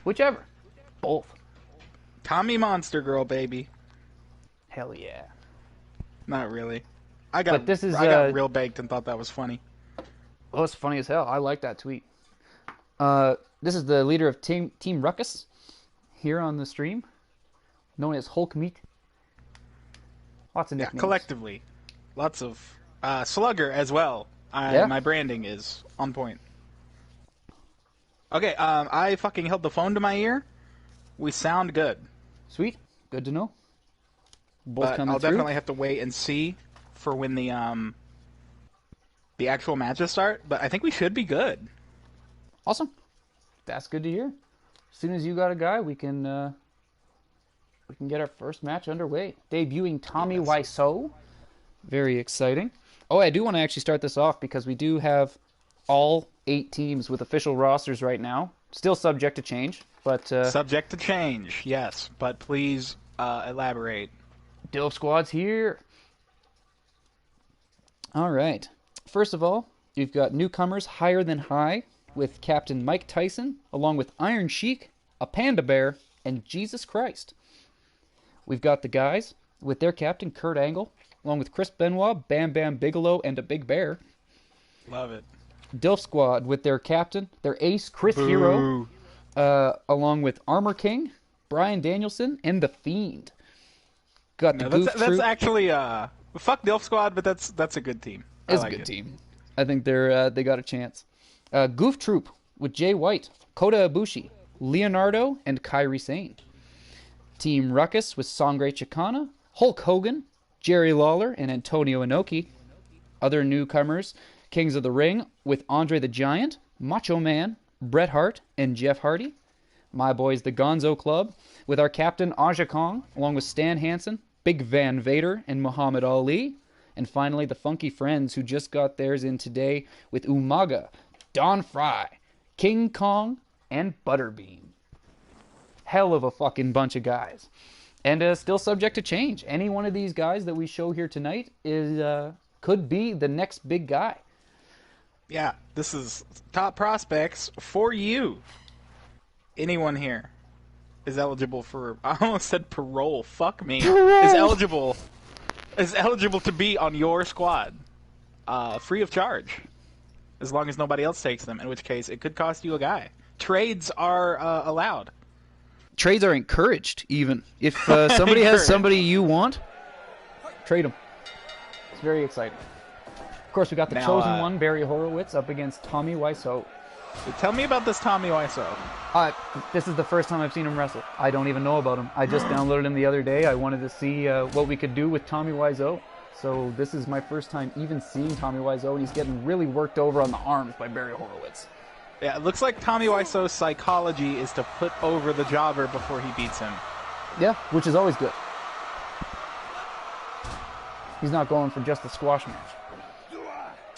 Whichever. Both. Tommy Monster Girl, baby. Hell yeah. Not really. I got this is, real baked and thought that was funny. Well, it's funny as hell. I like that tweet. This is the leader of Team Ruckus here on the stream, known as Hulk Meat. Lots of nicknames. Yeah, collectively. Lots of... Slugger as well. My branding is on point. Okay, I fucking held the phone to my ear. We sound good. Sweet. Good to know. Both but coming I'll through. definitely have to wait and see for when the actual matches start. But I think we should be good. Awesome. That's good to hear. As soon as you got a guy, we can get our first match underway. Debuting Tommy Wiseau. Very exciting. Oh, I do want to actually start this off because we do have all 8 teams with official rosters right now. Still subject to change, but... subject to change, yes. But please elaborate. Dilf Squad's here. All right. First of all, you've got newcomers Higher Than High with Captain Mike Tyson, along with Iron Sheik, a Panda Bear, and Jesus Christ. We've got the guys with their captain Kurt Angle, along with Chris Benoit, Bam Bam Bigelow, and a Big Bear. Love it. Dilf Squad with their captain, their ace Chris Hero, along with Armor King, Bryan Danielson, and The Fiend. Got the Goof that's actually fuck Dilf Squad, but that's a good team. It's a good team. I think they got a chance. Goof Troop with Jay White, Kota Ibushi, Leonardo, and Kairi Sane. Team Ruckus with Sangre Chicana, Hulk Hogan, Jerry Lawler, and Antonio Inoki. Other newcomers, Kings of the Ring with Andre the Giant, Macho Man, Bret Hart, and Jeff Hardy. My boys, the Gonzo Club, with our captain Aja Kong, along with Stan Hansen, Big Van Vader, and Muhammad Ali. And finally, the Funky Friends, who just got theirs in today with Umaga, Don Fry, King Kong, and Butterbean. Hell of a fucking bunch of guys. And still subject to change. Any one of these guys that we show here tonight could be the next big guy. Yeah, this is top prospects for you. Anyone here is eligible for... I almost said parole. Fuck me. Parole! Is eligible to be on your squad. Free of charge. As long as nobody else takes them, in which case it could cost you a guy. Trades are allowed. Trades are encouraged, even. If somebody has somebody you want, trade them. It's very exciting. Of course, we got the chosen one, Barry Horowitz, up against Tommy Wiseau. Tell me about this Tommy Wiseau. This is the first time I've seen him wrestle. I don't even know about him. I just downloaded him the other day. I wanted to see what we could do with Tommy Wiseau. So this is my first time even seeing Tommy Wiseau, and he's getting really worked over on the arms by Barry Horowitz. Yeah, it looks like Tommy Wiseau's psychology is to put over the jobber before he beats him. Yeah, which is always good. He's not going for just a squash match.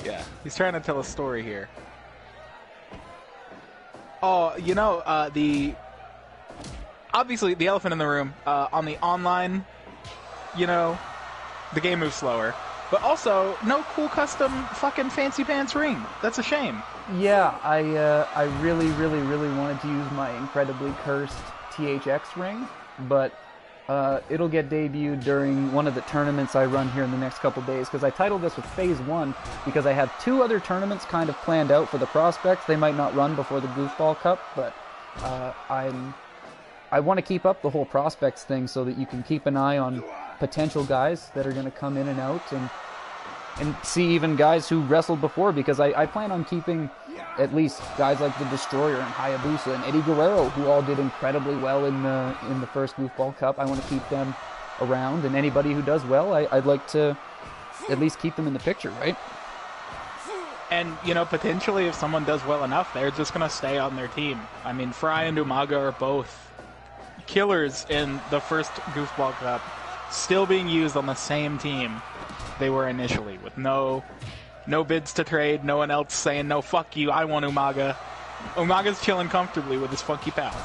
Yeah, he's trying to tell a story here. Oh, obviously the elephant in the room, on the online, the game moves slower. But also, no cool custom fucking fancy pants ring. That's a shame. Yeah, I really, really, really wanted to use my incredibly cursed THX ring, but it'll get debuted during one of the tournaments I run here in the next couple days, because I titled this with Phase 1 because I have 2 other tournaments kind of planned out for the prospects. They might not run before the Goofball Cup, but I want to keep up the whole prospects thing so that you can keep an eye on potential guys that are going to come in and out, and see even guys who wrestled before, because I plan on keeping at least guys like the Destroyer and Hayabusa and Eddie Guerrero, who all did incredibly well in the first Goofball Cup. I want to keep them around, and anybody who does well, I'd like to at least keep them in the picture, right? And, potentially if someone does well enough, they're just going to stay on their team. I mean, Fry and Umaga are both killers in the first Goofball Cup, still being used on the same team they were initially, with no bids to trade, no one else saying, no, fuck you, I want Umaga. Umaga's chilling comfortably with his funky pals.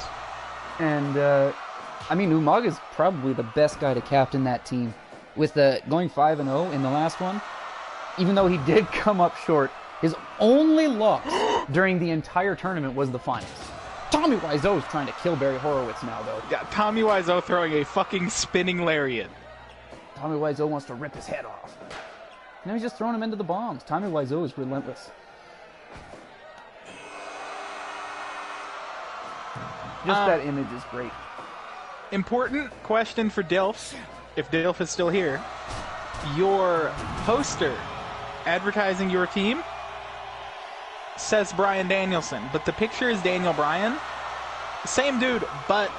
And, Umaga's probably the best guy to captain that team. With going 5-0 in the last one, even though he did come up short, his only loss during the entire tournament was the finals. Tommy Wiseau's trying to kill Barry Horowitz now, though. Yeah, Tommy Wiseau throwing a fucking spinning lariat. Tommy Wiseau wants to rip his head off. Now he's just throwing him into the bombs. Tommy Wiseau is relentless. Just that image is great. Important question for Dilf, if Dilf is still here. Your poster advertising your team says Bryan Danielson, but the picture is Daniel Bryan. Same dude, but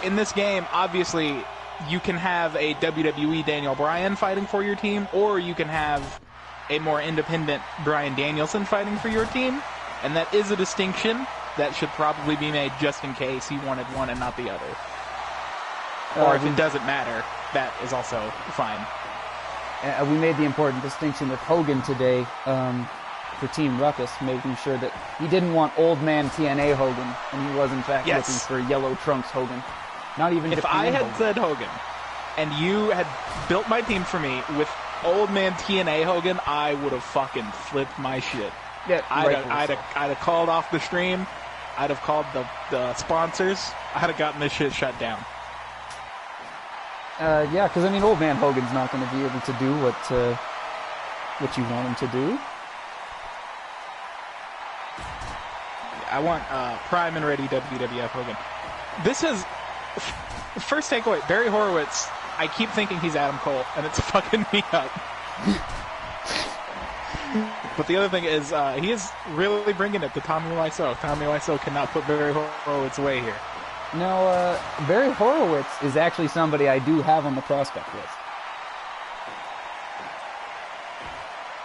in this game, obviously, you can have a WWE Daniel Bryan fighting for your team, or you can have a more independent Bryan Danielson fighting for your team, and that is a distinction that should probably be made just in case he wanted one and not the other. Or if it doesn't matter, that is also fine. We made the important distinction with Hogan today for Team Ruckus, making sure that he didn't want old man TNA Hogan, and he was in fact looking for Yellow Trunks Hogan. Not even if Japan I had Hogan. said Hogan, and you had built my team for me with old man TNA Hogan, I would have fucking flipped my shit. Yeah, I'd have called off the stream. I'd have called the sponsors. I'd have gotten this shit shut down. Yeah, because I mean, old man Hogan's not going to be able to do what you want him to do. I want prime and ready WWF Hogan. This is first takeaway. Barry Horowitz. I keep thinking he's Adam Cole, and it's fucking me up. But the other thing is, he is really bringing it to Tommy Wiseau. Tommy Wiseau cannot put Barry Horowitz away here. No, Barry Horowitz is actually somebody I do have on the prospect list.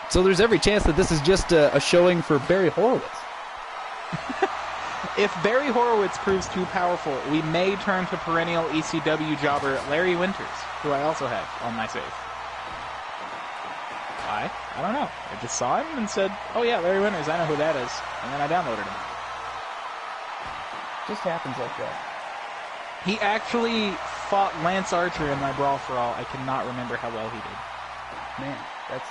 So there's every chance that this is just a showing for Barry Horowitz. If Barry Horowitz proves too powerful, we may turn to perennial ECW jobber Larry Winters, who I also have on my save. Why? I don't know. I just saw him and said, oh yeah, Larry Winters, I know who that is. And then I downloaded him. Just happens like that. He actually fought Lance Archer in my Brawl for All. I cannot remember how well he did. Man, that's...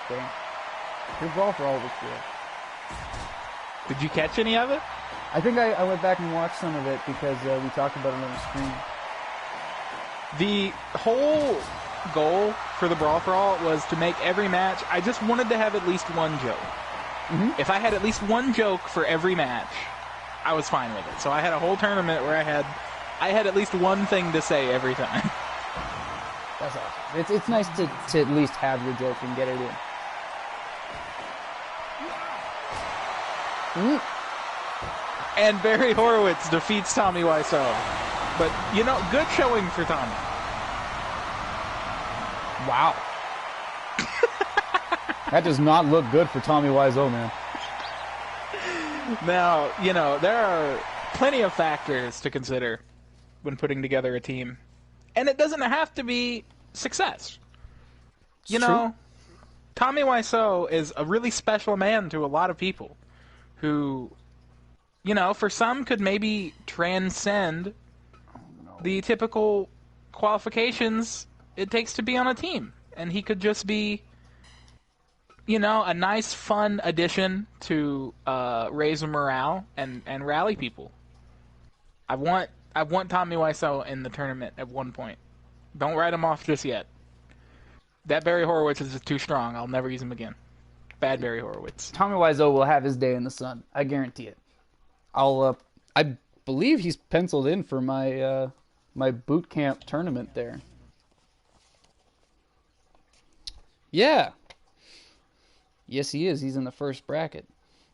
Damn. Your Brawl for All was good. Did you catch any of it? I think I went back and watched some of it because we talked about it on the stream. The whole goal for the Brawl for All was to make every match... I just wanted to have at least one joke. Mm-hmm. If I had at least one joke for every match, I was fine with it. So I had a whole tournament where I had at least one thing to say every time. That's awesome. It's nice to at least have your joke and get it in. Mm. And Barry Horowitz defeats Tommy Wiseau. But, you know, good showing for Tommy. Wow. That does not look good for Tommy Wiseau, man. Now, you know, there are plenty of factors to consider when putting together a team. And it doesn't have to be success. You know, Tommy Wiseau is a really special man to a lot of people who, you know, for some could maybe transcend the typical qualifications it takes to be on a team. And he could just be, you know, a nice, fun addition to raise morale and rally people. I want Tommy Wiseau in the tournament at one point. Don't write him off just yet. That Barry Horowitz is just too strong. I'll never use him again. Bad Barry Horowitz. Tommy Wiseau will have his day in the sun. I guarantee it. I believe he's penciled in for my my boot camp tournament there. Yeah. Yes, he is. He's in the first bracket,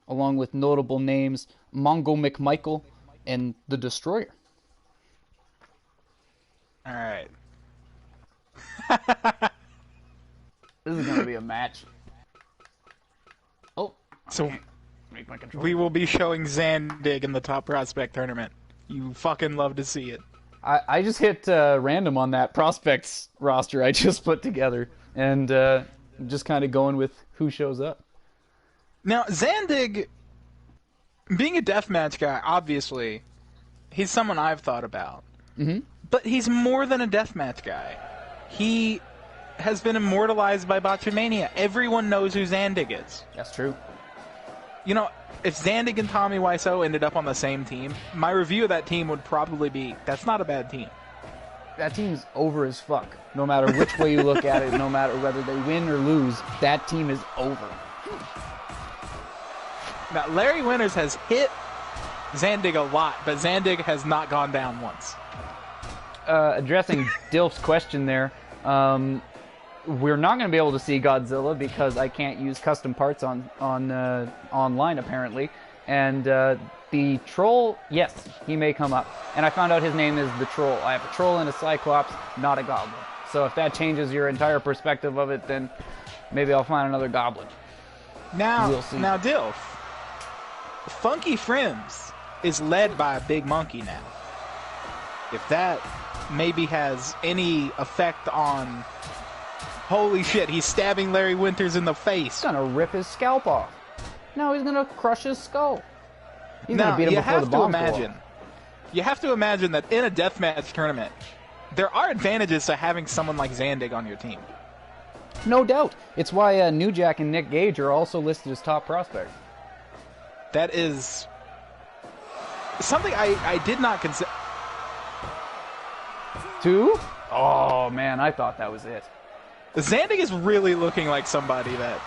along with notable names Mongo McMichael and the Destroyer. All right. This is going to be a match. Oh, so make my controller. We will be showing Zandig in the Top Prospect tournament. You fucking love to see it. I just hit random on that prospects roster I just put together, and just kind of going with who shows up. Now, Zandig, being a deathmatch guy, obviously, he's someone I've thought about. Mm-hmm. But he's more than a deathmatch guy. He has been immortalized by Botchamania. Everyone knows who Zandig is. That's true. You know, if Zandig and Tommy Wiseau ended up on the same team, my review of that team would probably be, that's not a bad team. That team's over as fuck. No matter which way you look at it, no matter whether they win or lose, that team is over. Now, Larry Winters has hit Zandig a lot, but Zandig has not gone down once. Addressing Dilf's question there, we're not going to be able to see Godzilla because I can't use custom parts on online apparently. And the troll, yes, he may come up. And I found out his name is the Troll. I have a troll and a Cyclops, not a goblin. So if that changes your entire perspective of it, then maybe I'll find another goblin. Now, we'll see. Now, Dilf, Funky Friends is led by a big monkey now. If that maybe has any effect on... Holy shit, he's stabbing Larry Winters in the face. He's gonna rip his scalp off. No, he's gonna crush his skull. He's gonna beat him before the bombs go off. You have to imagine that in a deathmatch tournament, there are advantages to having someone like Zandig on your team. No doubt. It's why New Jack and Nick Gage are also listed as top prospects. That is something I did not consider. 2? Oh man, I thought that was it. Zandig is really looking like somebody that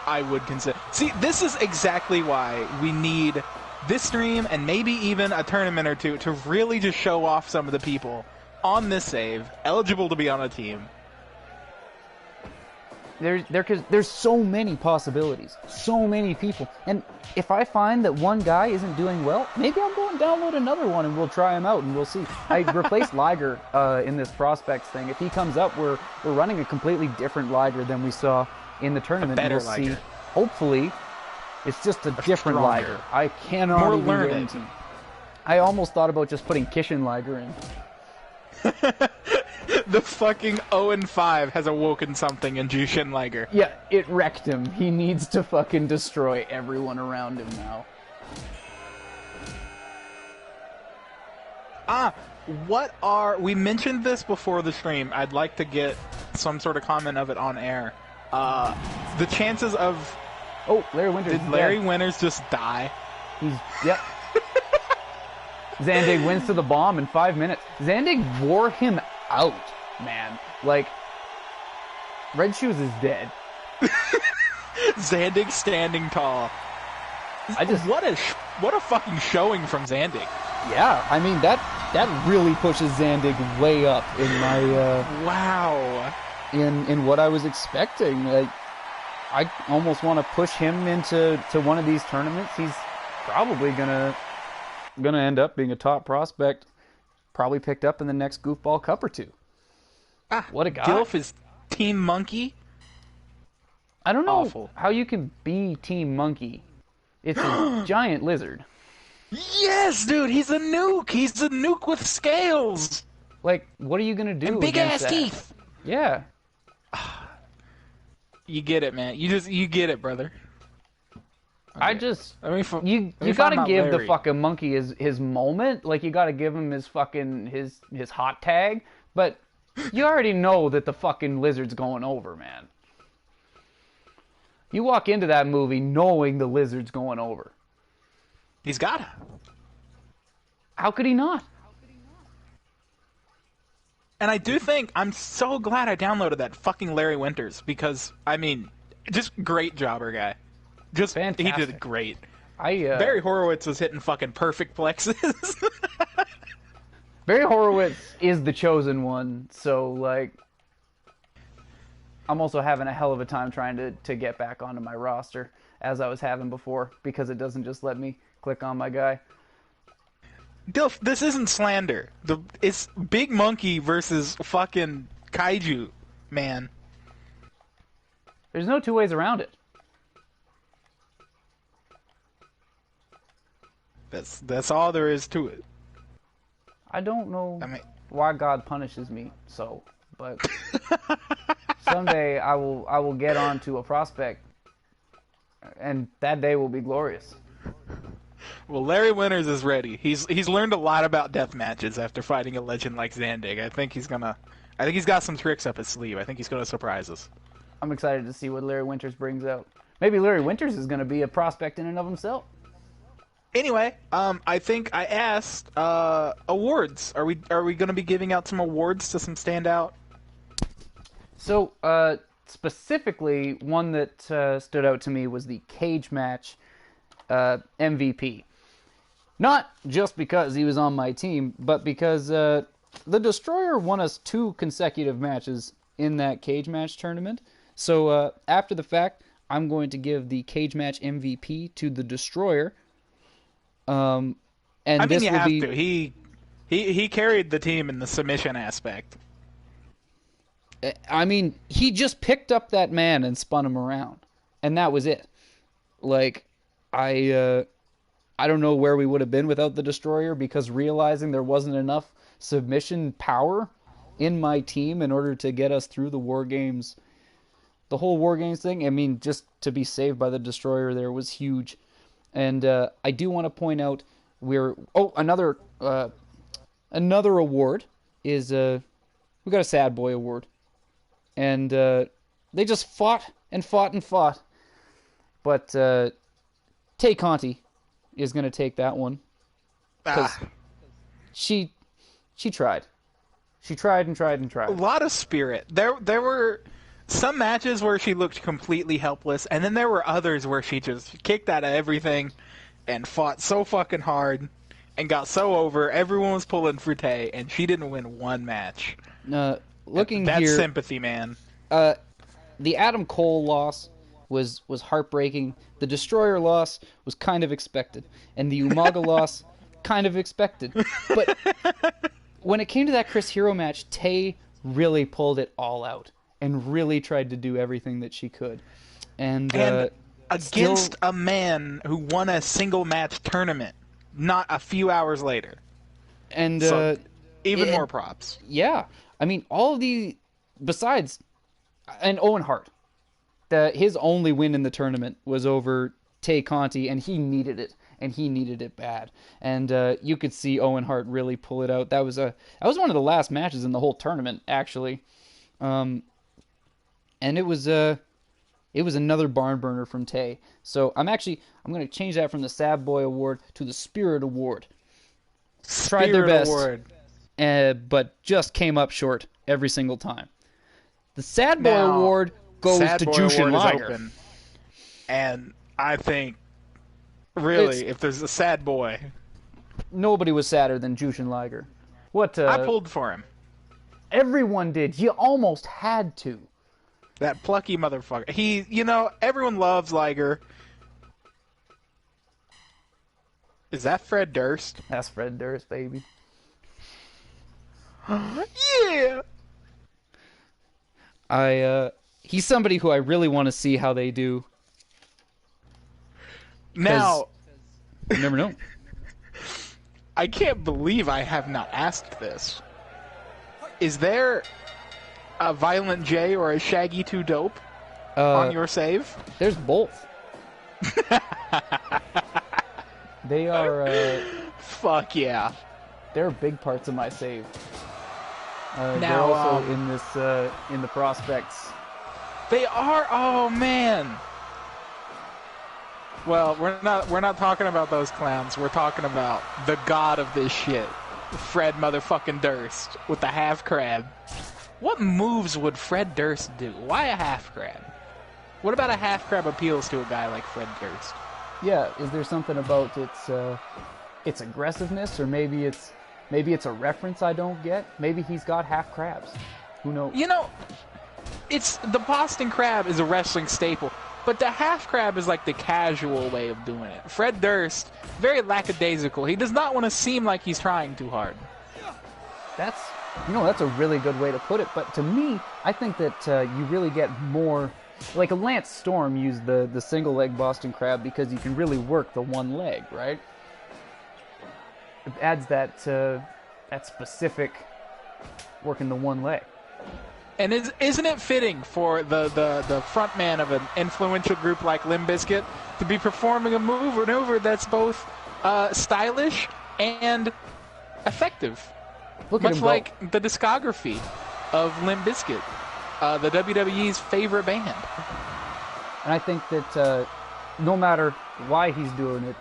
I would consider. See, this is exactly why we need this stream and maybe even a tournament or two to really just show off some of the people on this save, eligible to be on a team. There's so many possibilities, so many people, and if I find that one guy isn't doing well, maybe I'll go and download another one and we'll try him out and we'll see. I replaced Liger in this prospects thing. If he comes up, we're running a completely different Liger than we saw in the tournament. A better and we'll Liger. See. Hopefully, it's just a different stronger. Liger. I cannot More even learned. guarantee. I almost thought about just putting Kishin Liger in. The fucking 0-5 has awoken something in Jushin Liger. Yeah, it wrecked him. He needs to fucking destroy everyone around him now. We mentioned this before the stream. I'd like to get some sort of comment of it on air. The chances of... Oh, Larry Winters. Did Larry Winters just die? Yep. Zandig wins to the bomb in 5 minutes. Zandig wore him out, man. Like, Red Shoes is dead. Zandig standing tall. What a fucking showing from Zandig. Yeah, I mean that really pushes Zandig way up in my wow. In what I was expecting. Like, I almost want to push him into one of these tournaments. He's probably gonna end up being a top prospect, probably picked up in the next Goofball Cup or two. What a guy. Dilf is Team Monkey? I don't know Awful. how you can be Team Monkey. It's a giant lizard. Yes, dude, he's a nuke. He's a nuke with scales. Like, what are you gonna do? And big ass that? teeth. Yeah. You get it, man. You get it, brother. Okay. You gotta give the fucking monkey his moment. Like, you gotta give him his fucking his hot tag. But you already know that the fucking lizard's going over, man. You walk into that movie knowing the lizard's going over. He's gotta. How could he not? And I do think I'm so glad I downloaded that fucking Larry Winters because I mean, just great jobber guy. Just Fantastic. He did great. Barry Horowitz was hitting fucking perfect plexes. Barry Horowitz is the chosen one, so like I'm also having a hell of a time trying to get back onto my roster as I was having before because it doesn't just let me click on my guy. Dilf, this isn't slander. It's Big Monkey versus fucking Kaiju, man. There's no two ways around it. That's all there is to it. I don't know why God punishes me so, but someday I will get onto a prospect, and that day will be glorious. Well, Larry Winters is ready. He's learned a lot about death matches after fighting a legend like Zandig. I think he's got some tricks up his sleeve. I think he's gonna surprise us. I'm excited to see what Larry Winters brings out. Maybe Larry Winters is gonna be a prospect in and of himself. Anyway, I think I asked awards. Are we going to be giving out some awards to some standout? So, specifically, one that stood out to me was the cage match MVP. Not just because he was on my team, but because the Destroyer won us 2 consecutive matches in that cage match tournament. So, after the fact, I'm going to give the cage match MVP to the Destroyer. And I mean, this you will have be... to. He carried the team in the submission aspect. I mean, he just picked up that man and spun him around, and that was it. Like, I don't know where we would have been without the Destroyer, because realizing there wasn't enough submission power in my team in order to get us through the War Games, the whole War Games thing. I mean, just to be saved by the Destroyer there was huge. And I do want to point out another award is we got a Sad Boy award, and they just fought and fought and fought, but Tay Conti is going to take that one because she tried. She tried and tried and tried. A lot of spirit. There were some matches where she looked completely helpless, and then there were others where she just kicked out of everything and fought so fucking hard and got so over. Everyone was pulling for Tay, and she didn't win one match. Looking That's here, sympathy, man. The Adam Cole loss was heartbreaking. The Destroyer loss was kind of expected, and the Umaga loss kind of expected. But when it came to that Chris Hero match, Tay really pulled it all out and really tried to do everything that she could. And against a man who won a single match tournament not a few hours later. And so, even more props. Yeah. I mean, all of the... Besides... And Owen Hart. His only win in the tournament was over Tay Conti, and he needed it. And he needed it bad. And you could see Owen Hart really pull it out. That was one of the last matches in the whole tournament, actually. And it was another barn burner from Tay. So I'm going to change that from the Sad Boy Award to the Spirit Award. Tried their best, but just came up short every single time. The Sad Boy Award goes to Jushin Liger. And I think, really, if there's a sad boy... Nobody was sadder than Jushin Liger. I pulled for him. Everyone did. You almost had to. That plucky motherfucker. Everyone loves Liger. Is that Fred Durst? That's Fred Durst, baby. Yeah! He's somebody who I really want to see how they do. Now... You never know. I can't believe I have not asked this. Is there a Violent J or a Shaggy 2 Dope on your save? There's both. They are... Fuck yeah. They're big parts of my save. Now, they're also in the prospects. They are? Oh, man. Well, we're not talking about those clowns. We're talking about the god of this shit, Fred motherfucking Durst with the half crab. What moves would Fred Durst do? Why a half crab? What about a half crab appeals to a guy like Fred Durst? Yeah, is there something about its aggressiveness, or maybe it's a reference I don't get? Maybe he's got half crabs. Who knows? It's the Boston Crab is a wrestling staple. But the half crab is like the casual way of doing it. Fred Durst, very lackadaisical. He does not want to seem like he's trying too hard. That's a really good way to put it. But to me, I think that you really get more... Like a Lance Storm used the single leg Boston Crab because you can really work the one leg, right? It adds that specific working the one leg. And isn't it fitting for the front man of an influential group like Limp Bizkit to be performing a maneuver that's both stylish and effective? Much like the discography of Limp Bizkit, the WWE's favorite band. And I think that no matter why he's doing it,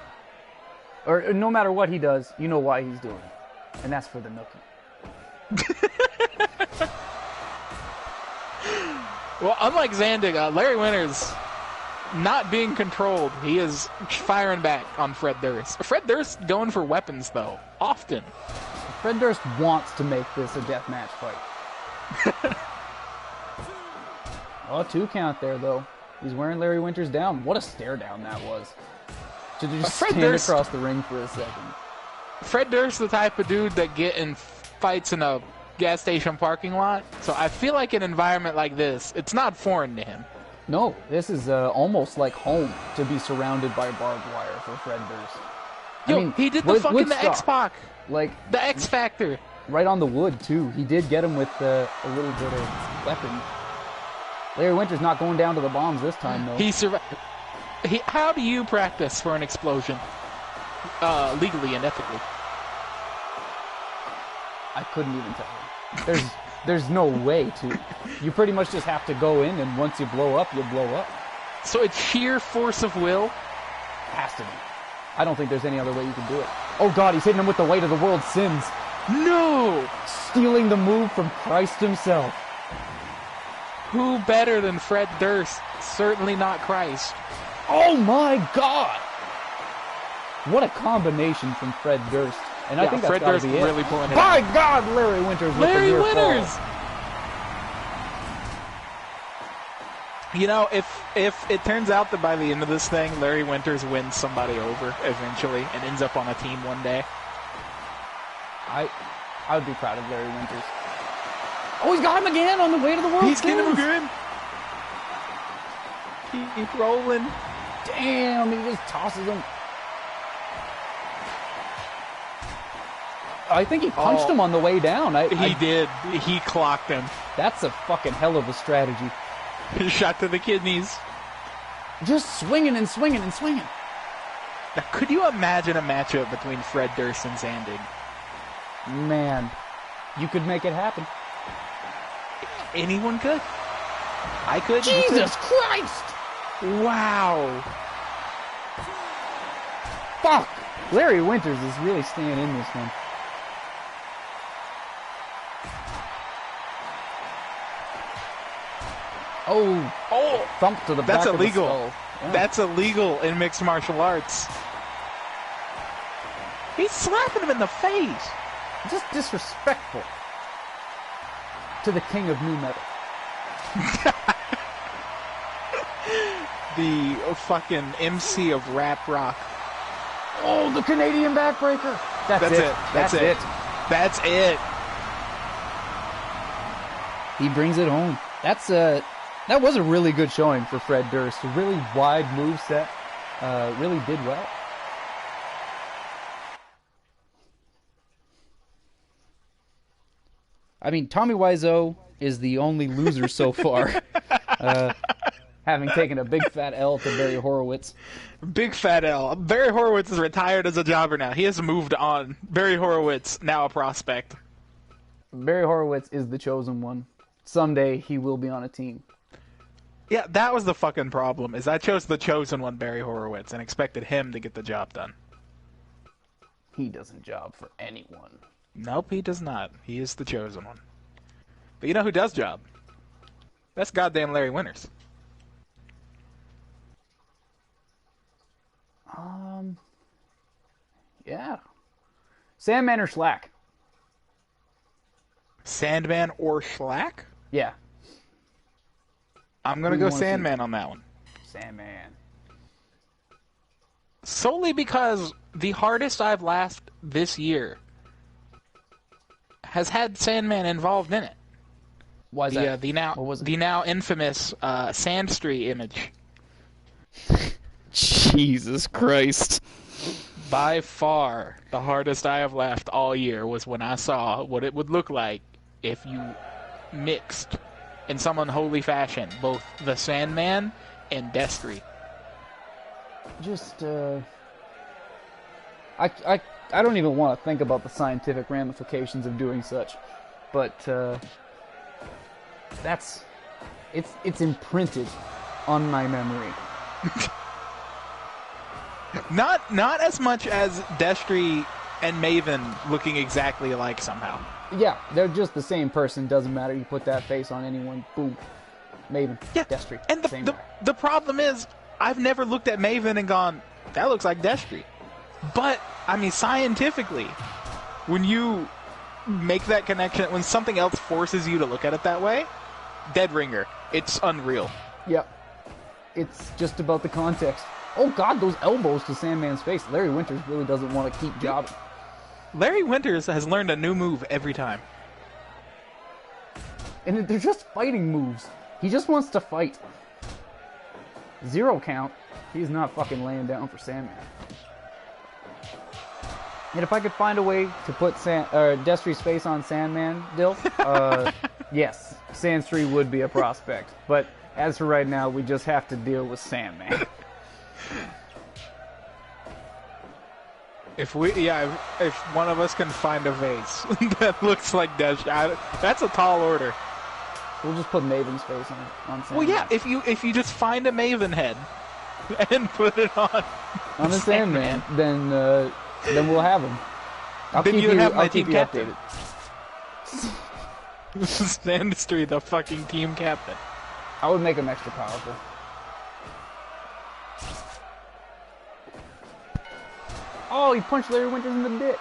Or no matter what he does, you know why he's doing it. And that's for the nookie. Well, unlike Zandig, Larry Winters not being controlled. He is firing back on Fred Durst. Fred Durst going for weapons, though, often. Fred Durst wants to make this a deathmatch fight. Oh, 2 count there, though. He's wearing Larry Winters down. What a stare down that was. To just stand across the ring for a second. Fred Durst the type of dude that get in fights in a gas station parking lot. So I feel like an environment like this, it's not foreign to him. No, this is almost like home to be surrounded by barbed wire for Fred Durst. Yo, I mean, he did the fucking the X-Pac. Like, the X Factor. Right on the wood, too. He did get him with a little bit of weapon. Larry Winters not going down to the bombs this time, though. He survived. How do you practice for an explosion? Legally and ethically. I couldn't even tell you. There's no way to. You pretty much just have to go in, and once you blow up, you'll blow up. So it's sheer force of will? Has to be. I don't think there's any other way you can do it. Oh god, he's hitting him with the weight of the world's sins. No! Stealing the move from Christ himself. Who better than Fred Durst? Certainly not Christ. Oh my god! What a combination from Fred Durst. And I think that's Fred Durst be it. really pulling it By out. God, Larry Winters with Larry the near Winters! fall. You know, if it turns out that by the end of this thing, Larry Winters wins somebody over eventually and ends up on a team one day, I would be proud of Larry Winters. Oh, he's got him again on the way to the world. He's getting him again. Keep rolling. Damn, he just tosses him. I think he punched him on the way down. He did. He clocked him. That's a fucking hell of a strategy. Shot to the kidneys. Just swinging and swinging and swinging. Now, could you imagine a matchup between Fred Durst and Zandig? Man, you could make it happen. Anyone could. I could. Jesus Christ! Wow. Fuck! Larry Winters is really staying in this one. Oh, thump to the back of the skull. Yeah. That's illegal in mixed martial arts. He's slapping him in the face. Just disrespectful to the king of new metal. The fucking MC of rap rock. Oh, the Canadian backbreaker. That's it. That's it. He brings it home. That was a really good showing for Fred Durst. A really wide moveset. Really did well. I mean, Tommy Wiseau is the only loser so far. Having taken a big fat L to Barry Horowitz. Big fat L. Barry Horowitz is retired as a jobber now. He has moved on. Barry Horowitz, now a prospect. Barry Horowitz is the chosen one. Someday he will be on a team. Yeah, that was the fucking problem, is I chose the chosen one, Barry Horowitz, and expected him to get the job done. He doesn't job for anyone. Nope, he does not. He is the chosen one. But you know who does job? That's goddamn Larry Winters. Yeah. Sandman or Schlack? Sandman or Schlack? Yeah. I'm going to go Sandman on that one. Sandman. Solely because the hardest I've laughed this year has had Sandman involved in it. Why is that? The now infamous Sandstreet image. Jesus Christ. By far, the hardest I have laughed all year was when I saw what it would look like if you mixed, in some unholy fashion, both the Sandman and Destry. Just, I don't even want to think about the scientific ramifications of doing such, but, it's imprinted on my memory. Not as much as Destry and Maven looking exactly alike somehow. Yeah, they're just the same person. Doesn't matter. You put that face on anyone, boom. Maven, Yeah, Destry, and same guy. the problem is, I've never looked at Maven and gone, that looks like Destry. But, I mean, scientifically, when you make that connection, when something else forces you to look at it that way, dead ringer. It's unreal. Yep. It's just about the context. Oh god, those elbows to Sandman's face. Larry Winters really doesn't want to keep jobbing. Larry Winters has learned a new move every time. And they're just fighting moves. He just wants to fight. 0 count. He's not fucking laying down for Sandman. And if I could find a way to put Destry's face on Sandman, Dill, yes, Sandstreet would be a prospect. But as for right now, we just have to deal with Sandman. If one of us can find a vase that looks like Destry, that's a tall order. We'll just put Maven's face on Sandman. Well, yeah, if you just find a Maven head and put it on a Sandman, then we'll have him. I'll then keep you you, have my I'll keep team you captain. updated. Sandstreet, the fucking team captain. I would make him extra powerful. Oh, he punched Larry Winters in the dick.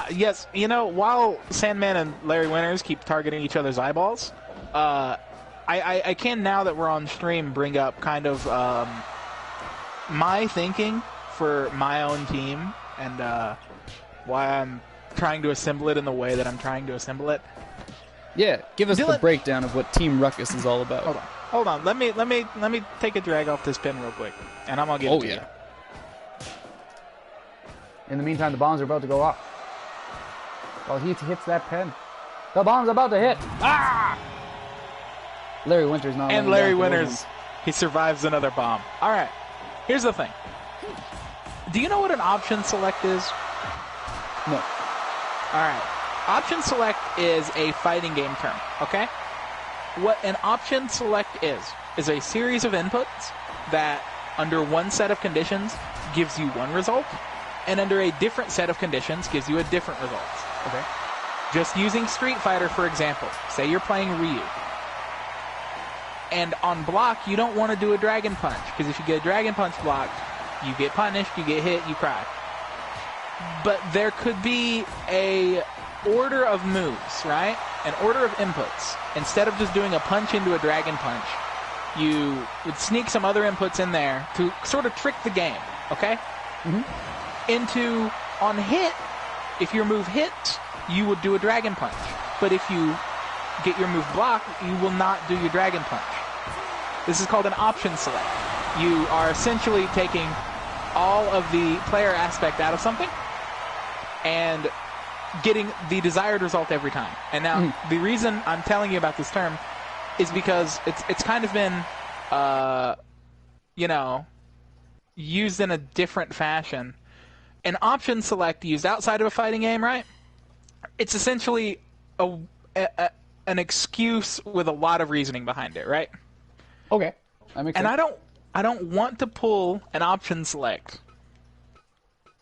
Yes. You know, while Sandman and Larry Winters keep targeting each other's eyeballs, I can, now that we're on stream, bring up kind of my thinking for my own team and why I'm trying to assemble it in the way that I'm trying to assemble it. Yeah, give us Dylan, the breakdown of what Team Ruckus is all about. Hold on. Let me take a drag off this pin real quick, and I'm gonna give it to you. In the meantime, the bombs are about to go off. While he hits that pen, the bomb's about to hit. Ah! Larry Winters not. And Larry Winters, he survives another bomb. All right. Here's the thing. Do you know what an option select is? No. All right. Option select is a fighting game term, okay? What an option select is a series of inputs that, under one set of conditions, gives you one result, and under a different set of conditions, gives you a different result. Okay. Just using Street Fighter, for example. Say you're playing Ryu. And on block, you don't want to do a Dragon Punch, because if you get a Dragon Punch blocked, you get punished, you get hit, you cry. But there could be a order of moves, right? An order of inputs. Instead of just doing a punch into a Dragon Punch, you would sneak some other inputs in there to sort of trick the game, okay? Mm-hmm. Into, on hit, if your move hits, you would do a Dragon Punch. But if you get your move blocked, you will not do your Dragon Punch. This is called an option select. You are essentially taking all of the player aspect out of something and getting the desired result every time. And now, the reason I'm telling you about this term is because it's kind of been, used in a different fashion. An option select used outside of a fighting game, right? It's essentially an excuse with a lot of reasoning behind it, right? Okay. That makes sense. And I don't want to pull an option select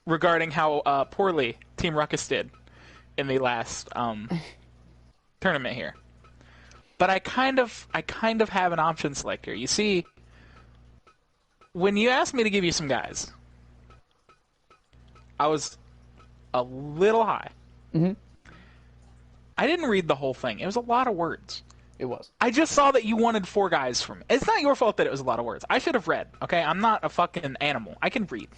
regarding how poorly Team Ruckus did in the last tournament here. But I kind of have an option select here. You see, when you asked me to give you some guys, I was a little high. Mm-hmm. I didn't read the whole thing. It was a lot of words. It was. I just saw that you wanted 4 guys from me. It's not your fault that it was a lot of words. I should have read, okay? I'm not a fucking animal. I can read.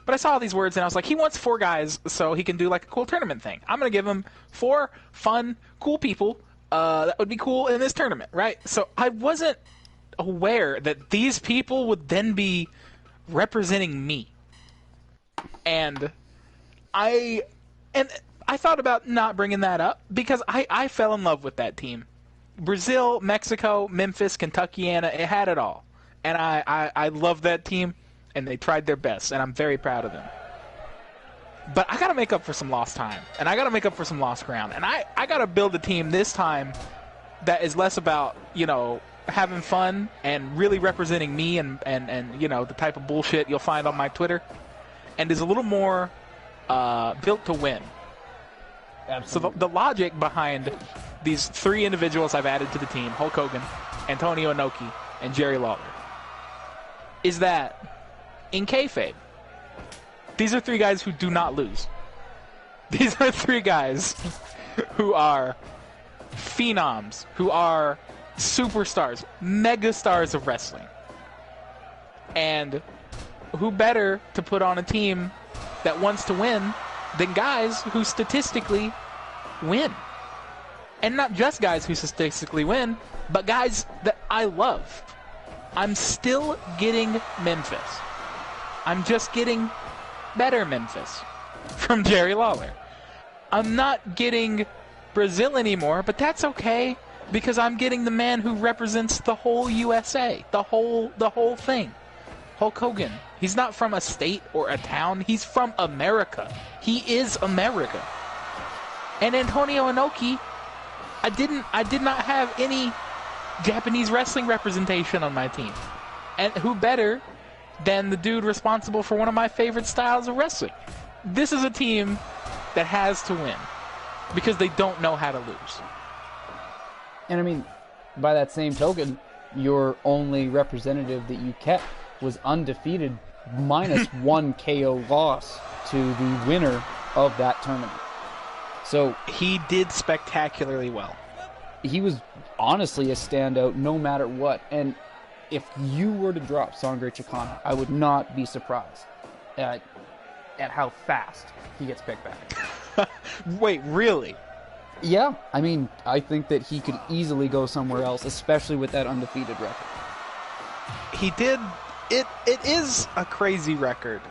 But I saw all these words, and I was like, he wants 4 guys so he can do, like, a cool tournament thing. I'm going to give him 4 fun, cool people that would be cool in this tournament, right? So I wasn't aware that these people would then be representing me. And I thought about not bringing that up because I fell in love with that team. Brazil, Mexico, Memphis, Kentuckiana, it had it all. And I love that team, and they tried their best, and I'm very proud of them. But I got to make up for some lost time, and I got to make up for some lost ground. And I got to build a team this time that is less about, having fun and really representing me and you know, the type of bullshit you'll find on my Twitter, and is a little more built to win. Absolutely. So the logic behind these three individuals I've added to the team, Hulk Hogan, Antonio Inoki, and Jerry Lawler, is that in kayfabe, these are three guys who do not lose. These are three guys who are phenoms, who are superstars, megastars of wrestling. And who better to put on a team that wants to win than guys who statistically win. And not just guys who statistically win, but guys that I love. I'm still getting Memphis. I'm just getting better Memphis from Jerry Lawler. I'm not getting Brazil anymore, but that's okay, because I'm getting the man who represents the whole USA, the whole thing. Hulk Hogan. He's not from a state or a town. He's from America. He is America. And Antonio Inoki, I did not have any Japanese wrestling representation on my team. And who better than the dude responsible for one of my favorite styles of wrestling? This is a team that has to win because they don't know how to lose. And I mean, by that same token, your only representative that you kept was undefeated minus one KO loss to the winner of that tournament. So he did spectacularly well. He was honestly a standout no matter what. And if you were to drop Sangre Chicana, I would not be surprised at how fast he gets picked back. Wait, really? Yeah, I mean, I think that he could easily go somewhere else, especially with that undefeated record. He did. It is a crazy record.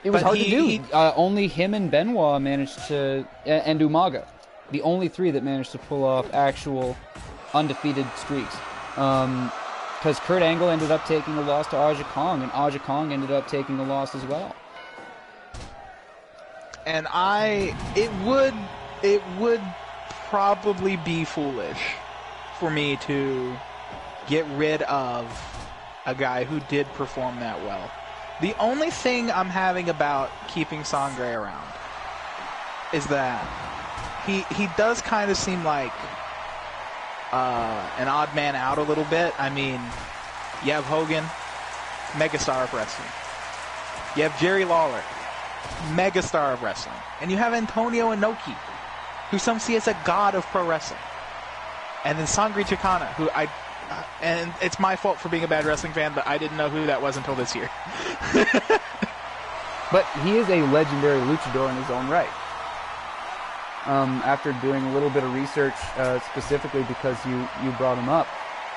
It was hard to do. Only him and Benoit managed to, and Umaga, the only three that managed to pull off actual undefeated streaks. Because Kurt Angle ended up taking a loss to Aja Kong, and Aja Kong ended up taking a loss as well. And it would probably be foolish for me to get rid of a guy who did perform that well. The only thing I'm having about keeping Sangre around is that he does kind of seem like an odd man out a little bit. I mean, you have Hogan, megastar of wrestling. You have Jerry Lawler, megastar of wrestling. And you have Antonio Inoki, who some see as a god of pro wrestling. And then Sangre Chicana, who and it's my fault for being a bad wrestling fan, but I didn't know who that was until this year. But he is a legendary luchador in his own right. After doing a little bit of research, specifically because you brought him up,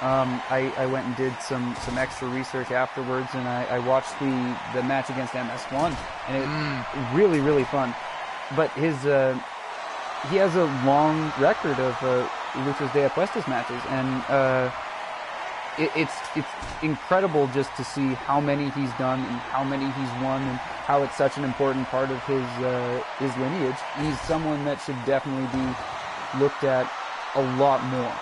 I went and did some extra research afterwards, and I watched the match against MS1, and it really, really fun. But he has a long record of Luchas de Apuestas matches, and it's incredible just to see how many he's done and how many he's won and how it's such an important part of his lineage. He's someone that should definitely be looked at a lot more.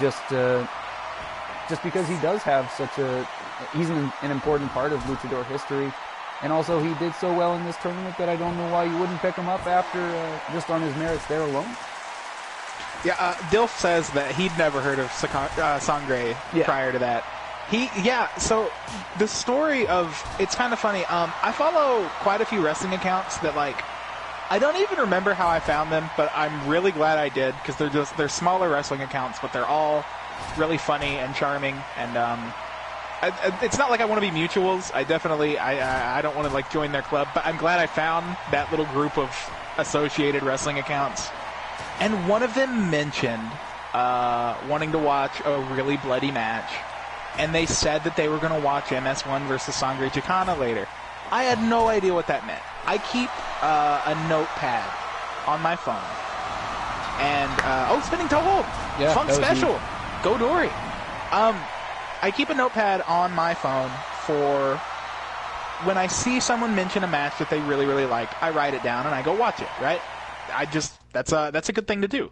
Just because he does have he's an important part of luchador history. And also he did so well in this tournament that I don't know why you wouldn't pick him up after just on his merits there alone. Yeah, Dilf says that he'd never heard of Sangre prior to that. So the story of, it's kind of funny. I follow quite a few wrestling accounts that, like, I don't even remember how I found them, but I'm really glad I did, because they're smaller wrestling accounts, but they're all really funny and charming. And it's not like I want to be mutuals. I definitely I don't want to like join their club, but I'm glad I found that little group of associated wrestling accounts. And one of them mentioned wanting to watch a really bloody match, and they said that they were going to watch MS1 versus Sangre Chicana later. I had no idea what that meant. I keep a notepad on my phone, and spinning toe hold, yeah, funk special, go Dory. I keep a notepad on my phone for when I see someone mention a match that they really, really like. I write it down and I go watch it. Right? That's a good thing to do.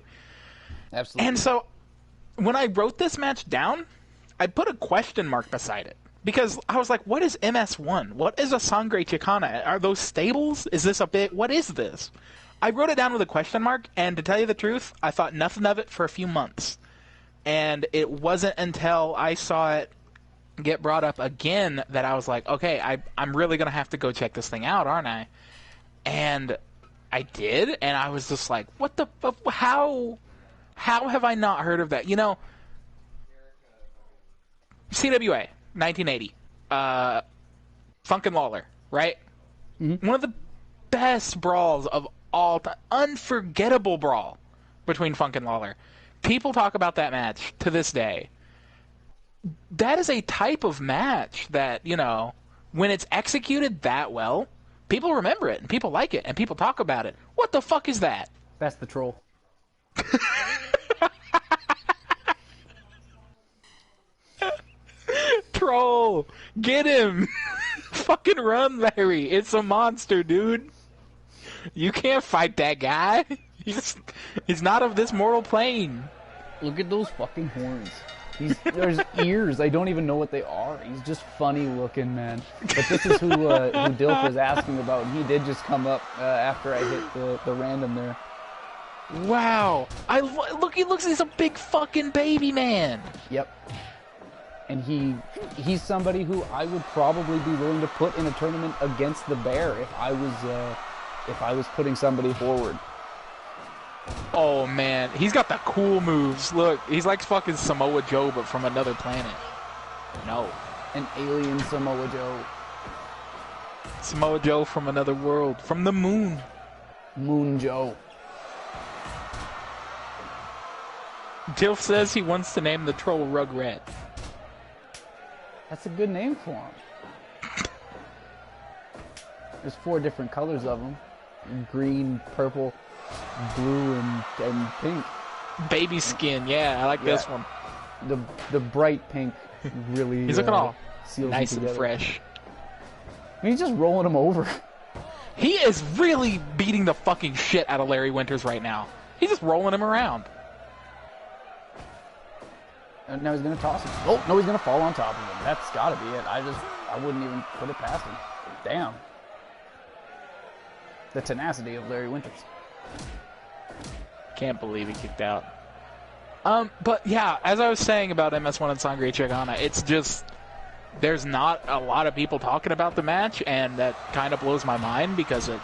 Absolutely. And so when I wrote this match down, I put a question mark beside it. Because I was like, what is MS1? What is a Sangre Chicana? Are those stables? Is this a bit? What is this? I wrote it down with a question mark, and to tell you the truth, I thought nothing of it for a few months. And it wasn't until I saw it get brought up again that I was like, okay, I'm really going to have to go check this thing out, aren't I? And I did, and I was just like, what the... How have I not heard of that? You know, CWA... 1980. Funkin' Lawler, right? Mm-hmm. One of the best brawls of all time. Unforgettable brawl between Funkin' Lawler. People talk about that match to this day. That is a type of match that, you know, when it's executed that well, people remember it, and people like it, and people talk about it. What the fuck is that? That's the troll. Troll! Get him! Fucking run, Larry! It's a monster, dude! You can't fight that guy! He's not of this mortal plane! Look at those fucking horns. There's ears. I don't even know what they are. He's just funny looking, man. But this is who Dilf was asking about, and he did just come up after I hit the random there. Wow! He looks, he's a big fucking baby man! Yep. And he's somebody who I would probably be willing to put in a tournament against the Bear if I was putting somebody forward. Oh man, he's got the cool moves. Look, he's like fucking Samoa Joe, but from another planet. No, an alien Samoa Joe. Samoa Joe from another world, from the moon. Moon Joe. Dilf says he wants to name the troll Rugrat. That's a good name for him. There's 4 different colors of them. Green, purple, blue, and pink. Baby skin, yeah, I like this one. The bright pink really he's looking all seals nice him and together. fresh. And he's just rolling him over. He is really beating the fucking shit out of Larry Winters right now. He's just rolling him around. And now he's going to toss him. Oh, no, he's going to fall on top of him. That's got to be it. I wouldn't even put it past him. Damn. The tenacity of Larry Winters. Can't believe he kicked out. But yeah, as I was saying about MS1 and Sangre Chicana, it's just, there's not a lot of people talking about the match, and that kind of blows my mind because it,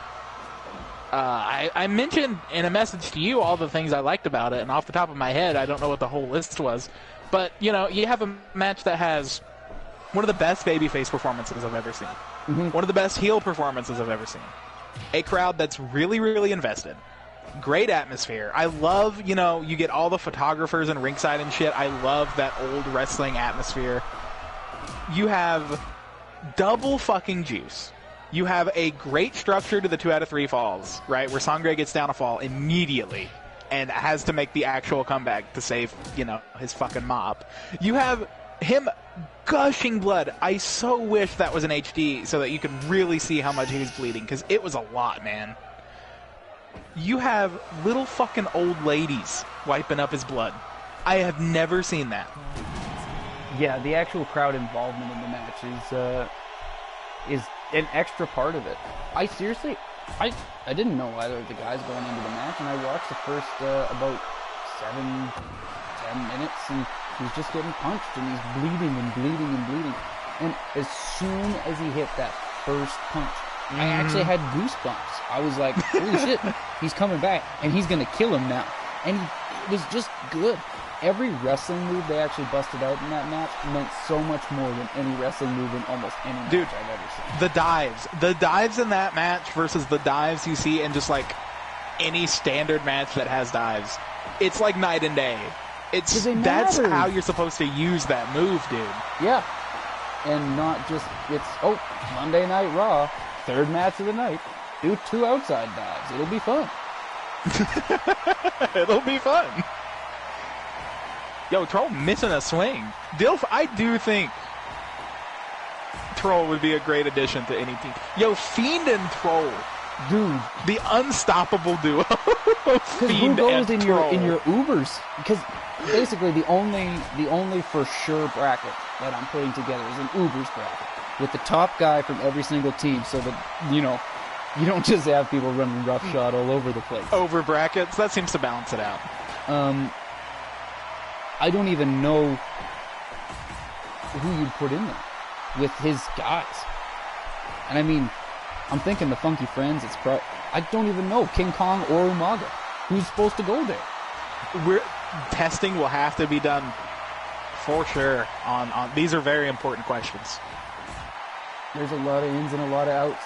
I mentioned in a message to you all the things I liked about it, and off the top of my head, I don't know what the whole list was. But, you know, you have a match that has one of the best babyface performances I've ever seen. Mm-hmm. One of the best heel performances I've ever seen. A crowd that's really, really invested. Great atmosphere. I love, you know, you get all the photographers and ringside and shit. I love that old wrestling atmosphere. You have double fucking juice. You have a great structure to the 2 out of 3 falls, right? Where Sangre gets down a fall immediately and has to make the actual comeback to save, you know, his fucking mop. You have him gushing blood. I so wish that was an HD so that you could really see how much he was bleeding, because it was a lot, man. You have little fucking old ladies wiping up his blood. I have never seen that. Yeah, the actual crowd involvement in the match is an extra part of it. I seriously, I didn't know either of the guys going into the match, and I watched the first about 7-10 minutes, and he's just getting punched, and he's bleeding and bleeding and bleeding. And as soon as he hit that first punch, I actually had goosebumps. I was like, holy shit, he's coming back, and he's going to kill him now. And it was just good. Every wrestling move they actually busted out in that match meant so much more than any wrestling move in almost any match I've ever seen. The dives in that match versus the dives you see in just like any standard match that has dives, it's like night and day. That's how you're supposed to use that move, dude. Yeah, and not just Monday Night Raw, 3rd match of the night. Do 2 outside dives. It'll be fun. It'll be fun. Yo, Troll missing a swing. Dilf, I do think Troll would be a great addition to any team. Yo, Fiend and Troll. Dude. The unstoppable duo. Because who goes in your Ubers? Because basically the only for sure bracket that I'm putting together is an Ubers bracket with the top guy from every single team, so that you don't just have people running roughshod all over the place. Over brackets, that seems to balance it out. I don't even know who you'd put in there with his guys. And I mean, I'm thinking the Funky Friends. I don't even know King Kong or Umaga. Who's supposed to go there? Testing will have to be done for sure. On these are very important questions. There's a lot of ins and a lot of outs.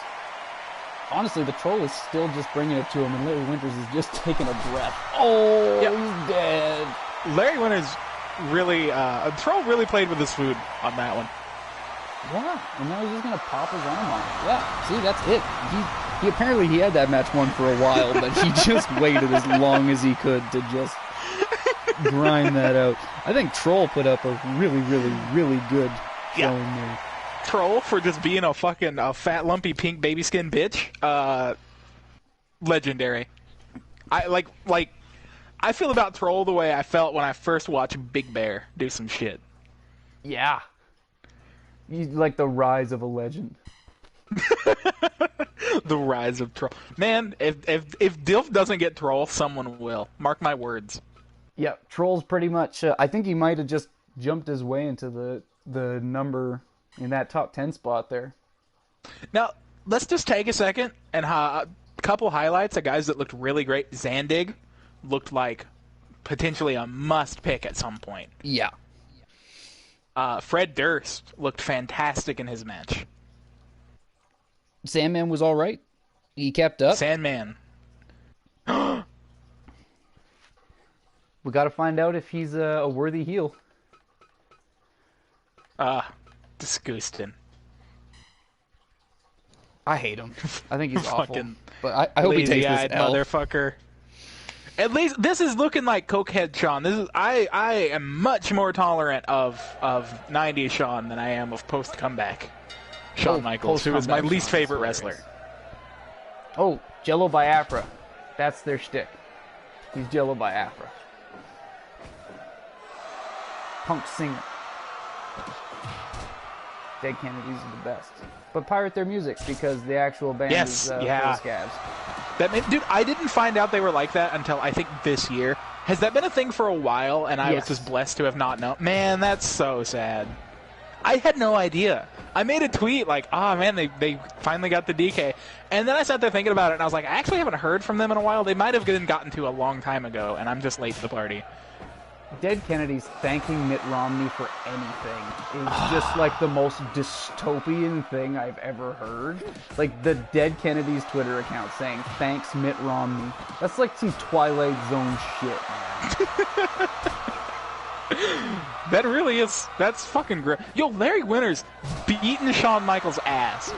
Honestly, the troll is still just bringing it to him, and Larry Winters is just taking a breath. Oh, yep. He's dead. Larry Winters really, troll really played with his food on that one. Yeah, and now he's just going to pop his arm on it. Yeah, see, that's it. He apparently he had that match won for a while, but he just waited as long as he could to just grind that out. I think Troll put up a really, really, really good showing there. Troll for just being a fucking fat, lumpy, pink baby skin bitch. Legendary. I feel about Troll the way I felt when I first watched Big Bear do some shit. Yeah. He's like the rise of a legend. The rise of Troll. Man, if Dilf doesn't get Troll, someone will. Mark my words. Yeah, Troll's pretty much... I think he might have just jumped his way into the number in that top 10 spot there. Now, let's just take a second and a couple highlights of guys that looked really great. Zandig looked like potentially a must-pick at some point. Yeah. Fred Durst looked fantastic in his match. Sandman was all right. He kept up. Sandman. We got to find out if he's a worthy heel. Disgusting. I hate him. I think he's awful. But I hope he takes this L. Motherfucker. At least this is looking like Cokehead Sean. I am much more tolerant of 90s Sean than I am of post comeback Shawn Michaels, who is my least favorite wrestler. Oh, Jello Biafra. That's their shtick. He's Jello Biafra. Punk singer. Dead Kennedys are the best. But pirate their music because the actual band is full of scabs. Dude, I didn't find out they were like that until I think this year. Has that been a thing for a while and I was just blessed to have not known? Man, that's so sad. I had no idea. I made a tweet like, man, they finally got the DK. And then I sat there thinking about it and I was like, I actually haven't heard from them in a while. They might have gotten to a long time ago and I'm just late to the party. Dead Kennedys thanking Mitt Romney for anything is just like the most dystopian thing I've ever heard. Like the Dead Kennedys Twitter account saying thanks Mitt Romney. That's like some Twilight Zone shit, man. That really is. That's fucking great. Yo, Larry Winters beating Shawn Michaels' ass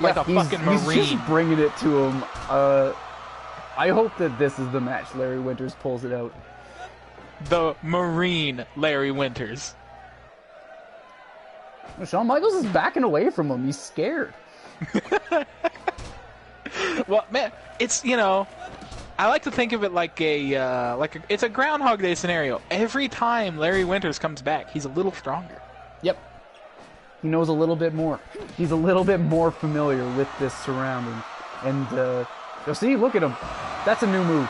like a fucking Marine. He's just bringing it to him. I hope that this is the match Larry Winters pulls it out. The Marine Larry Winters. Shawn Michaels is backing away from him. He's scared. Well, man, it's, I like to think of it like it's a Groundhog Day scenario. Every time Larry Winters comes back, he's a little stronger. Yep. He knows a little bit more. He's a little bit more familiar with this surrounding. And, you'll see, look at him. That's a new move.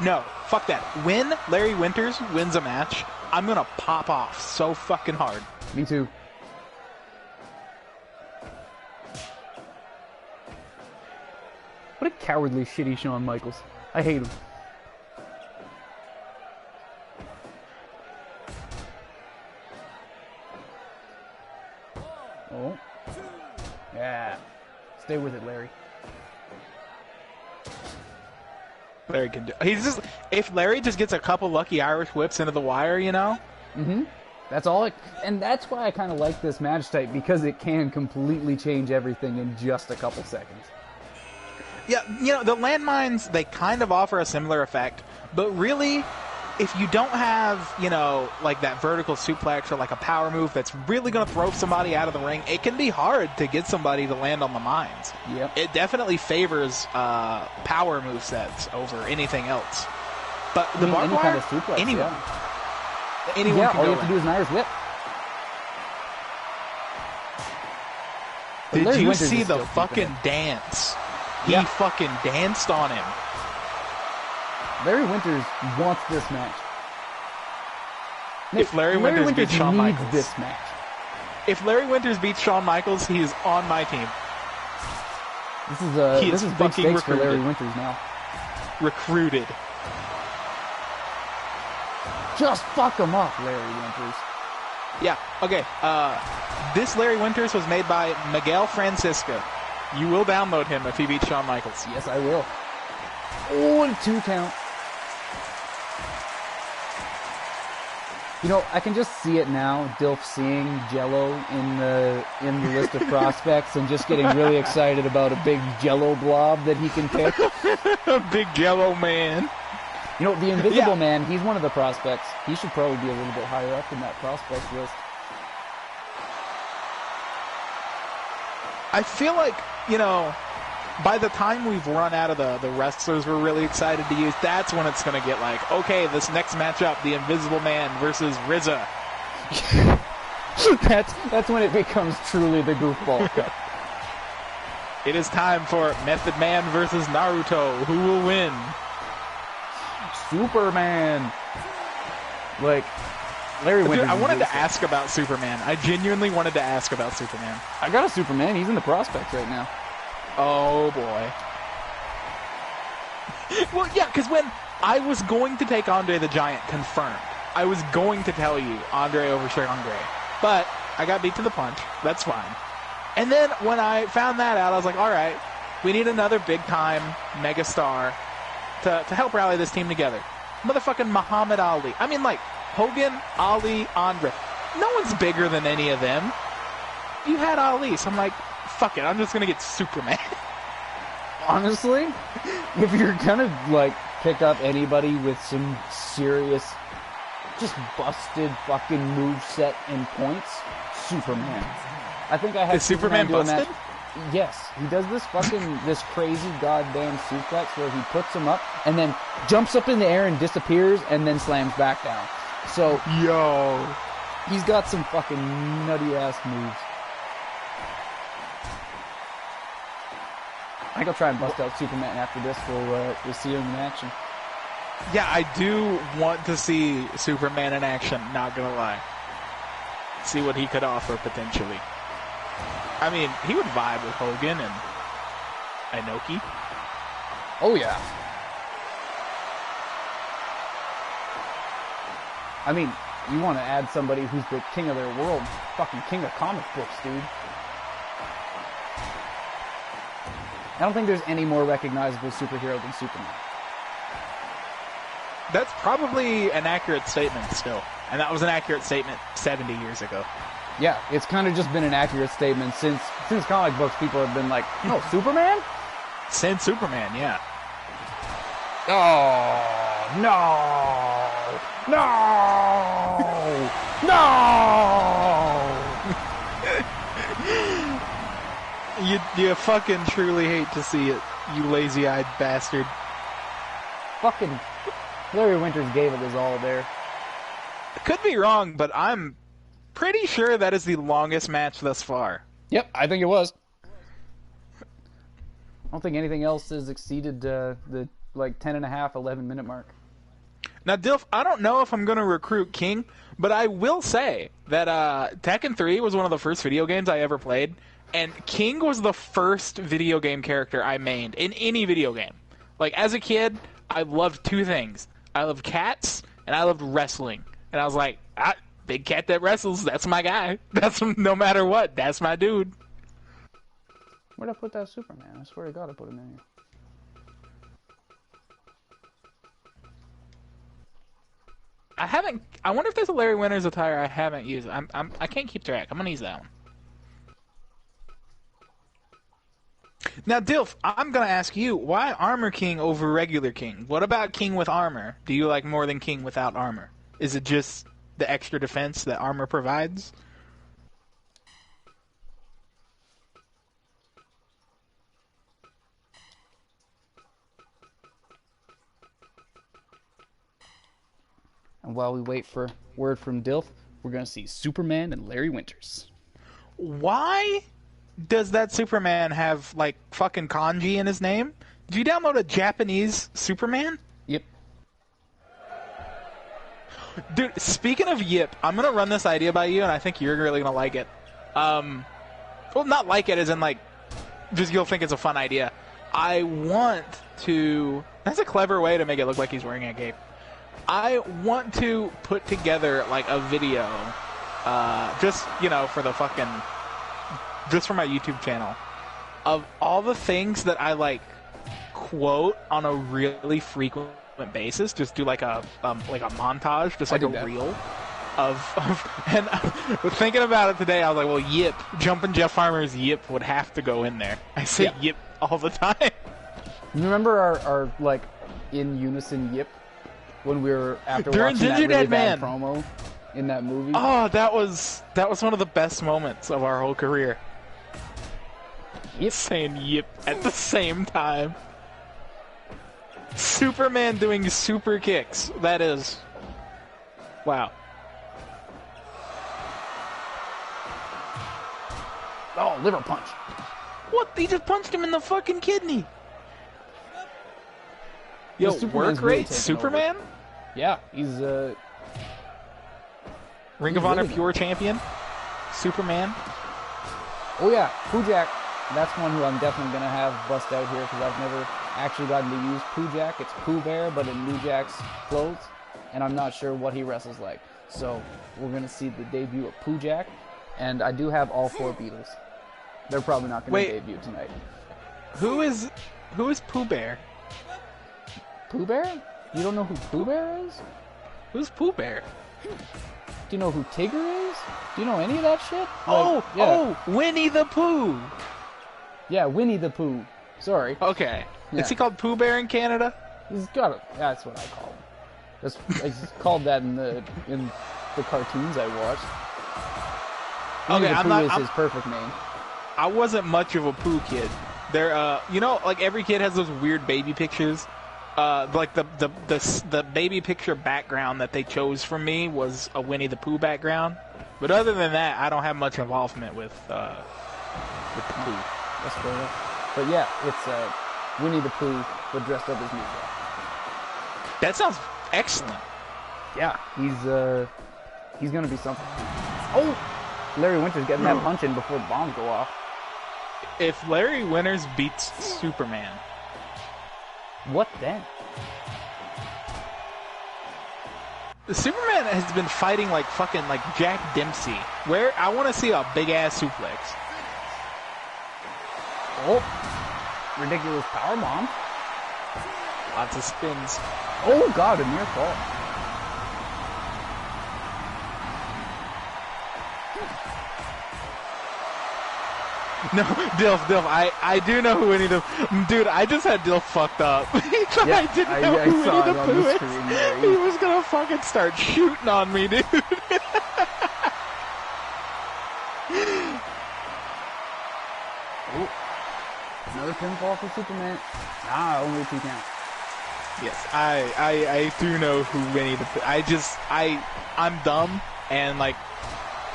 No, fuck that. When Larry Winters wins a match, I'm gonna pop off so fucking hard. Me too. What a cowardly, shitty Shawn Michaels. I hate him. Oh. Yeah. Stay with it, Larry. Larry can do. If Larry just gets a couple lucky Irish whips into the wire, Mm-hmm. That's all. And that's why I kind of like this match type, because it can completely change everything in just a couple seconds. Yeah, the landmines, they kind of offer a similar effect, but really, if you don't have, like that vertical suplex or like a power move that's really going to throw somebody out of the ring, it can be hard to get somebody to land on the mines. Yep. It definitely favors power move sets over anything else. But I the mean, barbed any wire, kind of suplex, anyone, yeah. anyone Yeah, can all go you have to in. do is an Irish whip. But Did Larry you Winters see is the still fucking keeping it. dance? Yeah. He fucking danced on him. Larry Winters wants this match. If Larry Winters beats Shawn needs Michaels. this match. If Larry Winters beats Shawn Michaels, he is on my team. He This is is big fucking stakes for Larry recruited. Winters now. Recruited. Just fuck him up, Larry Winters. Yeah, okay. This Larry Winters was made by Miguel Francisco. You will download him if he beats Shawn Michaels. Yes, I will. Oh, and 2 count. You know, I can just see it now, Dilf seeing Jello in the list of prospects and just getting really excited about a big Jello blob that he can pick. A big Jello man. You know, the Invisible Man, he's one of the prospects. He should probably be a little bit higher up in that prospect list. I feel like, you know, by the time we've run out of the wrestlers we're really excited to use, that's when it's going to get like, okay, this next matchup, the Invisible Man versus RZA. That's when it becomes truly the Goofball Cup. It is time for Method Man versus Naruto. Who will win? Superman. Like, Larry Winters. Dude, I wanted is to ask about Superman. I genuinely wanted to ask about Superman. I got a Superman. He's in the prospects right now. Oh, boy. Well, yeah, because when I was going to take Andre the Giant confirmed, I was going to tell you Andre over Sharon Gray. But I got beat to the punch. That's fine. And then when I found that out, I was like, all right, we need another big-time megastar to help rally this team together. Motherfucking Muhammad Ali. I mean, like, Hogan, Ali, Andre. No one's bigger than any of them. You had Ali, so I'm like, fuck it, I'm just gonna get Superman. Honestly, if you're gonna, like, pick up anybody with some serious, just busted fucking moveset and points, Superman. I think I had Is Superman do a busted? match. Yes, he does this crazy goddamn suplex where he puts him up and then jumps up in the air and disappears and then slams back down. So, Yo. he's got some fucking nutty ass moves. I think I'll try and bust out Superman after this. We'll see him in action. Yeah, I do want to see Superman in action, not gonna lie. See what he could offer, potentially. I mean, he would vibe with Hogan and Inoki. Oh, yeah. I mean, you want to add somebody who's the king of their world, fucking king of comic books, dude. I don't think there's any more recognizable superhero than Superman. That's probably an accurate statement still. And that was an accurate statement 70 years ago. Yeah, it's kind of just been an accurate statement since comic books. People have been like, no, Superman? Since Superman, yeah. Oh, no! No! No! You fucking truly hate to see it, you lazy-eyed bastard. Fucking Larry Winters gave it his all there. Could be wrong, but I'm pretty sure that is the longest match thus far. Yep, I think it was. I don't think anything else has exceeded the 10.5, 11-minute mark. Now, Dilf, I don't know if I'm going to recruit King, but I will say that Tekken 3 was one of the first video games I ever played, and King was the first video game character I mained in any video game. Like, as a kid, I loved two things. I loved cats, and I loved wrestling. And I was like, big cat that wrestles, that's my guy. That's no matter what, that's my dude. Where'd I put that Superman? I swear to God I put him in here. I wonder if there's a Larry Winters attire I haven't used. I can't keep track. I'm gonna use that one. Now, Dilf, I'm gonna ask you, why Armor King over regular King? What about King with armor? Do you like more than King without armor? Is it just the extra defense that armor provides? And while we wait for word from Dilf, we're going to see Superman and Larry Winters. Why does that Superman have, like, fucking kanji in his name? Did you download a Japanese Superman? Yep. Dude, speaking of Yip, I'm gonna run this idea by you, and I think you're really gonna like it. Well, not like it as in, like, just you'll think it's a fun idea. I want to... That's a clever way to make it look like he's wearing a cape. I want to put together, like, a video, just, you know, for the fucking... Just for my YouTube channel, of all the things that I, like, quote on a really frequent basis. Just do like a montage, just like a reel of and thinking about it today, I was like, well, Yip, Jumpin' Jeff Farmer's Yip would have to go in there. I say Yip all the time. You remember our like in unison Yip when we were after During watching Ginger that really Dead bad Man promo in that movie? Oh, that was one of the best moments of our whole career. Yip. Saying Yip at the same time. Superman doing super kicks. That is... Wow. Oh, liver punch. What? He just punched him in the fucking kidney. Yo, Superman's work really rate taken Superman? over. Yeah, he's Ring of Honor really Pure Champion? Superman? Oh yeah, Poojack. That's one who I'm definitely going to have bust out here because I've never actually gotten to use Poojack. It's Pooh Bear, but in New Jack's clothes, and I'm not sure what he wrestles like. So we're going to see the debut of Poojack, and I do have all 4 Beatles. They're probably not going to debut tonight. Who is Pooh Bear? Pooh Bear? You don't know who Pooh Bear is? Who's Pooh Bear? Do you know who Tigger is? Do you know any of that shit? Winnie the Pooh! Yeah, Winnie the Pooh. Sorry. Okay. Yeah. Is he called Pooh Bear in Canada? He's got it. That's what I call him. It's called that in the cartoons I watched. Winnie the Pooh is his perfect name. I wasn't much of a Pooh kid. There, you know, like every kid has those weird baby pictures. Like the baby picture background that they chose for me was a Winnie the Pooh background. But other than that, I don't have much involvement with the Pooh. That's fair enough. But yeah, it's Winnie the Pooh, but dressed up as Ninja. That sounds excellent. Yeah, he's gonna be something. Oh, Larry Winters getting that punch in before the bombs go off. If Larry Winters beats Superman, what then? Superman has been fighting like fucking like Jack Dempsey. Where I want to see a big ass suplex. Oh, ridiculous power bomb. Lots of spins. Oh god, a near fall. No, Dilf, I do know who Winnie the... Dude, I just had Dilf fucked up. I didn't know who Winnie the Pooh is. He was gonna fucking start shooting on me, dude. Another pinfall for Superman. Only 2 counts. Yes, I do know who Winnie the Pooh... I'm dumb, and like...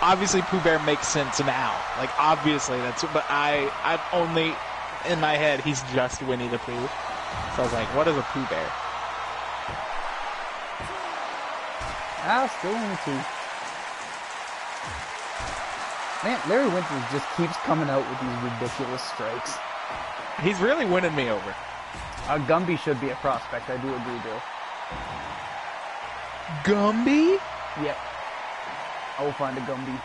Obviously, Pooh Bear makes sense now. Like, obviously, that's... But I'm only... In my head, he's just Winnie the Pooh. So I was like, what is a Pooh Bear? Still only 2. Man, Larry Winters just keeps coming out with these ridiculous strikes. He's really winning me over. Gumby should be a prospect, I do agree, Bill. Gumby? Yep. I will find a Gumby.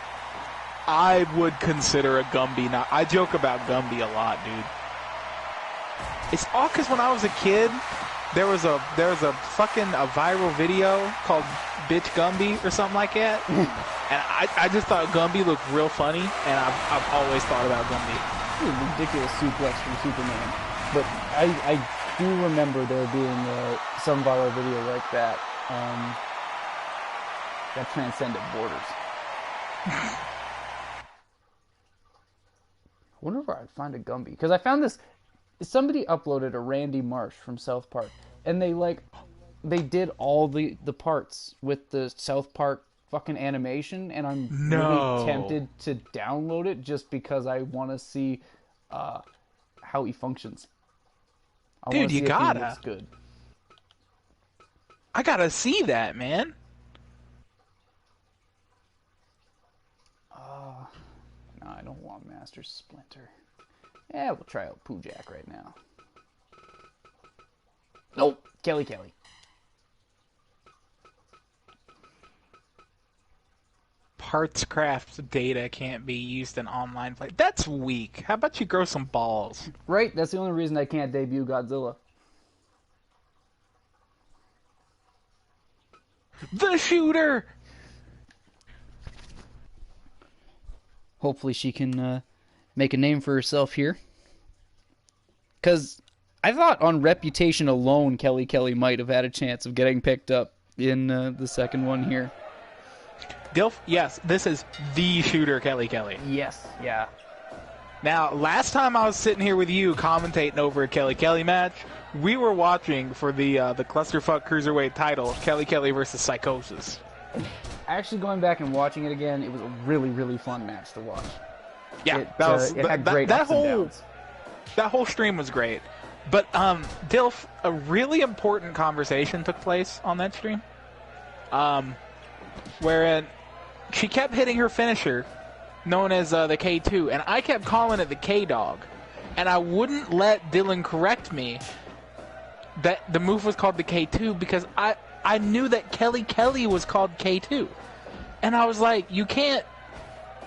I would consider a Gumby now. I joke about Gumby a lot, dude. It's all because when I was a kid, there was a viral video called Bitch Gumby or something like that. And I just thought Gumby looked real funny, and I've always thought about Gumby. Ridiculous suplex from Superman. But I do remember there being some viral video like that that transcended borders. I wonder if I'd find a Gumby. Because I found this... Somebody uploaded a Randy Marsh from South Park. And they they did all the parts with the South Park fucking animation, and I'm really tempted to download it just because I want to see how he functions. Dude, you gotta. He looks good. I gotta see that, man. No, I don't want Master Splinter. Yeah, we'll try out Poojack right now. Nope, Kelly. Parts craft data can't be used in online play. That's weak. How about you grow some balls? Right, that's the only reason I can't debut Godzilla. The shooter! Hopefully she can make a name for herself here. Because I thought on reputation alone, Kelly might have had a chance of getting picked up in the second one here. Dilf, yes, this is the shooter Kelly. Yes, yeah. Now, last time I was sitting here with you commentating over a Kelly match, we were watching for the Clusterfuck Cruiserweight title, Kelly versus Psychosis. Actually, going back and watching it again, it was a really, really fun match to watch. Yeah, it had great ups and downs. That whole stream was great. But, Dilf, a really important conversation took place on that stream. Wherein she kept hitting her finisher, known as the K2, and I kept calling it the K-Dog. And I wouldn't let Dylan correct me that the move was called the K2 because I knew that Kelly was called K2. And I was like, you can't...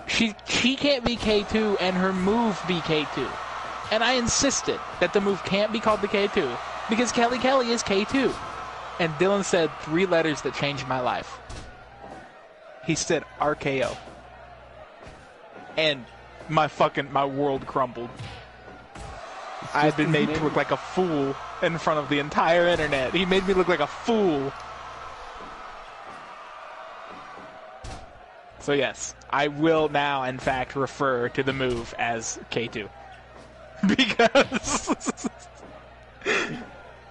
She can't be K2 and her move be K2. And I insisted that the move can't be called the K2 because Kelly is K2. And Dylan said 3 letters that changed my life. He said RKO. And my world crumbled. I had been made to look like a fool in front of the entire internet. He made me look like a fool. So yes, I will now, in fact, refer to the move as K2. Because...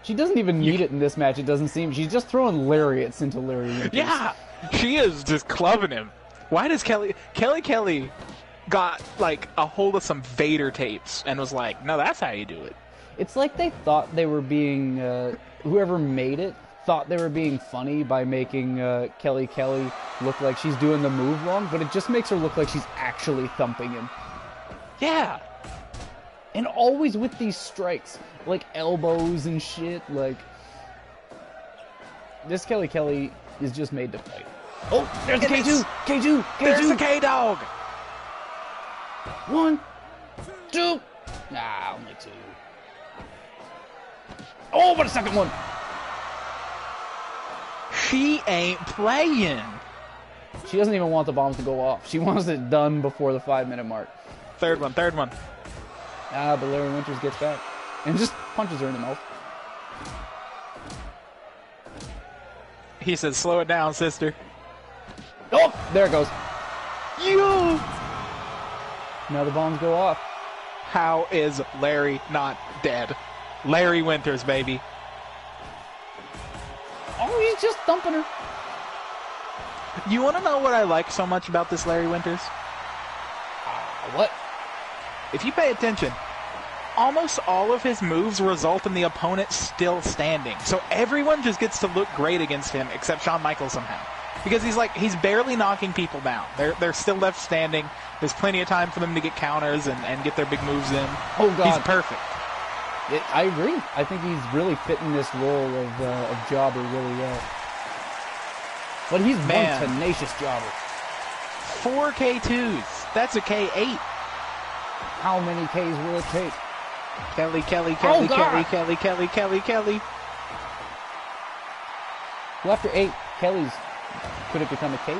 She doesn't even need it in this match, it doesn't seem. She's just throwing lariats into Larry Winters. Yeah, she is just clubbing him. Why does Kelly got, like, a hold of some Vader tapes and was like, no, that's how you do it. It's like they thought they were being, whoever made it thought they were being funny by making Kelly look like she's doing the move wrong, but it just makes her look like she's actually thumping him. Yeah. And always with these strikes, like elbows and shit, like... This Kelly is just made to fight. Oh, there's the K2! K2! There's the K-Dog! 1, 2... Nah, only 2. Oh, but a second one! She ain't playing. She doesn't even want the bombs to go off. She wants it done before the 5-minute mark. Third one. Ah, but Larry Winters gets back. And just punches her in the mouth. He says, slow it down, sister. Oh, there it goes. You! Now the bombs go off. How is Larry not dead? Larry Winters, baby. Oh, he's just thumping her. You want to know what I like so much about this Larry Winters? What? If you pay attention, almost all of his moves result in the opponent still standing. So everyone just gets to look great against him except Shawn Michaels somehow. Because he's barely knocking people down. They're still left standing. There's plenty of time for them to get counters and get their big moves in. Oh, God. He's perfect. I agree. I think he's really fitting this role of jobber really well. But he's one tenacious jobber. 4 K2s. That's a K8. How many Ks will it take? Kelly. Well, after 8 Kellys, could it become a K?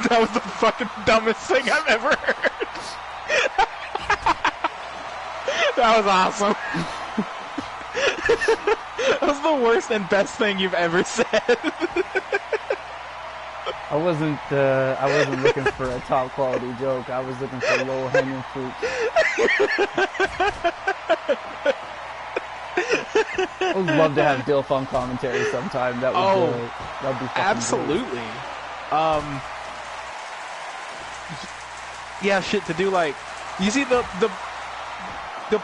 That was the fucking dumbest thing I've ever heard. That was awesome. That was the worst and best thing you've ever said. I wasn't looking for a top quality joke. I was looking for low hanging fruit. I would love to have Dilf on commentary sometime. That would be fucking absolutely. Yeah, shit, to do like, you see the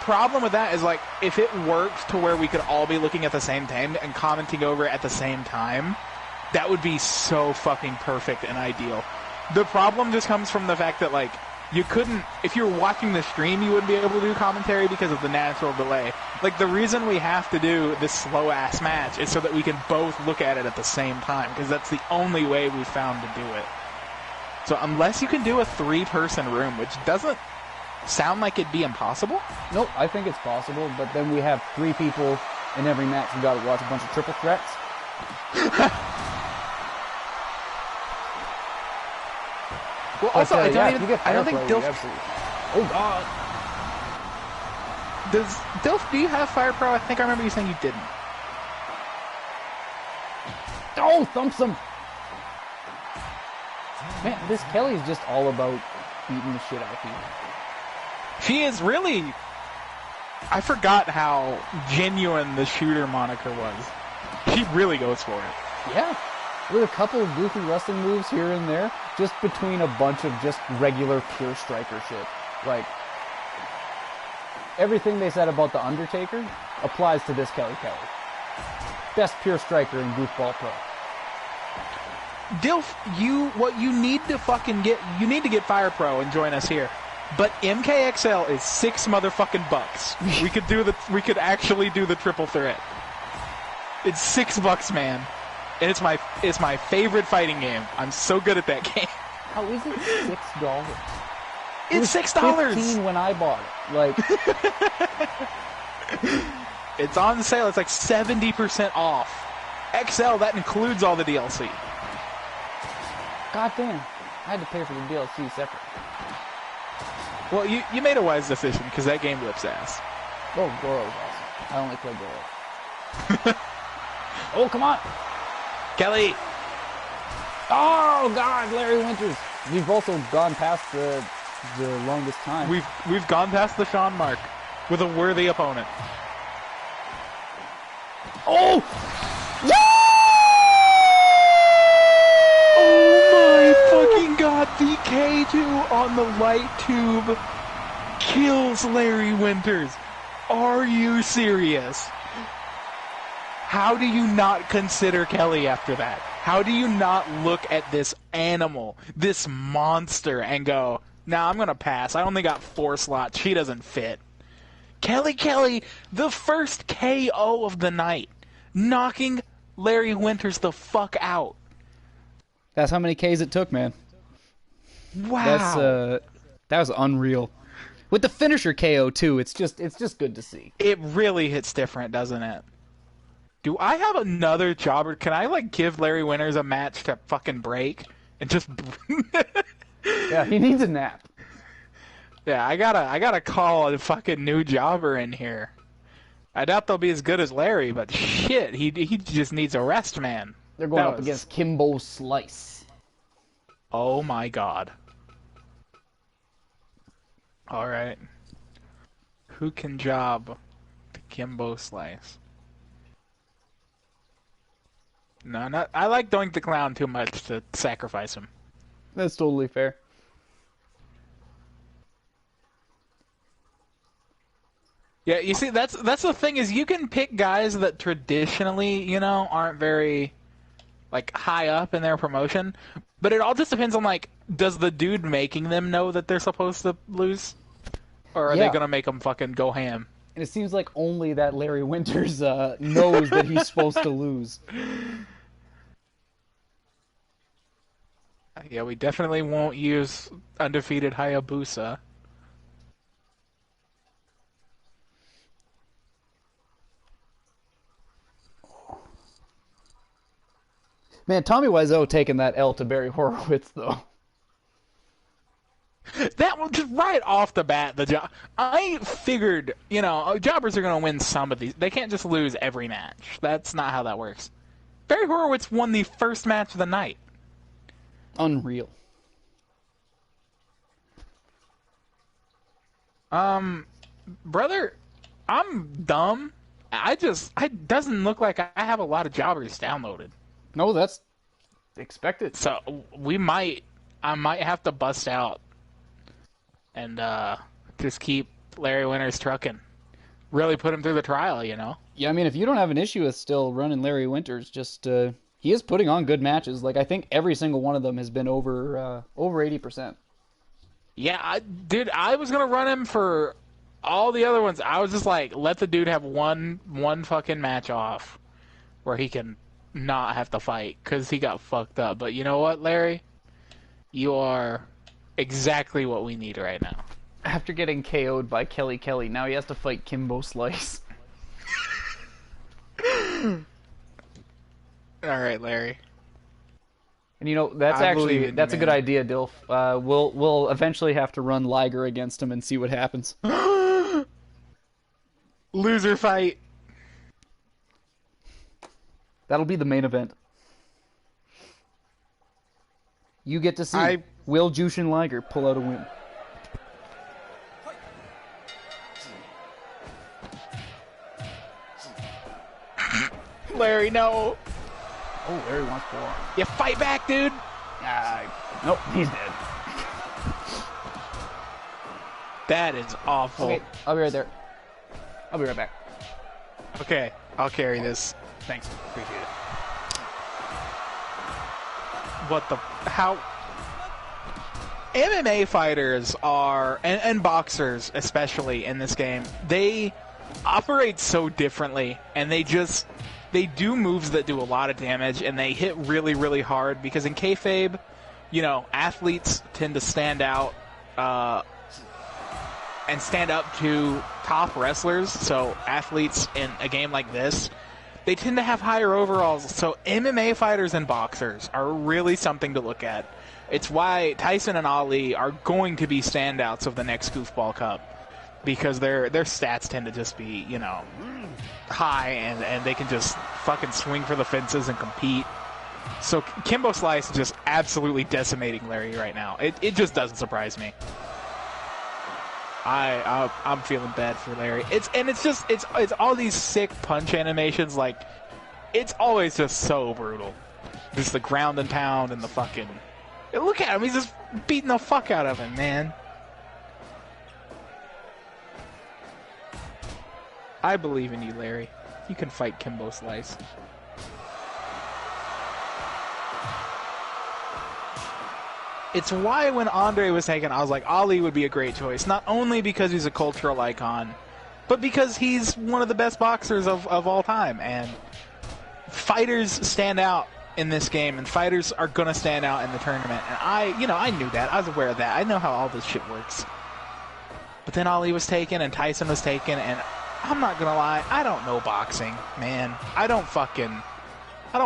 problem with that is like, if it worked to where we could all be looking at the same time and commenting over it at the same time, that would be so fucking perfect and ideal. The problem just comes from the fact that like, you couldn't, if you were watching the stream, you wouldn't be able to do commentary because of the natural delay. Like, the reason we have to do this slow-ass match is so that we can both look at it at the same time, because that's the only way we found to do it. So unless you can do a 3-person room, which doesn't sound like it'd be impossible. Nope, I think it's possible, but then we have 3 people in every match who gotta watch a bunch of triple threats. Well, also, I don't think Dilf... Oh, God. Do you have Fire Pro? I think I remember you saying you didn't. Oh, thumps him. Man, this Kelly's just all about beating the shit out of people. She is really... I forgot how genuine the shooter moniker was. She really goes for it. Yeah. With a couple of goofy wrestling moves here and there, just between a bunch of just regular pure striker shit. Like, everything they said about The Undertaker applies to this Kelly. Best pure striker in Goofball Pro. Dilf, what you need to fucking get, you need to get Fire Pro and join us here. But MKXL is $6 motherfucking bucks. We could actually do the triple threat. It's $6, man. And it's my favorite fighting game. I'm so good at that game. How is it $6? It's $6. $15 when I bought it. Like, it's on sale. It's like 70% off. XL, that includes all the DLC. God damn, I had to pay for the DLC separate. Well, you made a wise decision because that game whips ass. Oh, Goro's awesome. I only play Goro. Oh, come on. Kelly! Oh, God, Larry Winters. We've also gone past the longest time. We've gone past the Sean mark with a worthy opponent. Oh! Oh my fucking God, the K2 on the light tube kills Larry Winters. Are you serious? How do you not consider Kelly after that? How do you not look at this animal, this monster, and go, nah, I'm going to pass. I only got 4 slots. She doesn't fit. Kelly, the first KO of the night, knocking Larry Winters the fuck out. That's how many Ks it took, man. Wow. That was unreal. With the finisher KO, too, it's just good to see. It really hits different, doesn't it? Do I have another jobber? Can I, like, give Larry Winters a match to fucking break? And just... Yeah, he needs a nap. Yeah, I gotta call a fucking new jobber in here. I doubt they'll be as good as Larry, but shit, he just needs a rest, man. They're going up against Kimbo Slice. Oh my God. Alright. Who can job to Kimbo Slice? No, not. I like Doink the Clown too much to sacrifice him. That's totally fair. Yeah, you see, that's the thing is you can pick guys that traditionally, you know, aren't very, like, high up in their promotion, but it all just depends on, like, does the dude making them know that they're supposed to lose? Or are they gonna make them fucking go ham? And it seems like only that Larry Winters knows that he's supposed to lose. Yeah, we definitely won't use undefeated Hayabusa. Man, Tommy Wiseau taking that L to Barry Horowitz, though. That was just right off the bat. I figured, you know, jobbers are going to win some of these. They can't just lose every match. That's not how that works. Barry Horowitz won the first match of the night. Unreal. Brother, I'm dumb, It doesn't look like I have a lot of jobbers downloaded. No, that's expected. So I might have to bust out and just keep Larry Winters trucking. Really put him through the trial, you know? Yeah, I mean, if you don't have an issue with still running Larry Winters, just he is putting on good matches. Like, I think every single one of them has been over 80%. Yeah, I was gonna run him for all the other ones. I was just like, let the dude have one fucking match off where he can not have to fight because he got fucked up. But you know what, Larry? You are exactly what we need right now. After getting KO'd by Kelly, now he has to fight Kimbo Slice. All right, Larry. And you know, that's a good idea, Dilf. We'll eventually have to run Liger against him and see what happens. Loser fight. That'll be the main event. You get to see Will Jushin Liger pull out a win. Larry, no. Oh, Larry wants to on. You fight back, dude. Nope, he's dead. That is awful. Okay, I'll be right there. I'll be right back. Okay, I'll carry this. Thanks, appreciate it. What the... How... MMA fighters are, and boxers especially in this game, they operate so differently, and they do moves that do a lot of damage, and they hit really, really hard, because in kayfabe, you know, athletes tend to stand out, and stand up to top wrestlers, so athletes in a game like this, they tend to have higher overalls, so MMA fighters and boxers are really something to look at. It's why Tyson and Ali are going to be standouts of the next Goofball Cup, because their stats tend to just be, you know, high, and they can just fucking swing for the fences and compete. So Kimbo Slice is just absolutely decimating Larry right now. It just doesn't surprise me. I'm feeling bad for Larry. It's all these sick punch animations. Like, it's always just so brutal. Just the ground and pound and the fucking... Look at him, he's just beating the fuck out of him, man. I believe in you, Larry. You can fight Kimbo Slice. It's why when Andre was taken, I was like, Ali would be a great choice. Not only because he's a cultural icon, but because he's one of the best boxers of all time. And fighters stand out in this game, and fighters are going to stand out in the tournament. And I knew that. I was aware of that. I know how all this shit works. But then Ali was taken, and Tyson was taken, and I'm not going to lie, I don't know boxing, man. I don't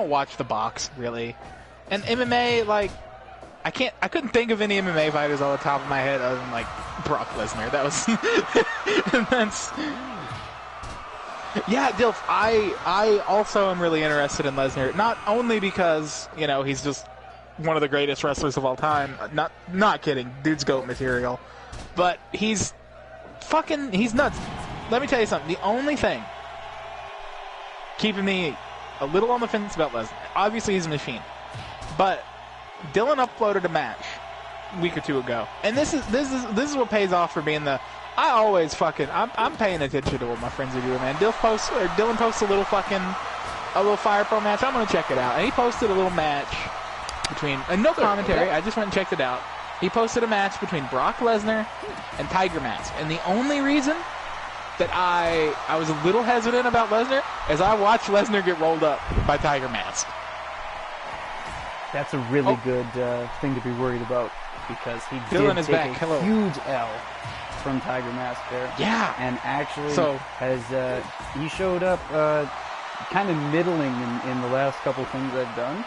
watch the box, really. And MMA, like, I couldn't think of any MMA fighters on the top of my head other than, like, Brock Lesnar. That was... that's... Yeah, Dilf, I also am really interested in Lesnar, not only because, you know, he's just one of the greatest wrestlers of all time, not kidding, dude's GOAT material, but he's nuts. Let me tell you something, the only thing keeping me a little on the fence about Lesnar, obviously he's a machine, but Dylan uploaded a match a week or two ago, and this is what pays off for being the... I always fucking... I'm paying attention to what my friends are doing, man. Dylan posts a little Fire Pro match. I'm going to check it out. And he posted a little match between... And no commentary. I just went and checked it out. He posted a match between Brock Lesnar and Tiger Mask. And the only reason that I was a little hesitant about Lesnar is I watched Lesnar get rolled up by Tiger Mask. That's a really good thing to be worried about, because he Dylan did is take back. a Hello. huge L from Tiger Mask there. Yeah. And actually has he showed up kind of middling in the last couple things I've done.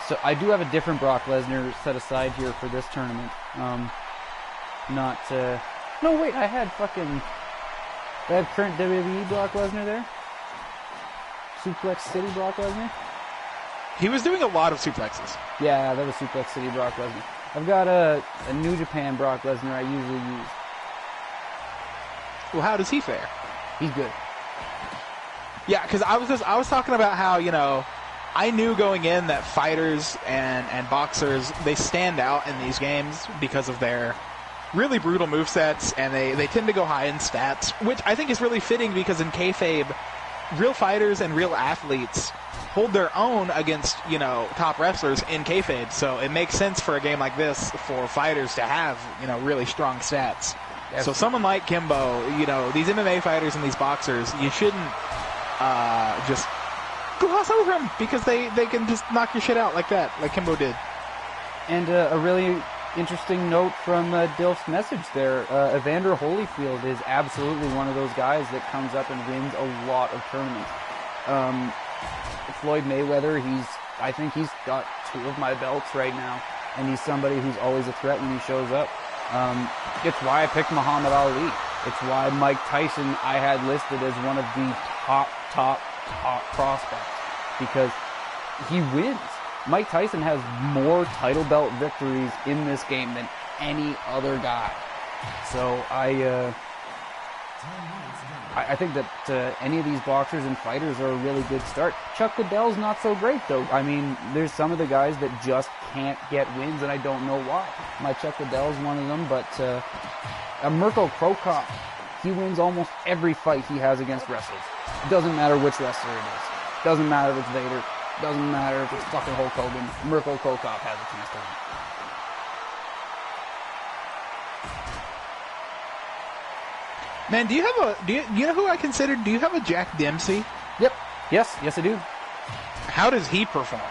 So I do have a different Brock Lesnar set aside here for this tournament. No, wait, I had current WWE Brock Lesnar there. Suplex City Brock Lesnar. He was doing a lot of suplexes. Yeah, that was Suplex City Brock Lesnar. I've got a New Japan Brock Lesnar I usually use. Well, how does he fare? He's good. Yeah, because I was talking about how, I knew going in that fighters and boxers, they stand out in these games because of their really brutal movesets, and they tend to go high in stats, which I think is really fitting because in kayfabe, real fighters and real athletes hold their own against, top wrestlers in kayfabe. So it makes sense for a game like this for fighters to have, really strong stats. Yes. So someone like Kimbo, these MMA fighters and these boxers, you shouldn't just gloss over them because they can just knock your shit out like that, like Kimbo did. And a really interesting note from Dilf's message there. Evander Holyfield is absolutely one of those guys that comes up and wins a lot of tournaments. Floyd Mayweather, I think he's got 2 of my belts right now, and he's somebody who's always a threat when he shows up. It's why I picked Muhammad Ali. It's why Mike Tyson I had listed as one of the top prospects, because he wins. Mike Tyson has more title belt victories in this game than any other guy. So I think that any of these boxers and fighters are a really good start. Chuck Liddell's not so great, though. I mean, there's some of the guys that just can't get wins, and I don't know why. My Chuck Liddell's one of them, but Mirko Krokop, he wins almost every fight he has against wrestlers. It doesn't matter which wrestler it is. Doesn't matter if it's Vader. Doesn't matter if it's fucking Hulk Hogan. Mirko Krokop has a chance to win. Man, do you know who I considered? Do you have a Jack Dempsey? Yep. Yes, I do. How does he perform?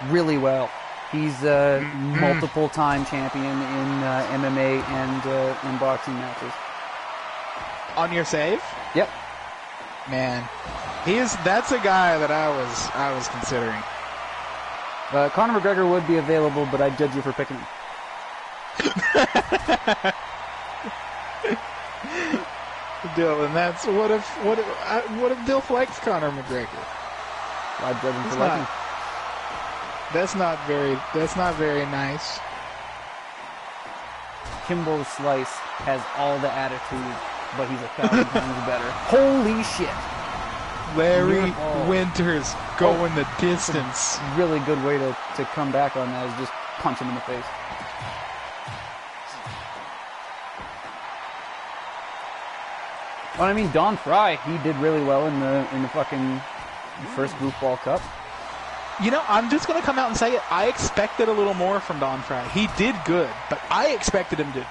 Really well. He's a multiple-time champion in MMA and boxing matches. On your save? Yep. Man, that's a guy that I was considering. Conor McGregor would be available, but I'd judge you for picking him. Dylan, that's what if Dilf likes Conor McGregor? I'd judge him for liking. That's not very nice. Kimbo Slice has all the attitude, but he's 1,000 times better. Holy shit! Larry Winters going the distance. Really good way to come back on that is just punch him in the face. Well, I mean, Don Fry, he did really well in the fucking first Goofball Cup. I'm just going to come out and say it. I expected a little more from Don Fry. He did good, but I expected him to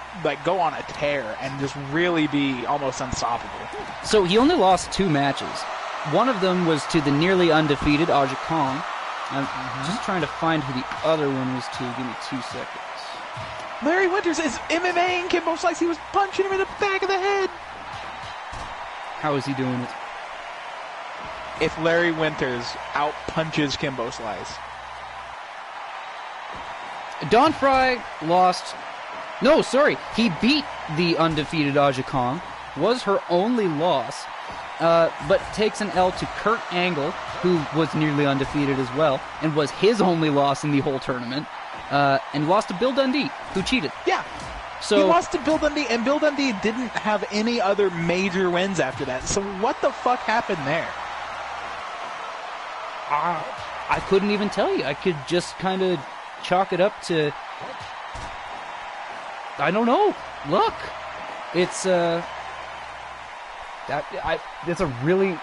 go on a tear and just really be almost unstoppable. So he only lost 2 matches. One of them was to the nearly undefeated Aja Kong. I'm just trying to find who the other one was to. Give me 2 seconds. Larry Winters is MMA and Kimbo Slice. He was punching him in the back of the head. How is he doing it? If Larry Winters out-punches Kimbo Slice. Don Fry lost... No, sorry. He beat the undefeated Aja Kong. Was her only loss. But takes an L to Kurt Angle, who was nearly undefeated as well, and was his only loss in the whole tournament. And lost to Bill Dundee, who cheated. Yeah. So he lost to Bill Dundee, and Bill Dundee didn't have any other major wins after that. So what the fuck happened there? I couldn't even tell you. I could just kind of chalk it up to... I don't know. Look. It's that's a really,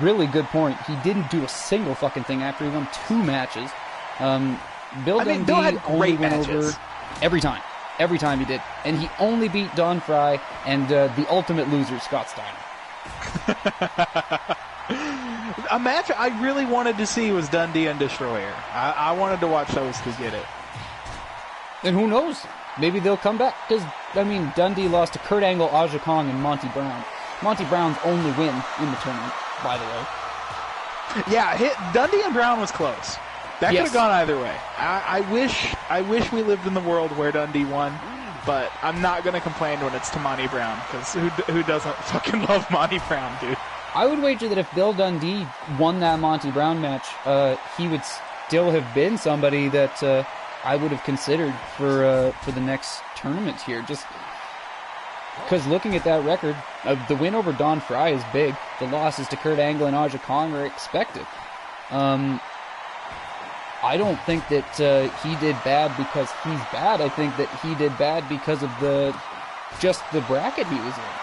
really good point. He didn't do a single fucking thing after he won 2 matches. Bill Dundee had only great went matches. over every time. Every time he did. And he only beat Don Fry and the ultimate loser, Scott Steiner. A match I really wanted to see was Dundee and Destroyer. I wanted to watch those to get it. And who knows? Maybe they'll come back. Because, Dundee lost to Kurt Angle, Aja Kong, and Monty Brown. Monty Brown's only win in the tournament, by the way. Yeah, Dundee and Brown was close. That could have gone either way. I wish we lived in the world where Dundee won, but I'm not going to complain when it's to Monty Brown, because who doesn't fucking love Monty Brown, dude? I would wager that if Bill Dundee won that Monty Brown match, he would still have been somebody that I would have considered for the next tournament here. Just Because looking at that record, the win over Don Fry is big. The losses to Kurt Angle and Aja Kong are expected. I don't think that he did bad because he's bad. I think that he did bad because of just the bracket he was in.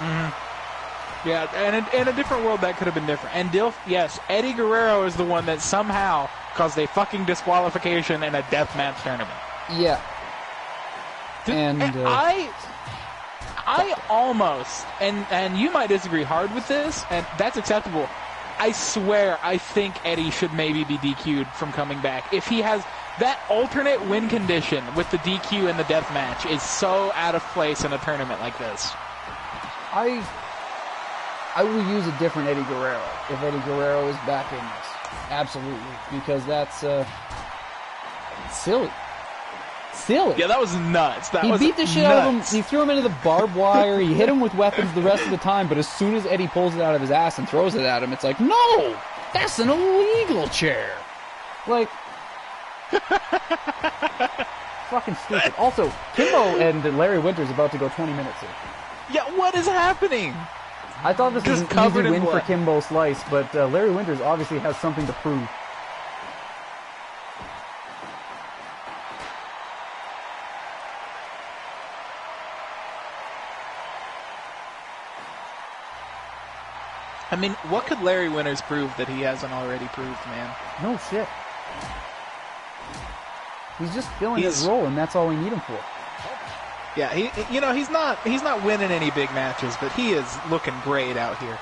Mm-hmm. Yeah, and in a different world, that could have been different. And yes, Eddie Guerrero is the one that somehow caused a fucking disqualification in a deathmatch tournament. Yeah. And I almost, and you might disagree hard with this, and that's acceptable. I swear, I think Eddie should maybe be DQ'd from coming back. If he has that alternate win condition with the DQ and the death match is so out of place in a tournament like this. I will use a different Eddie Guerrero if Eddie Guerrero is back in this. Absolutely. Because that's silly. Silly. Yeah, that was nuts. He beat the shit out of him. He threw him into the barbed wire. He hit him with weapons the rest of the time. But as soon as Eddie pulls it out of his ass and throws it at him, it's like, no, that's an illegal chair. Like, fucking stupid. Also, Kimbo and Larry Winters about to go 20 minutes here. Yeah, what is happening? I thought this was an easy win for Kimbo Slice, but Larry Winters obviously has something to prove. I mean, what could Larry Winters prove that he hasn't already proved, man? No shit. He's just filling his role, and that's all we need him for. Yeah, he's not winning any big matches, but he is looking great out here.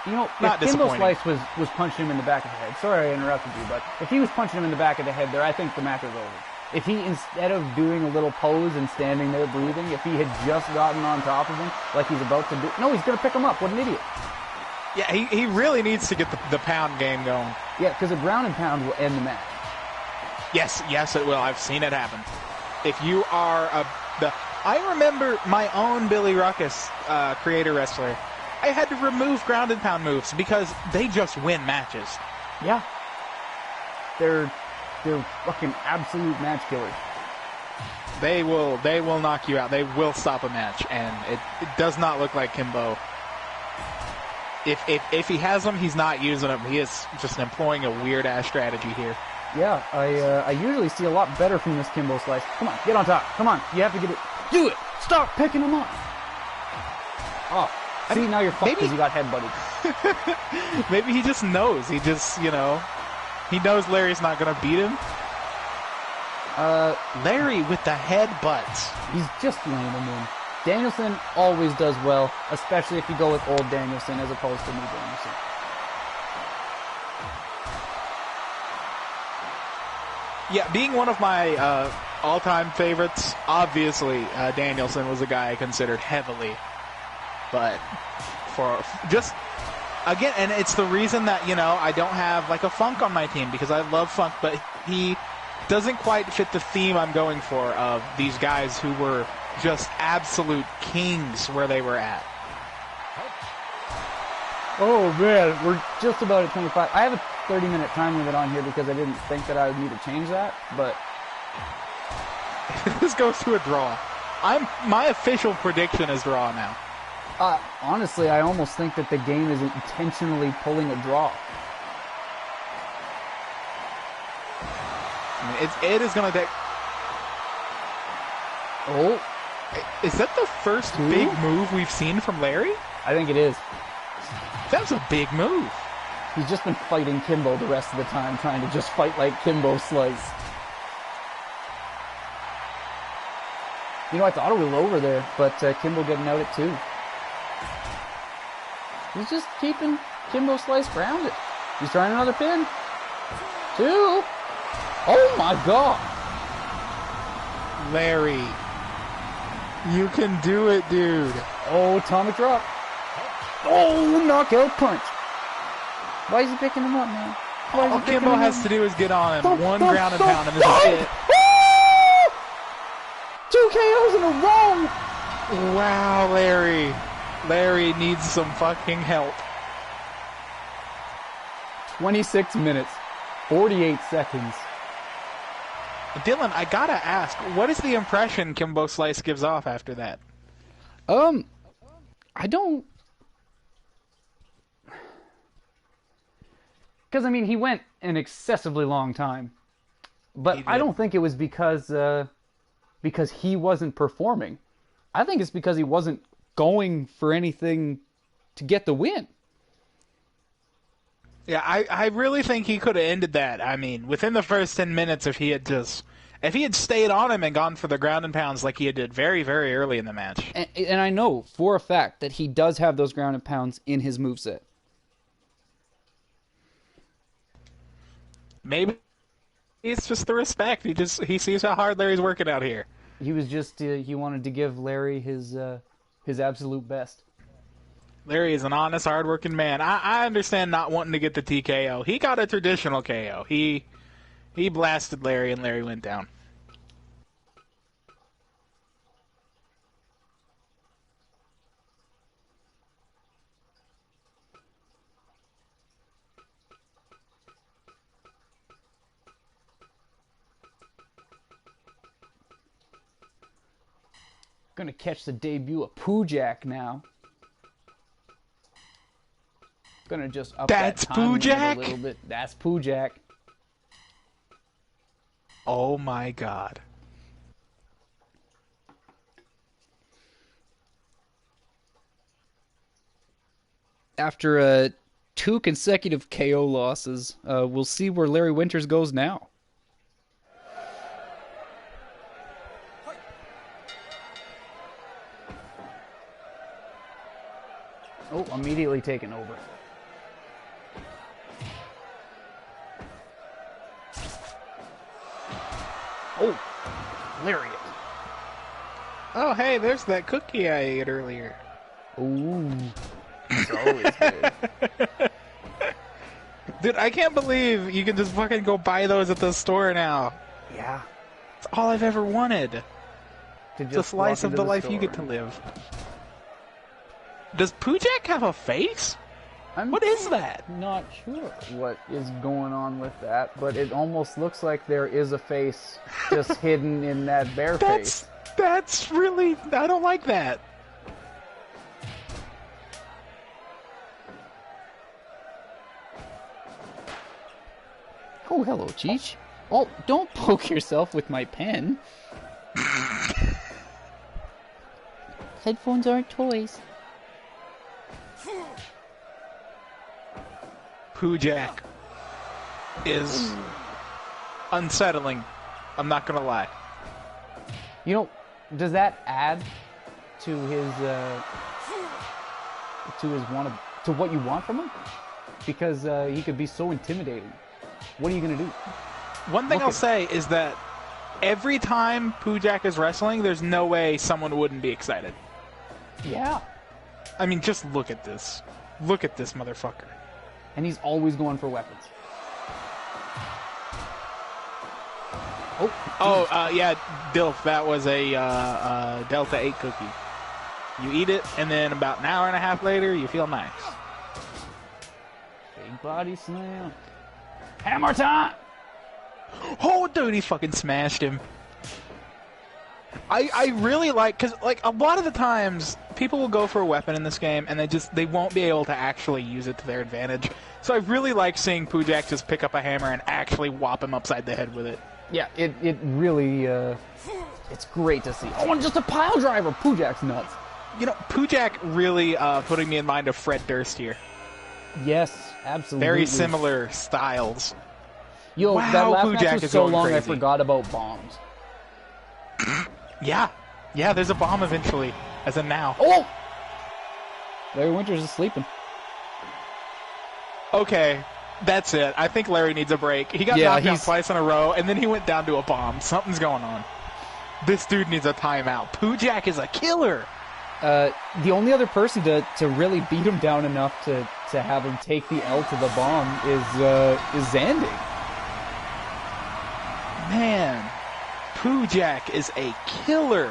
You know, not if Kimbo Slice was punching him in the back of the head, sorry I interrupted you, but if he was punching him in the back of the head there, I think the match is over. If he, instead of doing a little pose and standing there breathing, if he had just gotten on top of him like he's about to do... No, he's going to pick him up. What an idiot. Yeah, he really needs to get the pound game going. Yeah, because a ground and pound will end the match. Yes, it will. I've seen it happen. If you are I remember my own Billy Ruckus, creator wrestler. I had to remove ground and pound moves because they just win matches. Yeah. They're fucking absolute match killers. They will knock you out. They will stop a match, and it does not look like Kimbo. If he has them, he's not using them. He is just employing a weird-ass strategy here. Yeah, I usually see a lot better from this Kimbo Slice. Come on, get on top. Come on, you have to get it. Do it! Stop picking him up! Oh, see, now you're fucked because you got headbutted. Maybe he just knows. He just, he knows Larry's not going to beat him. Larry with the headbutts. He's just laying him in. Danielson always does well, especially if you go with old Danielson as opposed to new Danielson. Yeah, being one of my all-time favorites, obviously Danielson was a guy I considered heavily. But for just, again, and it's the reason that, I don't have like a Funk on my team because I love Funk, but he doesn't quite fit the theme I'm going for of these guys who were just absolute kings where they were at. Oh man, we're just about at 25. I have a 30-minute time limit on here because I didn't think that I would need to change that, but this goes to a draw. My official prediction is draw now. Honestly, I almost think that the game is intentionally pulling a draw. I mean, it is going to take... Oh. Is that the first big move we've seen from Larry? I think it is. That's a big move. He's just been fighting Kimbo the rest of the time, trying to just fight like Kimbo Slice. I thought it was over there, but Kimbo getting out at 2. He's just keeping Kimbo Slice grounded. He's trying another pin. 2. Oh my god. Larry. You can do it, dude. Oh, atomic drop. Oh, knockout punch. Why is he picking him up, man? All Kimbo has to do is get on him. One ground and pound, and this is it. 2 KOs in a row. Wow, Larry. Larry needs some fucking help. 26 minutes, 48 seconds. Dylan, I gotta ask, what is the impression Kimbo Slice gives off after that? Um, I don't, because I mean he went an excessively long time, but He I did. don't think it was because he wasn't performing. I think it's because he wasn't going for anything to get the win. Yeah, I really think he could have ended that. I mean, within the first 10 minutes, if he had stayed on him and gone for the ground and pounds like he did very, very early in the match. And I know for a fact that he does have those ground and pounds in his moveset. Maybe it's just the respect. He sees how hard Larry's working out here. He was just he wanted to give Larry his absolute best. Larry is an honest, hard-working man. I understand not wanting to get the TKO. He got a traditional KO. He blasted Larry, and Larry went down. Gonna catch the debut of Pujak now. Gonna just up That's that time limit Pujak? a little bit. That's Pujak. Oh my god. After two consecutive KO losses, we'll see where Larry Winters goes now. Oh, immediately taken over. Oh, lariat. Oh, hey, there's that cookie I ate earlier. Ooh, it's always good. Dude, I can't believe you can just fucking go buy those at the store now. Yeah. It's all I've ever wanted. To It's a slice walk of into the life you store. get to live. Does Pujak have a face? I'm What is that? not sure what is going on with that, but it almost looks like there is a face just hidden in that bear face. That's really... I don't like that. Oh, hello, Cheech. Oh, don't poke yourself with my pen. Headphones aren't toys. Pujak is unsettling. I'm not gonna lie. You know, does that add to his to what you want from him? Because he could be so intimidating. What are you gonna do? One thing Look I'll at- say is that every time Pujak is wrestling, there's no way someone wouldn't be excited. Yeah. I mean, just look at this. Look at this motherfucker. And he's always going for weapons. Oh, Yeah, Dilf, that was a Delta 8 cookie. You eat it, and then about an hour and a half later, you feel nice. big body slam. Hammer time! Oh, dude, he fucking smashed him. I really like, because, like, a lot of the times, people will go for a weapon in this game, and they won't be able to actually use it to their advantage. So I really like seeing Pujak just pick up a hammer and actually whop him upside the head with it. Yeah, it really, it's great to see. Oh, and just a pile driver! Pujak's nuts. You know, Pujak really putting me in mind of Fred Durst here. Yes, absolutely. Very similar styles. Yo, Wow, that last Pujak match was is so going long I crazy. forgot about bombs. Yeah. Yeah, there's a bomb eventually, as in now. Oh! Larry Winters is sleeping. Okay, that's it. I think Larry needs a break. He got Yeah, knocked out he's- twice in a row, and then he went down to a bomb. Something's going on. This dude needs a timeout. Pujak is a killer. The only other person to really beat him down enough to have him take the L to the bomb is Zandig. Man, Pujak is a killer.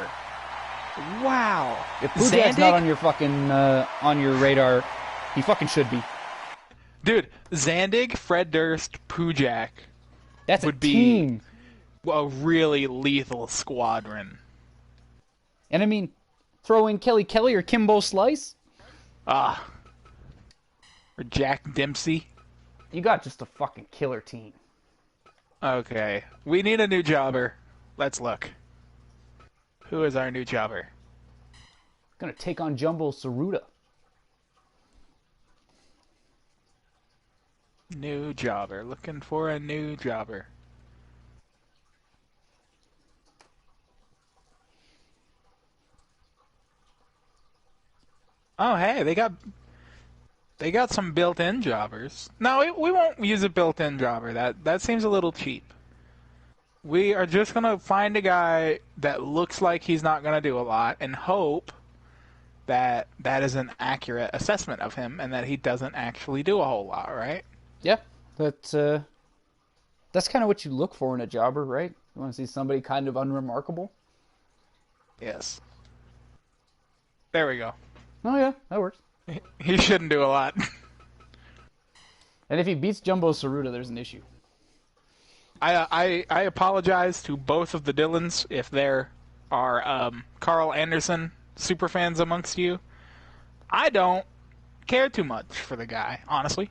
Wow. If Pujak's not on your fucking on your radar, he fucking should be. Dude, Zandig, Fred Durst, Pujak That's would a be team. a really lethal squadron. And I mean, Throw in Kelly Kelly or Kimbo Slice. Or Jack Dempsey. You got just a fucking killer team. Okay. We need a new jobber. Let's look. Who is our new jobber? Gonna take on Jumbo Saruta. New jobber. Looking for a new jobber. Oh, hey, they got some built-in jobbers. No, we won't use a built-in jobber. That seems a little cheap. We are just gonna find a guy that looks like he's not gonna do a lot and hope that that is an accurate assessment of him and that he doesn't actually do a whole lot, right? Yeah, that's kind of what you look for in a jobber, right? You want to see somebody kind of unremarkable. Yes. There we go. Oh yeah, that works. He shouldn't do a lot. And if he beats Jumbo Saruta, there's an issue. I apologize to both of the Dylans if there are Carl Anderson superfans amongst you. I don't care too much for the guy, honestly.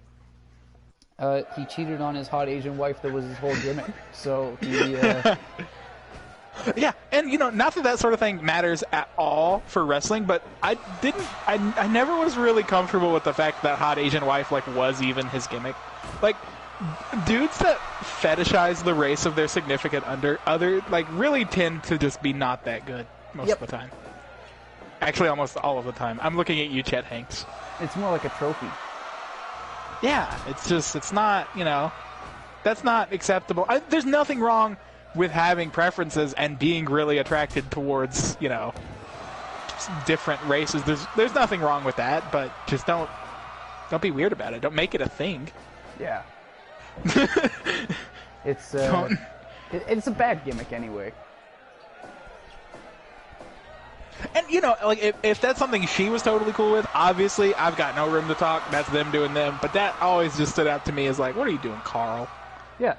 He cheated on his hot Asian wife. That was his whole gimmick. So he. Yeah, and not that sort of thing matters at all for wrestling, but I never was really comfortable with the fact that hot Asian wife was even his gimmick. Like, dudes that fetishize the race of their significant other really tend to just be not that good most of the time. Actually, almost all of the time. I'm looking at you, Chet Hanks. It's more like a trophy. Yeah, it's not, that's not acceptable. There's nothing wrong with having preferences and being really attracted towards, different races. There's nothing wrong with that, but just don't be weird about it. Don't make it a thing. Yeah. It's it's a bad gimmick anyway. And if that's something she was totally cool with, obviously I've got no room to talk. That's them doing them. But that always just stood out to me as what are you doing, Carl? Yeah.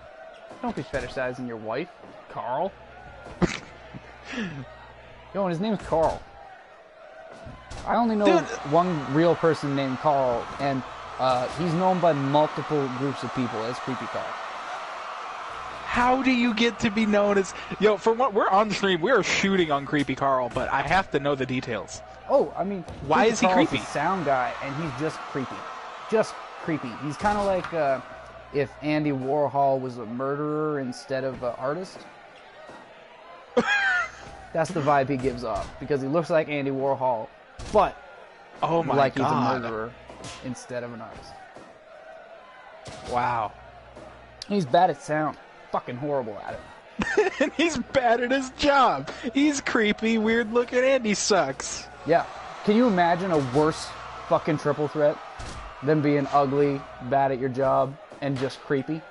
Don't be fetishizing your wife, Carl. Yo, and his name's Carl. I only know one real person named Carl, and he's known by multiple groups of people as Creepy Carl. How do you get to be known as... for what we're on the stream, we're shooting on Creepy Carl, but I have to know the details. Oh, I mean... Why is he Carl's creepy? A sound guy, and he's just creepy. Just creepy. He's kind of like if Andy Warhol was a murderer instead of an artist. That's the vibe he gives off, because he looks like Andy Warhol, but he's a murderer instead of an artist. Wow. He's bad at sound. Fucking horrible at it. And he's bad at his job. He's creepy, weird looking, and he sucks. Yeah. Can you imagine a worse fucking triple threat than being ugly, bad at your job, and just creepy?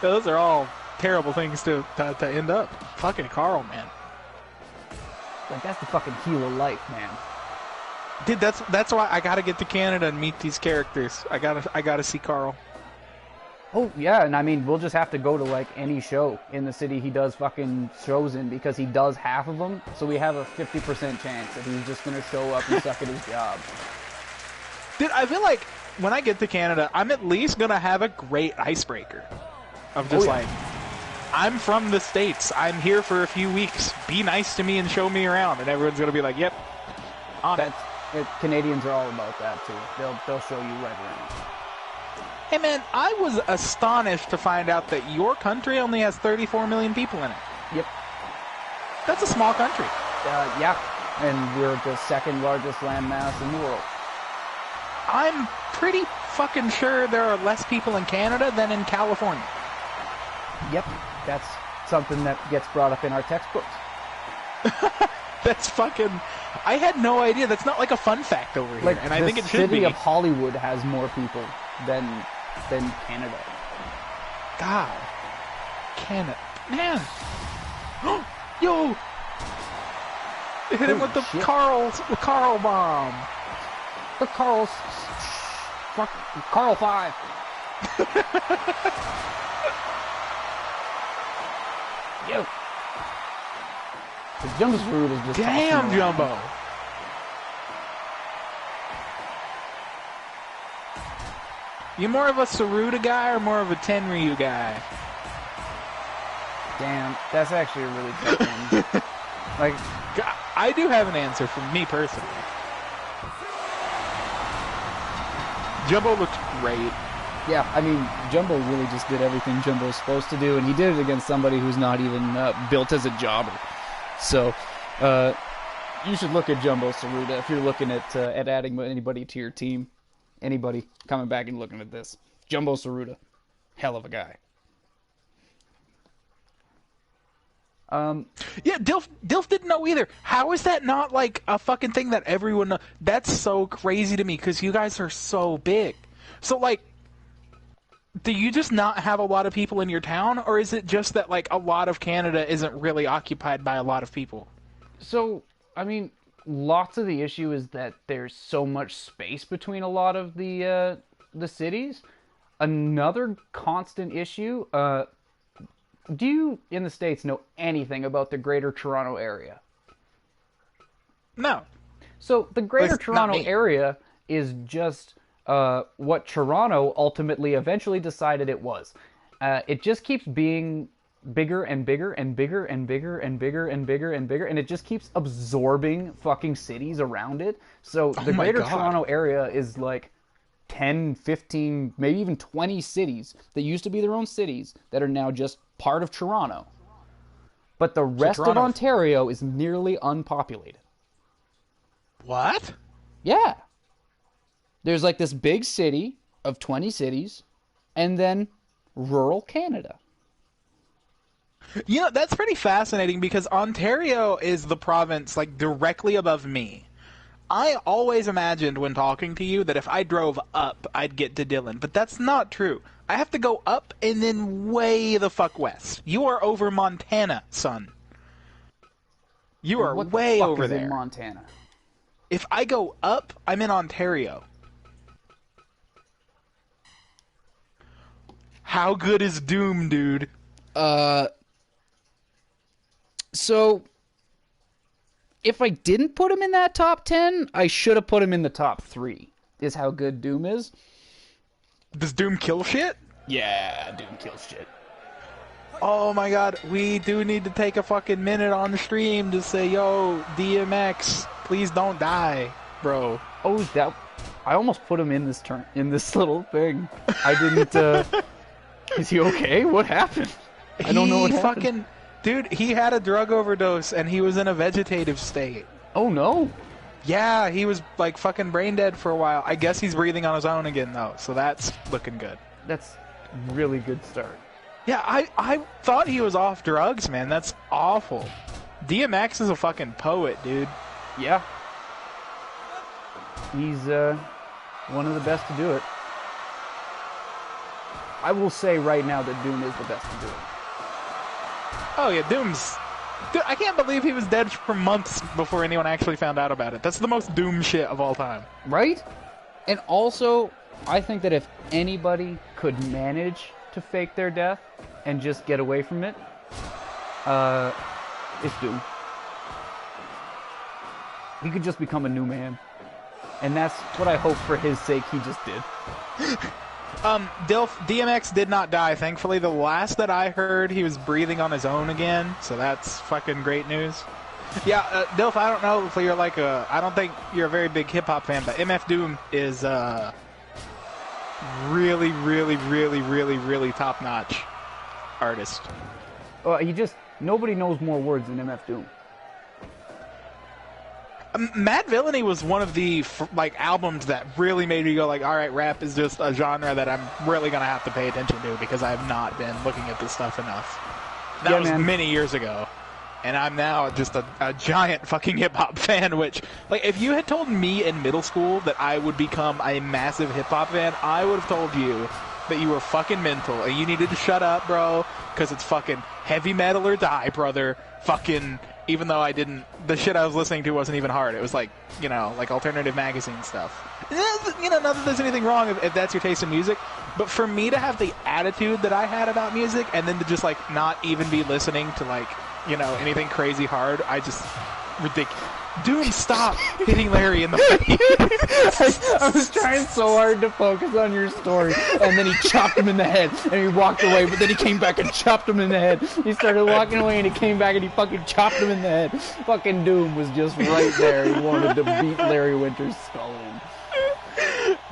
Those are all terrible things to end up. Fucking Carl, man. That's the fucking heel of life, man. Dude, that's why I gotta get to Canada and meet these characters. I gotta see Carl. Oh, yeah, and I mean, we'll just have to go to, any show in the city he does fucking shows in, because he does half of them, so we have a 50% chance that he's just gonna show up and suck at his job. Dude, I feel like when I get to Canada, I'm at least gonna have a great icebreaker. Of just I'm from the States. I'm here for a few weeks. Be nice to me and show me around. And everyone's gonna be like, yep, on it. Canadians are all about that, too. They'll show you right around. Hey man, I was astonished to find out that your country only has 34 million people in it. Yep. That's a small country. Yeah, and we're the second largest landmass in the world. I'm pretty fucking sure there are less people in Canada than in California. Yep, that's something that gets brought up in our textbooks. That's fucking... I had no idea. That's not a fun fact over here, and I think it should be. The city of Hollywood has more people than Canada. God. Canada. Man. Yo! Hit him with the Carl bomb. The Carl 5. Yo. 'Cause Jumbo Tsuruta is just Damn, tossing around. Jumbo. You more of a Tsuruta guy or more of a Tenryu guy? Damn, that's actually a really tough one. Like, I do have an answer for me personally. Jumbo looked great. yeah, I mean, Jumbo really just did everything Jumbo's supposed to do, and he did it against somebody who's not even built as a jobber. So, you should look at Jumbo Tsuruta if you're looking at adding anybody to your team. Anybody coming back and looking at this. Jumbo Tsuruta. Hell of a guy. Yeah, Dilf didn't know either. How is that not like a fucking thing that everyone knows? That's so crazy to me because you guys are so big. So like, do you just not have a lot of people in your town, or is it just that like a lot of Canada isn't really occupied by a lot of people? So, I mean, lots of the issue is that there's so much space between a lot of the cities. Another constant issue, do you, in the States, know anything about the Greater Toronto Area? No. So, the Greater Not Toronto me. Area is just what Toronto ultimately eventually decided it was. It just keeps being bigger and bigger and bigger and bigger and bigger and bigger and bigger, and it just keeps absorbing fucking cities around it. So the my Greater God. Toronto Area is like 10, 15, maybe even 20 cities that used to be their own cities that are now just part of Toronto. But the rest of Toronto- Ontario is nearly unpopulated. What? Yeah. There's like this big city of 20 cities, and then rural Canada. You know, that's pretty fascinating because Ontario is the province like directly above me. I always imagined when talking to you that if I drove up, I'd get to Dillon, but that's not true. I have to go up and then way the fuck west. You are over Montana, son. You are What the way fuck over is there. in Montana? If I go up, I'm in Ontario. How good is Doom, dude? So, if I didn't put him in that top 10, I should have put him in the top 3, is how good Doom is. Does Doom kill shit? Yeah, Doom kills shit. Oh my god, we do need to take a fucking minute on the stream to say, yo, DMX, please don't die, bro. Oh, that... I almost put him in this in this little thing. I didn't, Is he okay? What happened? I don't know what happened. Dude, he had a drug overdose and he was in a vegetative state. Oh, no. Yeah, he was like fucking brain dead for a while. I guess he's breathing on his own again though, so that's looking good. That's a really good start. Yeah, I thought he was off drugs, man. That's awful. DMX is a fucking poet, dude. Yeah. He's, one of the best to do it. I will say right now that Doom is the best to do it. Oh yeah, Doom's... Dude, I can't believe he was dead for months before anyone actually found out about it. That's the most Doom shit of all time. Right? And also, I think that if anybody could manage to fake their death and just get away from it, it's Doom. He could just become a new man. And that's what I hope for his sake he just did. DMX did not die. Thankfully, the last that I heard, he was breathing on his own again, so that's fucking great news. Yeah, Dilf, I don't know if you're like I don't think you're a very big hip-hop fan, but MF Doom is really, really, really, really, really top-notch artist. Nobody knows more words than MF Doom. Mad Villainy was one of the albums that really made me go like, all right, rap is just a genre that I'm really gonna have to pay attention to because I have not been looking at this stuff enough. That was many years ago, and I'm now just a giant fucking hip hop fan. Which, like, if you had told me in middle school that I would become a massive hip hop fan, I would have told you that you were fucking mental and you needed to shut up, bro, because it's fucking heavy metal or die, brother. Fucking. Even though the shit I was listening to wasn't even hard. It was like, like alternative magazine stuff. Not that there's anything wrong if that's your taste in music, but for me to have the attitude that I had about music and then to just like not even be listening to like anything crazy hard. I just ridiculous. Doom, stop hitting Larry in the face. I was trying so hard to focus on your story, and then he chopped him in the head, and he walked away, but then he came back and chopped him in the head. He started walking away, and he came back, and he fucking chopped him in the head. Fucking Doom was just right there. He wanted to beat Larry Winter's skull in.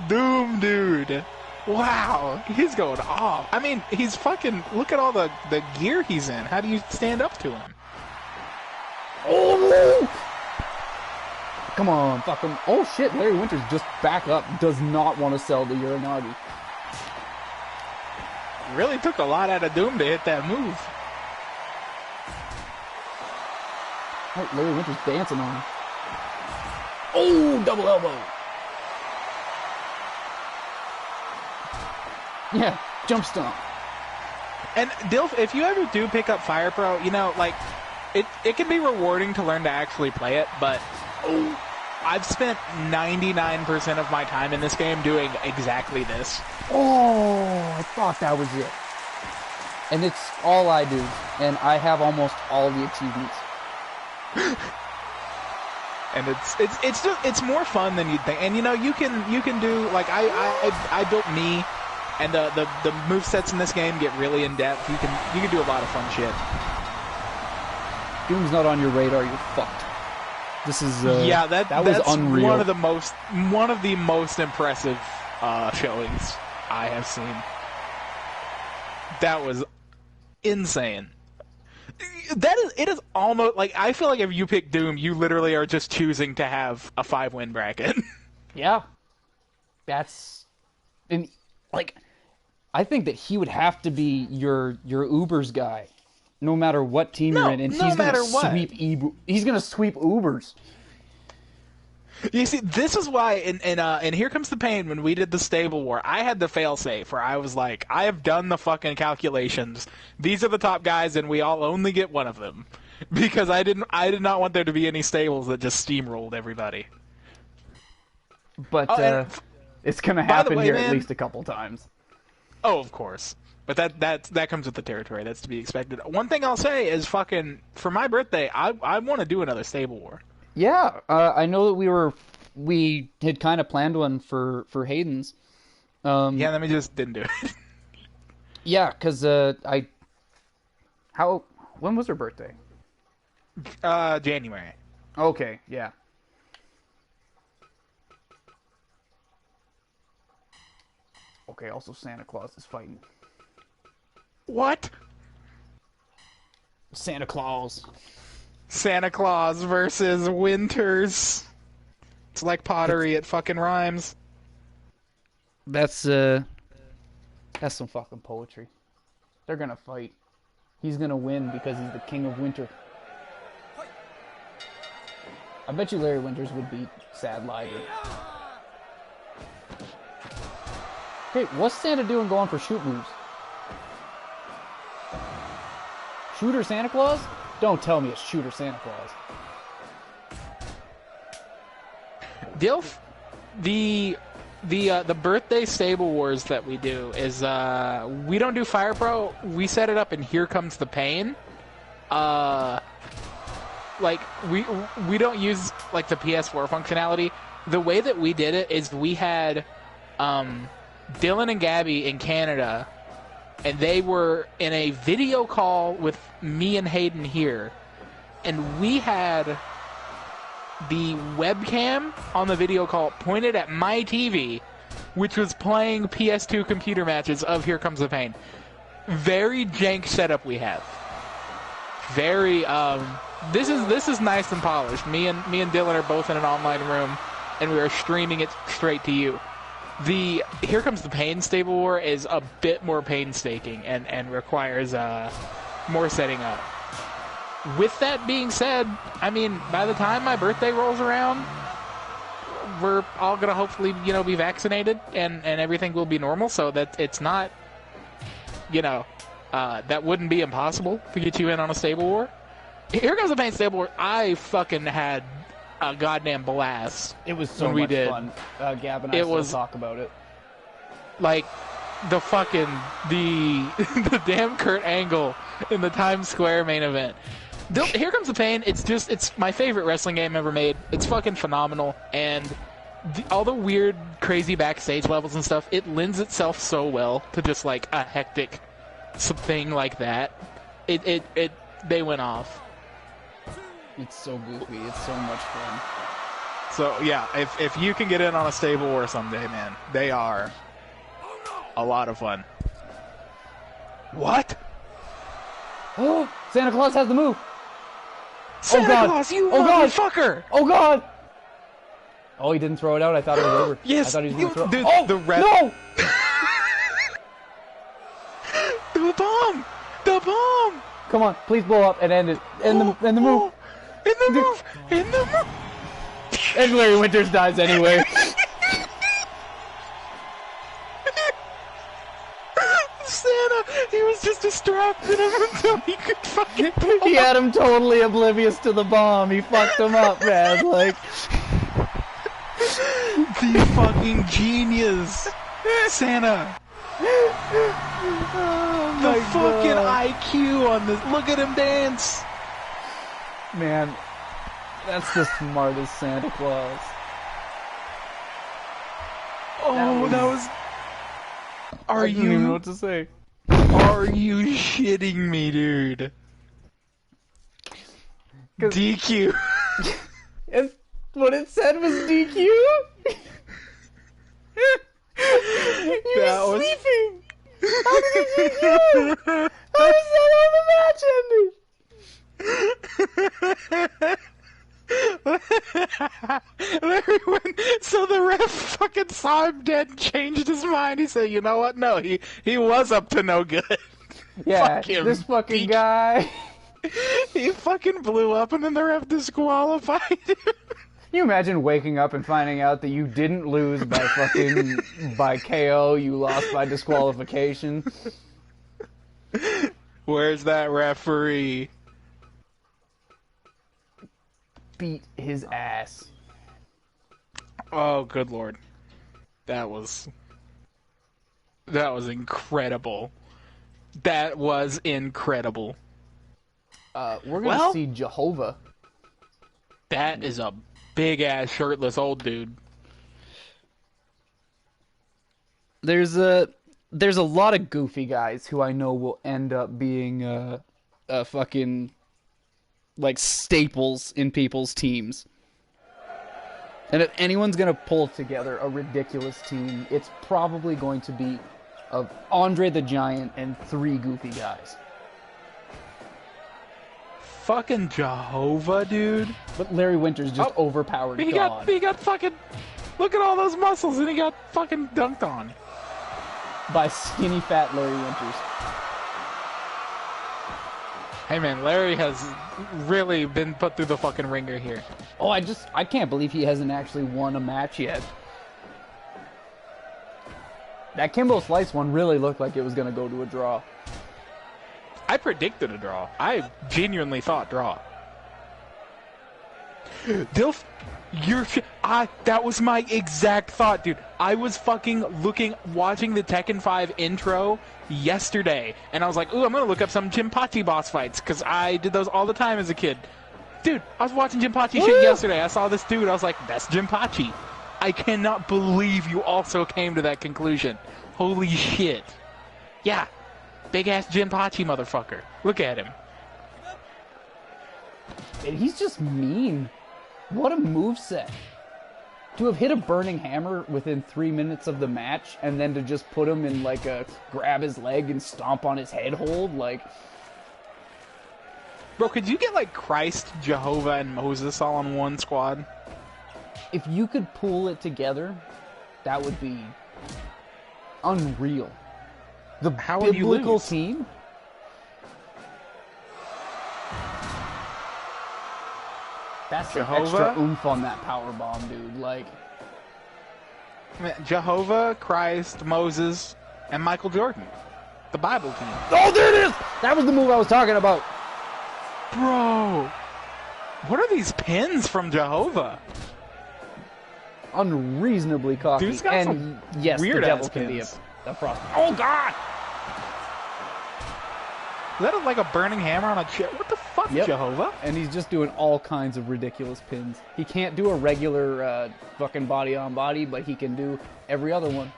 Doom, dude. Wow, he's going off. I mean, he's fucking... Look at all the gear he's in. How do you stand up to him? Oh! Come on, fuck him. Oh shit, Larry Winters just back up. Does not want to sell the Uranagi. Really took a lot out of Doom to hit that move. Oh, Larry Winters dancing on him. Oh, double elbow. Yeah, jump stomp. And Dilf, if you ever do pick up Fire Pro, it can be rewarding to learn to actually play it, but I've spent 99% of my time in this game doing exactly this. Oh, I thought that was it. And it's all I do, and I have almost all the achievements. And it's more fun than you'd think. And you can do I built me, and the movesets in this game get really in depth. You can do a lot of fun shit. Doom's not on your radar, you're fucked. This is that was unreal. One of the most impressive showings I have seen. That was insane. It is almost like, I feel like if you pick Doom, you literally are just choosing to have a 5-win bracket. Yeah, I think that he would have to be your Ubers guy. No matter what team you're in, and he's gonna sweep Ubers. You see, this is why in Here Comes the Pain, when we did the Stable War, I had the failsafe where I was like, I have done the fucking calculations. These are the top guys, and we all only get one of them, because I did not want there to be any stables that just steamrolled everybody. But it's gonna happen here at least a couple times. Oh, of course. But that comes with the territory. That's to be expected. One thing I'll say is for my birthday, I want to do another Stable War. Yeah, I know that we had kind of planned one for Hayden's. Yeah, then we just didn't do it. Yeah, because when was her birthday? January. Okay, yeah. Okay, also Santa Claus is fighting. What? Santa Claus versus Winters. It's like pottery, it fucking rhymes. That's some fucking poetry. They're gonna fight. He's gonna win because he's the king of winter. I bet you Larry Winters would beat Sad Liger. Okay, what's Santa doing going for shoot moves? Shooter Santa Claus? Don't tell me it's Shooter Santa Claus. Dilf, the birthday Stable Wars that we do is we don't do Fire Pro. We set it up in Here Comes the Pain. We don't use like the PS4 functionality. The way that we did it is we had Dylan and Gabby in Canada, and they were in a video call with me and Hayden here, and we had the webcam on the video call pointed at my TV, which was playing PS2 computer matches of Here Comes the Pain. Very jank setup we have. Very this is nice and polished. Me and Dylan are both in an online room, and we are streaming it straight to you. The Here Comes the Pain Stable War is a bit more painstaking and requires more setting up. With that being said, I mean, by the time my birthday rolls around, we're all gonna hopefully, be vaccinated and everything will be normal, so that it's not, that wouldn't be impossible to get you in on a Stable War. Here Comes the Pain Stable War, I fucking had a goddamn blast. It was so much fun. Gab and I still talk about it. Like, the fucking, the damn Kurt Angle in the Times Square main event. Here Comes the Pain, it's my favorite wrestling game ever made. It's fucking phenomenal, and all the weird, crazy backstage levels and stuff, it lends itself so well to just, like, a hectic thing like that. They went off. It's so goofy. It's so much fun. So, yeah, if you can get in on a Stable War someday, man, they are a lot of fun. What? Oh, Santa Claus has the move. Santa Claus, you motherfucker! Oh, God! Oh, he didn't throw it out. I thought it was over. Yes, I thought he was going to throw it. Oh, the ref. No! The bomb! The bomb! Come on, please blow up and end it. End the move. In the move! In the move! And Larry Winters dies anyway. Santa, he was just distracting him until he could fucking He had him totally oblivious to the bomb. He fucked him up, man. Like, the fucking genius, Santa. oh The my fucking God. IQ on this. Look at him dance. Man, that's the smartest Santa Claus. Oh, that was. I don't even know what to say. Are you shitting me, dude? DQ. What it said was DQ? You were sleeping! How did it DQ? How is that how the match ended? Larry went, so the ref fucking saw him dead and changed his mind. He said, you know what? No, he was up to no good. Yeah, Fuck him. this fucking guy. He fucking blew up and then the ref disqualified him. Can you imagine waking up and finding out that you didn't lose by by KO, you lost by disqualification? Where's that referee? Beat his ass. Oh, good lord. That was incredible. That was incredible. We're gonna see Jehovah. That is a big-ass shirtless old dude. There's a lot of goofy guys who I know will end up being fucking like staples in people's teams. And if anyone's gonna pull together a ridiculous team, it's probably going to be of Andre the Giant and 3 goofy guys. Fucking Jehovah, dude. But Larry Winters just overpowered He God. got fucking... Look at all those muscles, and he got fucking dunked on. By skinny fat Larry Winters. Hey man, Larry has really been put through the fucking ringer here. Oh, I can't believe he hasn't actually won a match yet. That Kimbo Slice one really looked like it was going to go to a draw. I predicted a draw. I genuinely thought draw. That was my exact thought, dude. I was fucking watching the Tekken 5 intro yesterday, and I was like, ooh, I'm gonna look up some Jinpachi boss fights, because I did those all the time as a kid. Dude, I was watching Jinpachi shit yesterday. I saw this dude, I was like, that's Jinpachi. I cannot believe you also came to that conclusion. Holy shit. Yeah. Big-ass Jinpachi motherfucker. Look at him. And he's just mean. What a moveset. To have hit a burning hammer within 3 minutes of the match, and then to just put him in like a grab his leg and stomp on his head hold, like... Bro, could you get like Christ, Jehovah, and Moses all on one squad? If you could pull it together, that would be unreal. The How would you biblical lose? team? That's the extra oomph on that power bomb, dude. Like, Jehovah, Christ, Moses, and Michael Jordan. The Bible team. oh, there it is! That was the move I was talking about. Bro, what are these pins from Jehovah? Unreasonably cocky. Dude's got and some yes, the weird devil ass can be pins. a frost. Oh God! Is that like a burning hammer on a chair? What the fuck? fuck, Yep. Jehovah. And he's just doing all kinds of ridiculous pins. He can't do a regular fucking body on body, but he can do every other one.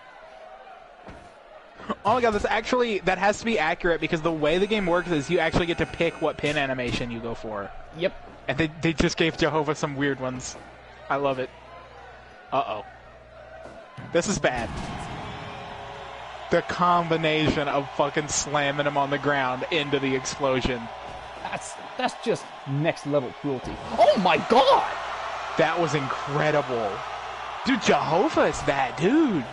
Oh my god, that has to be accurate because the way the game works is you actually get to pick what pin animation you go for. Yep. And they just gave Jehovah some weird ones. I love it. Uh-oh. This is bad. The combination of fucking slamming him on the ground into the explosion. That's just next level cruelty. Oh my god! That was incredible. Dude, Jehovah is that dude.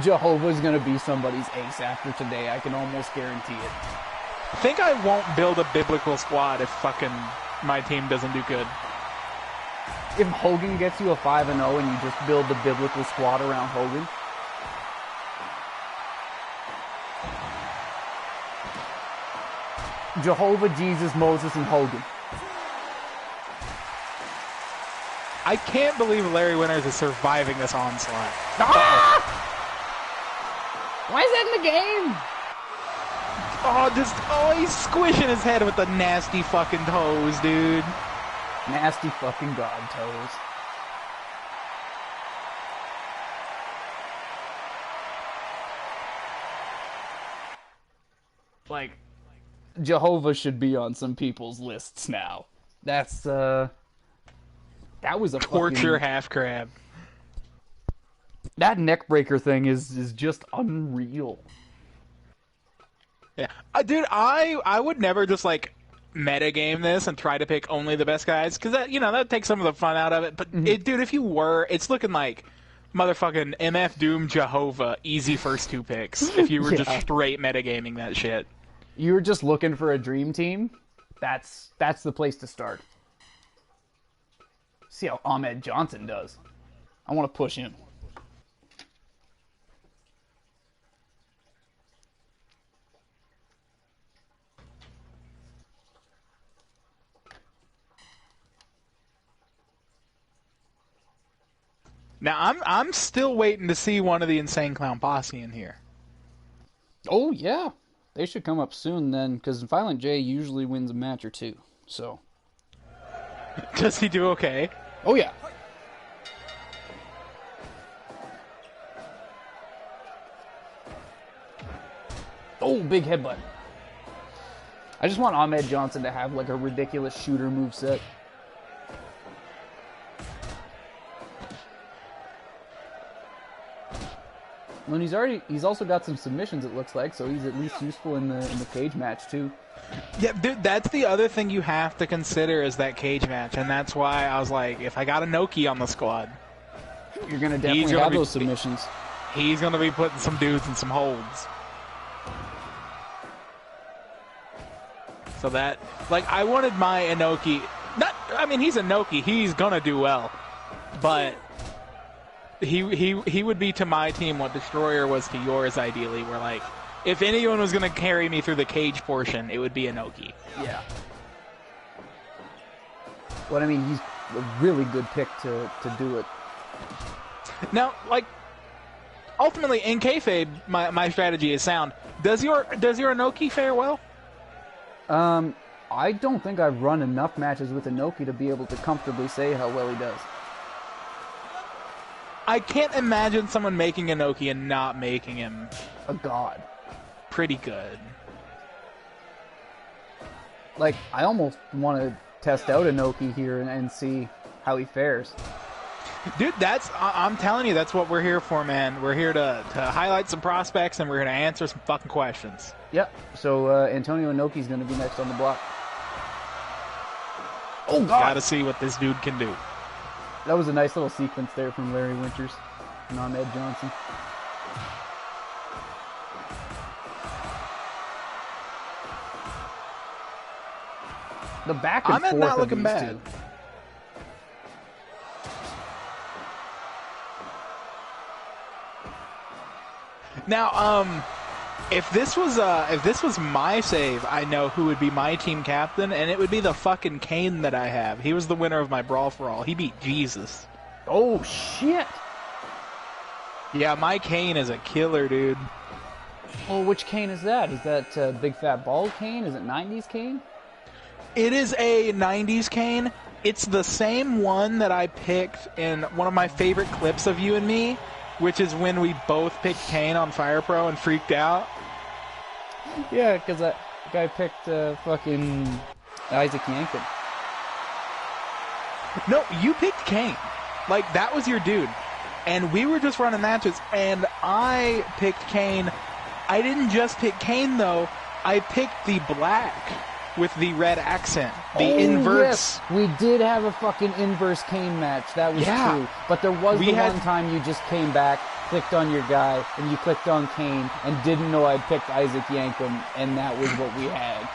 Jehovah's gonna be somebody's ace after today. I can almost guarantee it. I think I won't build a biblical squad if fucking my team doesn't do good. If Hogan gets you a 5-0 and you just build the biblical squad around Hogan. Jehovah, Jesus, Moses, and Hogan. I can't believe Larry Winters is surviving this onslaught. Ah! Why is that in the game? He's squishing his head with the nasty fucking toes, dude. Nasty fucking god toes. Like, Jehovah should be on some people's lists now. That was a torture fucking... half crab. That neck breaker thing is just unreal. Yeah, dude, I would never just like metagame this and try to pick only the best guys because that takes some of the fun out of it. But dude, if you were, it's looking like motherfucking MF Doom Jehovah easy first two picks. If you were just straight metagaming that shit, you were just looking for a dream team. That's the place to start. See how Ahmed Johnson does. I want to push him. now I'm still waiting to see one of the Insane Clown Posse in here. Oh yeah, they should come up soon then, because Violent J usually wins a match or two. So, does he do okay? Oh yeah. Oh, big headbutt. I just want Ahmed Johnson to have like a ridiculous shooter moveset. And he's also got some submissions, it looks like, so he's at least useful in the cage match too. Yeah, dude, that's the other thing you have to consider is that cage match, and that's why I was like, if I got Inoki on the squad, you're gonna definitely have those submissions. He's gonna be putting some dudes in some holds. So that, like, I wanted my Inoki. He's Inoki. He's gonna do well, but he would be to my team what Destroyer was to yours, ideally. Where like, if anyone was gonna carry me through the cage portion, it would be Inoki. Yeah. But I mean, he's a really good pick to do it. Now, like, ultimately in kayfabe, my strategy is sound. Does your Inoki fare well? I don't think I've run enough matches with Inoki to be able to comfortably say how well he does. I can't imagine someone making Inoki and not making him a god. Pretty good. Like, I almost want to test out Inoki here and see how he fares. Dude, I'm telling you, that's what we're here for, man. We're here to highlight some prospects, and we're here to answer some fucking questions. Yep. So, Antonio Inoki's going to be next on the block. Oh, God! Gotta see what this dude can do. That was a nice little sequence there from Larry Winters and Ahmed Johnson. The back and forth not of looking these bad. two. Now, if this was my save, I know who would be my team captain, and it would be the fucking Kane that I have. He was the winner of my Brawl for All. He beat Jesus. Oh shit! Yeah, my Kane is a killer, dude. Oh, which Kane is that? Is that Big Fat Bald Kane? Is it 90s Kane? It is a 90s Kane. It's the same one that I picked in one of my favorite clips of you and me, which is when we both picked Kane on Fire Pro and freaked out. Yeah, because that guy picked fucking Isaac Yankem. No, you picked Kane. Like, that was your dude. And we were just running matches, and I picked Kane. I didn't just pick Kane, though. I picked the black with the red accent. The inverse. Yes. We did have a fucking inverse Kane match. That was true. But there was one time you just came back, clicked on your guy, and you clicked on Kane, and didn't know I'd picked Isaac Yankem, and that was what we had.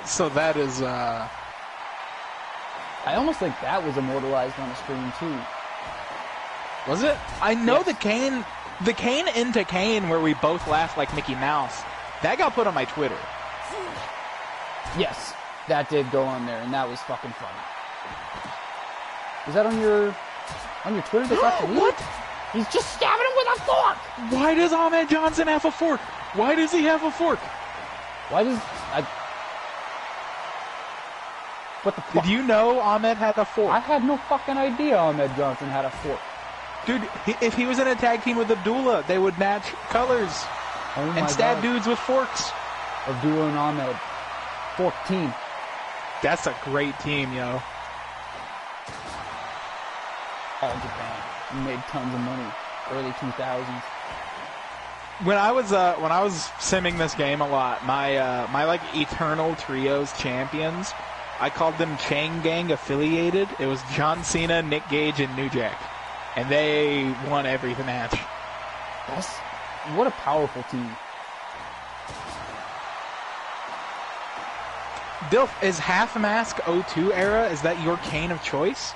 So that is, I almost think that was immortalized on the screen, too. Was it? I know the Kane into Kane where we both laughed like Mickey Mouse, that got put on my Twitter. Yes, that did go on there, and that was fucking funny. Is that on your Twitter? What? He's just stabbing him with a fork! Why does Ahmed Johnson have a fork? Why does he have a fork? Why does... What the fuck? Did you know Ahmed had a fork? I had no fucking idea Ahmed Johnson had a fork. Dude, if he was in a tag team with Abdullah, they would match colors and stab dudes with forks. Abdullah and Ahmed. Fork team. That's a great team, yo. All Japan. Made tons of money. Early 2000s. When I was simming this game a lot, my like Eternal Trios champions, I called them Chain Gang affiliated. It was John Cena, Nick Gage, and New Jack. And they won every match. What a powerful team. Dilf, is Half Mask 02 era, is that your Kane of choice?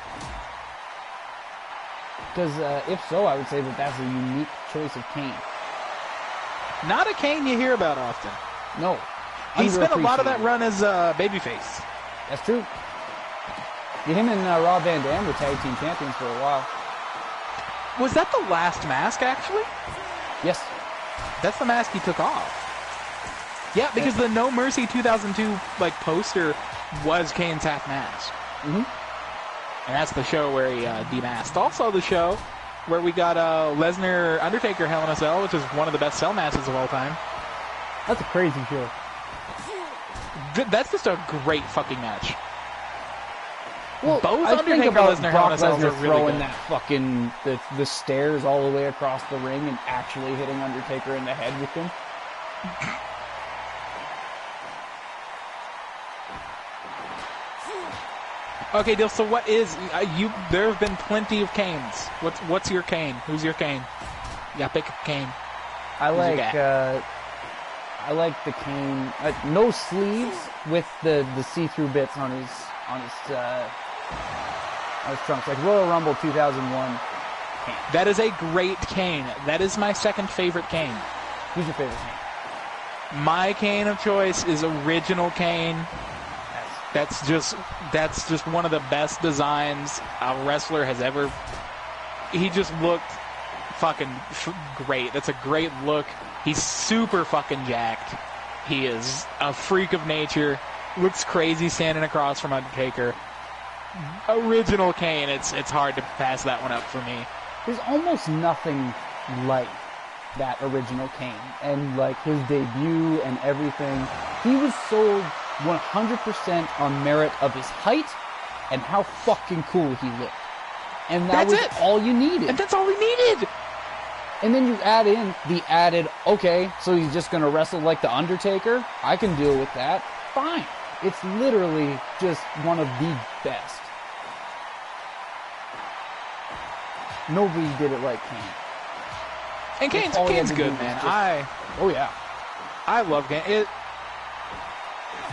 Because if so, I would say that that's a unique choice of Kane. Not a Kane you hear about often. No. He spent a lot of that run as babyface. That's true. Him and Rob Van Dam were tag team champions for a while. Was that the last mask, actually? Yes. That's the mask he took off. Yeah, because the No Mercy 2002 poster was Kane's half mask. Mm-hmm. And that's the show where he demasked. Also the show where we got Lesnar Undertaker Hell in a Cell, which is one of the best cell matches of all time. That's a crazy show. That's just a great fucking match. Well, both I Undertaker think about Lesnar Hell in a Cell are Lesnar really throwing good. that fucking the stairs all the way across the ring and actually hitting Undertaker in the head with them. Okay, Dil, so what is you? There have been plenty of Kanes. What's your Kane? Who's your Kane? Yeah, pick a Kane. I like the Kane. No sleeves with the see-through bits on his trunks, like Royal Rumble 2001 Kane. That is a great Kane. That is my second favorite Kane. Who's your favorite Kane? My Kane of choice is original Kane. That's just one of the best designs a wrestler has ever. He just looked fucking great. That's a great look. He's super fucking jacked. He is a freak of nature. Looks crazy standing across from Undertaker. Original Kane. It's hard to pass that one up for me. There's almost nothing like that original Kane, and like his debut and everything. He was sold 100% on merit of his height and how fucking cool he looked. And that was all you needed. And that's all he needed. And then you add in the added, okay, so he's just going to wrestle like The Undertaker? I can deal with that. Fine. It's literally just one of the best. Nobody did it like Kane. And Kane's good, man. Oh, yeah. I love Kane.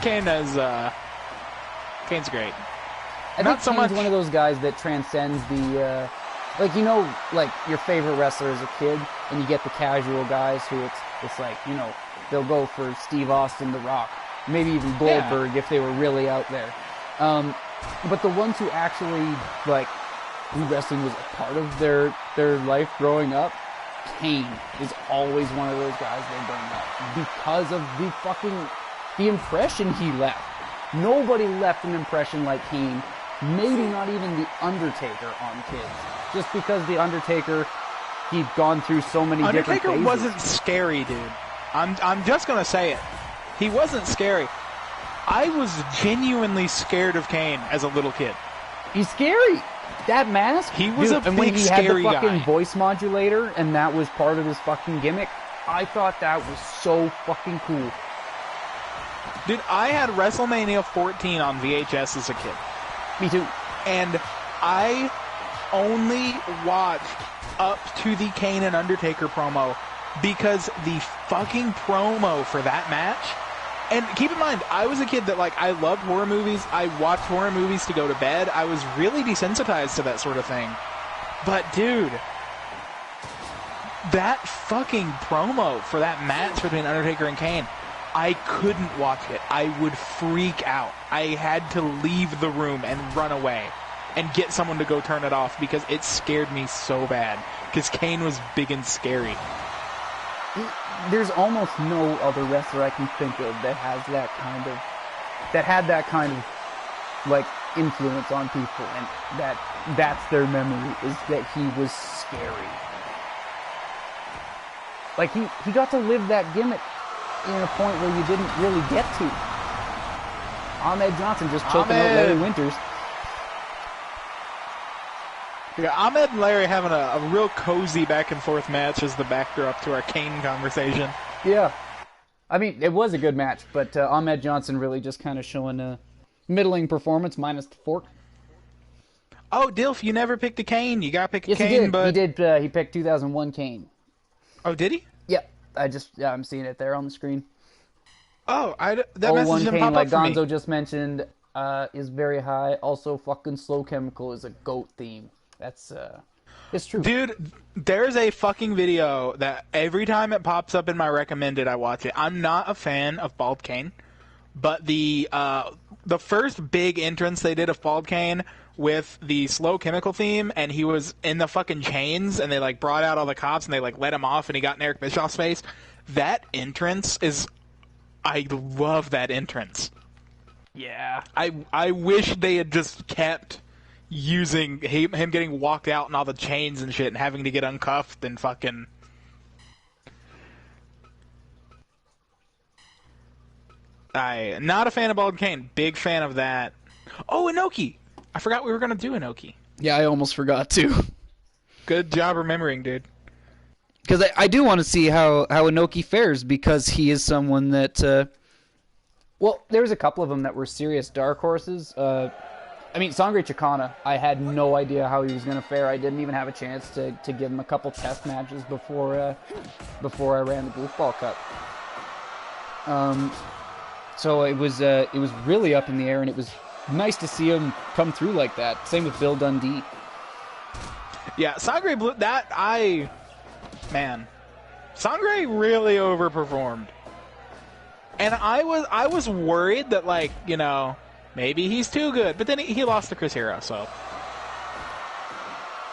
Kane's great. I think Kane's one of those guys that transcends the, like your favorite wrestler as a kid, and you get the casual guys who it's like, they'll go for Steve Austin, The Rock, maybe even Goldberg if they were really out there. But the ones who actually, who wrestling was a part of their life growing up, Kane is always one of those guys they bring up because of the fucking the impression he left. Nobody left an impression like Kane. Maybe not even The Undertaker on kids. Just because The Undertaker, he'd gone through so many different phases. Undertaker wasn't scary, dude. I'm just going to say it. He wasn't scary. I was genuinely scared of Kane as a little kid. He's scary. That mask. He was a and when big, he had the scary fucking guy. voice modulator, and that was part of his fucking gimmick, I thought that was so fucking cool. Dude, I had WrestleMania 14 on VHS as a kid. Me too. And I only watched up to the Kane and Undertaker promo because the fucking promo for that match. And keep in mind, I was a kid that, like, I loved horror movies. I watched horror movies to go to bed. I was really desensitized to that sort of thing. But, dude, that fucking promo for that match between Undertaker and Kane, I couldn't watch it. I would freak out. I had to leave the room and run away and get someone to go turn it off because it scared me so bad. Because Kane was big and scary. There's almost no other wrestler I can think of that has that kind of, that had that kind of, like, influence on people, and that's their memory, is that he was scary. Like, he got to live that gimmick in a point where you didn't really get to. Ahmed Johnson just choking out Larry Winters. Yeah, Ahmed and Larry having a real cozy back and forth match as the backdrop to our Kane conversation. Yeah. I mean, it was a good match, but Ahmed Johnson really just kind of showing a middling performance minus the fork. Oh, Dilf, you never picked a Kane. You got to pick a Yes, Kane, he did. but... He did. He picked 2001 Kane. Oh, did he? Yeah. I'm seeing it there on the screen. Oh, that message didn't Kane, pop like up for Gonzo me. just mentioned, is very high. Also, fucking Slow Chemical is a GOAT theme. That's, it's true. Dude, there's a fucking video that every time it pops up in my recommended, I watch it. I'm not a fan of Bald Kane, but the first big entrance they did of Bald Kane with the Slow Chemical theme, and he was in the fucking chains, and they, like, brought out all the cops, and they, like, let him off, and he got in Eric Bischoff's face. That entrance is... I love that entrance. Yeah. I wish they had just kept using him getting walked out and all the chains and shit and having to get uncuffed and fucking... Not a fan of Bald Kane. Big fan of that. Oh, Inoki! I forgot we were going to do Inoki. Yeah, I almost forgot to. Good job remembering, dude. Because I do want to see how Inoki fares, because he is someone that... well, there was a couple of them that were serious dark horses. I mean, Sangre Chicana, I had no idea how he was going to fare. I didn't even have a chance to give him a couple test matches before I ran the Goofball Cup. So it was really up in the air, and it was nice to see him come through like that. Same with Bill Dundee. Yeah, Sangre Blue, man, Sangre really overperformed. And I was worried that, like, you know, maybe he's too good, but then he lost to Chris Hero, so.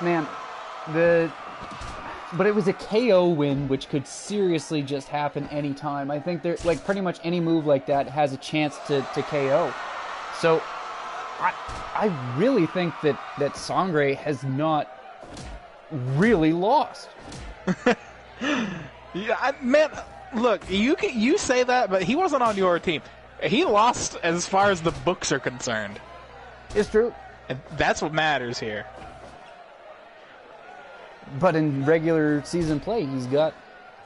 Man, but it was a KO win, which could seriously just happen anytime. I think like, pretty much any move like that has a chance to KO. So I really think that Sangre has not really lost. Yeah, man, look, you say that, but he wasn't on your team. He lost as far as the books are concerned. It's true. And that's what matters here. But in regular season play, he's got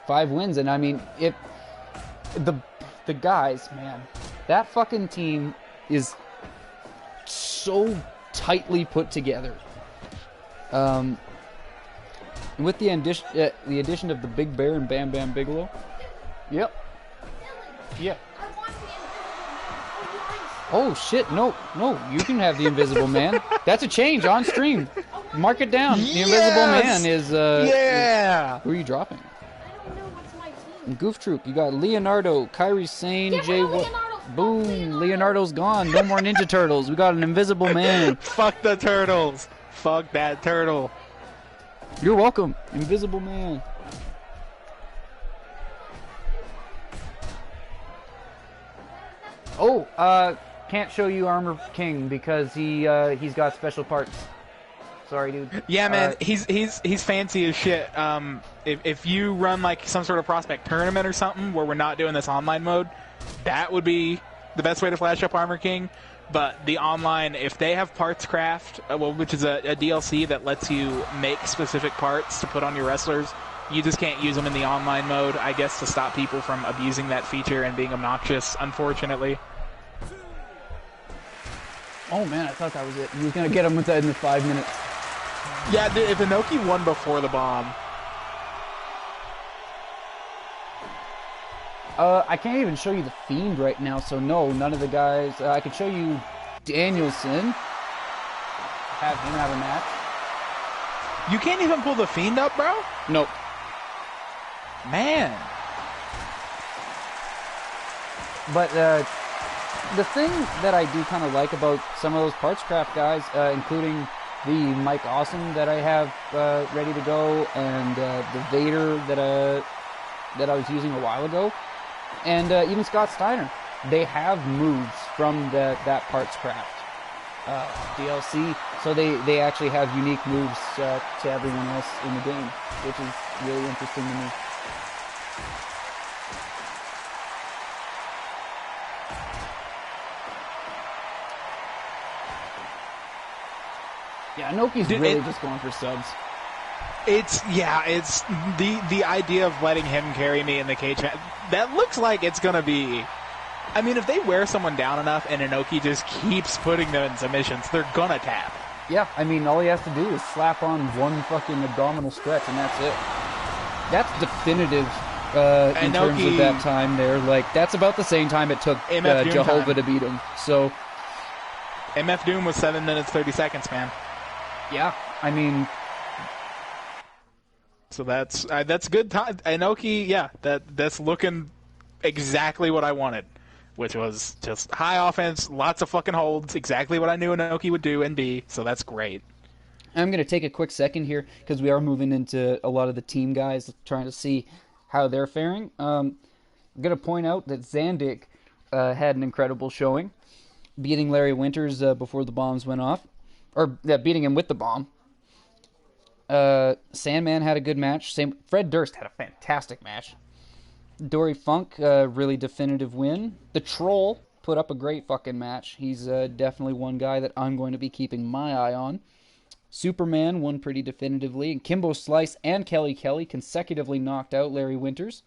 5 wins, and I mean, the guys, man, that fucking team is so tightly put together. With the addition of the Big Bear and Bam Bam Bigelow. Yep. Yeah. Oh shit! No, you can have the Invisible Man. That's a change on stream. Mark it down. The Invisible Man is. Yeah. Who are you dropping? I don't know what's my team. Goof Troop. You got Leonardo, Kairi Sane, Jay. Boom! Leonardo's gone. No more Ninja Turtles. We got an Invisible Man. Fuck the turtles. Fuck that turtle. You're welcome, Invisible Man. Oh, can't show you Armor King because he's got special parts. Sorry, dude. Yeah, man, he's fancy as shit. If you run like some sort of prospect tournament or something where we're not doing this online mode, that would be the best way to flash up Armor King. But the online, if they have Parts Craft, which is a DLC that lets you make specific parts to put on your wrestlers, you just can't use them in the online mode, I guess, to stop people from abusing that feature and being obnoxious, unfortunately. Oh, man, I thought that was it. He was going to get him within the 5 minutes. Yeah, if Inoki won before the bomb. I can't even show you the Fiend right now, so no, none of the guys. I could show you Danielson. Have him have a match. You can't even pull the Fiend up, bro? Nope. Man. But the thing that I do kind of like about some of those Parts Craft guys, including the Mike Awesome that I have ready to go, and the Vader that I was using a while ago, and even Scott Steiner, they have moves from that Parts Craft DLC, so they actually have unique moves to everyone else in the game, which is really interesting to me. Yeah, Inoki's really just going for subs. It's the idea of letting him carry me in the cage match. That looks like it's gonna be. I mean, if they wear someone down enough and Inoki just keeps putting them in submissions, they're gonna tap. Yeah, I mean, all he has to do is slap on one fucking abdominal stretch, and that's it. That's definitive in terms of that time there. Like, that's about the same time it took Jehovah to beat him. So, MF Doom was 7 minutes 30 seconds, man. Yeah, I mean, so that's good time. Inoki, yeah, that's looking exactly what I wanted, which was just high offense, lots of fucking holds, exactly what I knew Inoki would do and be. So that's great. I'm going to take a quick second here because we are moving into a lot of the team guys, trying to see how they're faring. I'm going to point out that Zandig had an incredible showing, beating Larry Winters before the bombs went off. Or beating him with the bomb. Sandman had a good match. Fred Durst had a fantastic match. Dory Funk, really definitive win. The Troll put up a great fucking match. He's definitely one guy that I'm going to be keeping my eye on. Superman won pretty definitively. And Kimbo Slice and Kelly Kelly consecutively knocked out Larry Winters.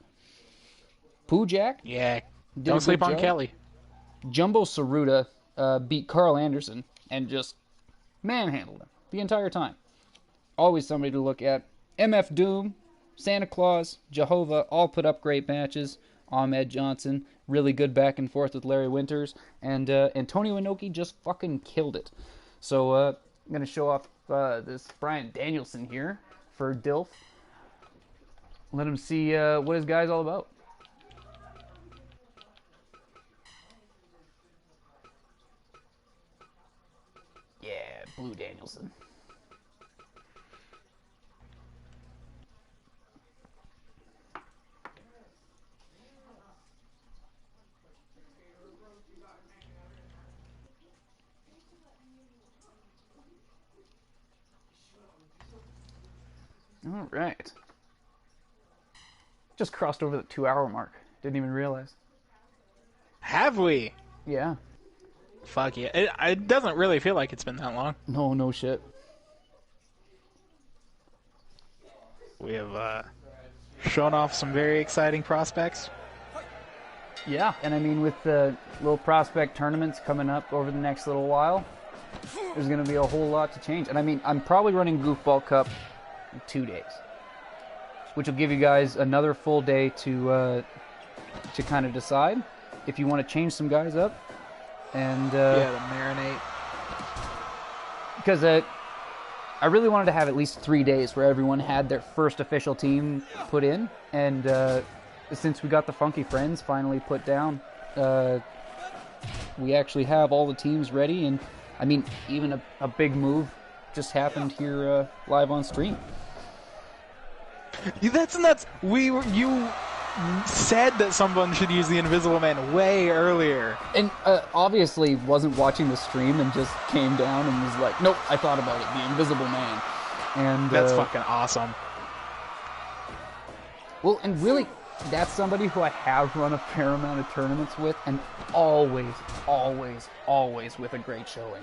Poojack. Yeah, don't sleep on Kelly. Jumbo Saruta beat Carl Anderson and just manhandled him the entire time. Always somebody to look at. MF Doom, Santa Claus, Jehovah, all put up great matches. Ahmed Johnson, really good back and forth with Larry Winters. And Antonio Inoki just fucking killed it. So I'm going to show off this Brian Danielson here for Dilf. Let him see what his guy's all about. Yeah, Blue Danielson. All right. Just crossed over the 2-hour mark. Didn't even realize. Have we? Yeah. Fuck yeah. It doesn't really feel like it's been that long. No shit. We have shown off some very exciting prospects. Yeah, and I mean, with the little prospect tournaments coming up over the next little while, there's going to be a whole lot to change. And I mean, I'm probably running Goofball Cup in 2 days, which will give you guys another full day to kind of decide if you want to change some guys up. And yeah, to marinate. Because I really wanted to have at least 3 days where everyone had their first official team put in, and since we got the Funky Friends finally put down, we actually have all the teams ready. And I mean, even a big move just happened here live on stream. That's nuts. said that someone should use the Invisible Man way earlier. And obviously wasn't watching the stream and just came down and was like, nope, I thought about it, the Invisible Man. And That's fucking awesome. well, and really, that's somebody who I have run a fair amount of tournaments with, and always, always, always with a great showing.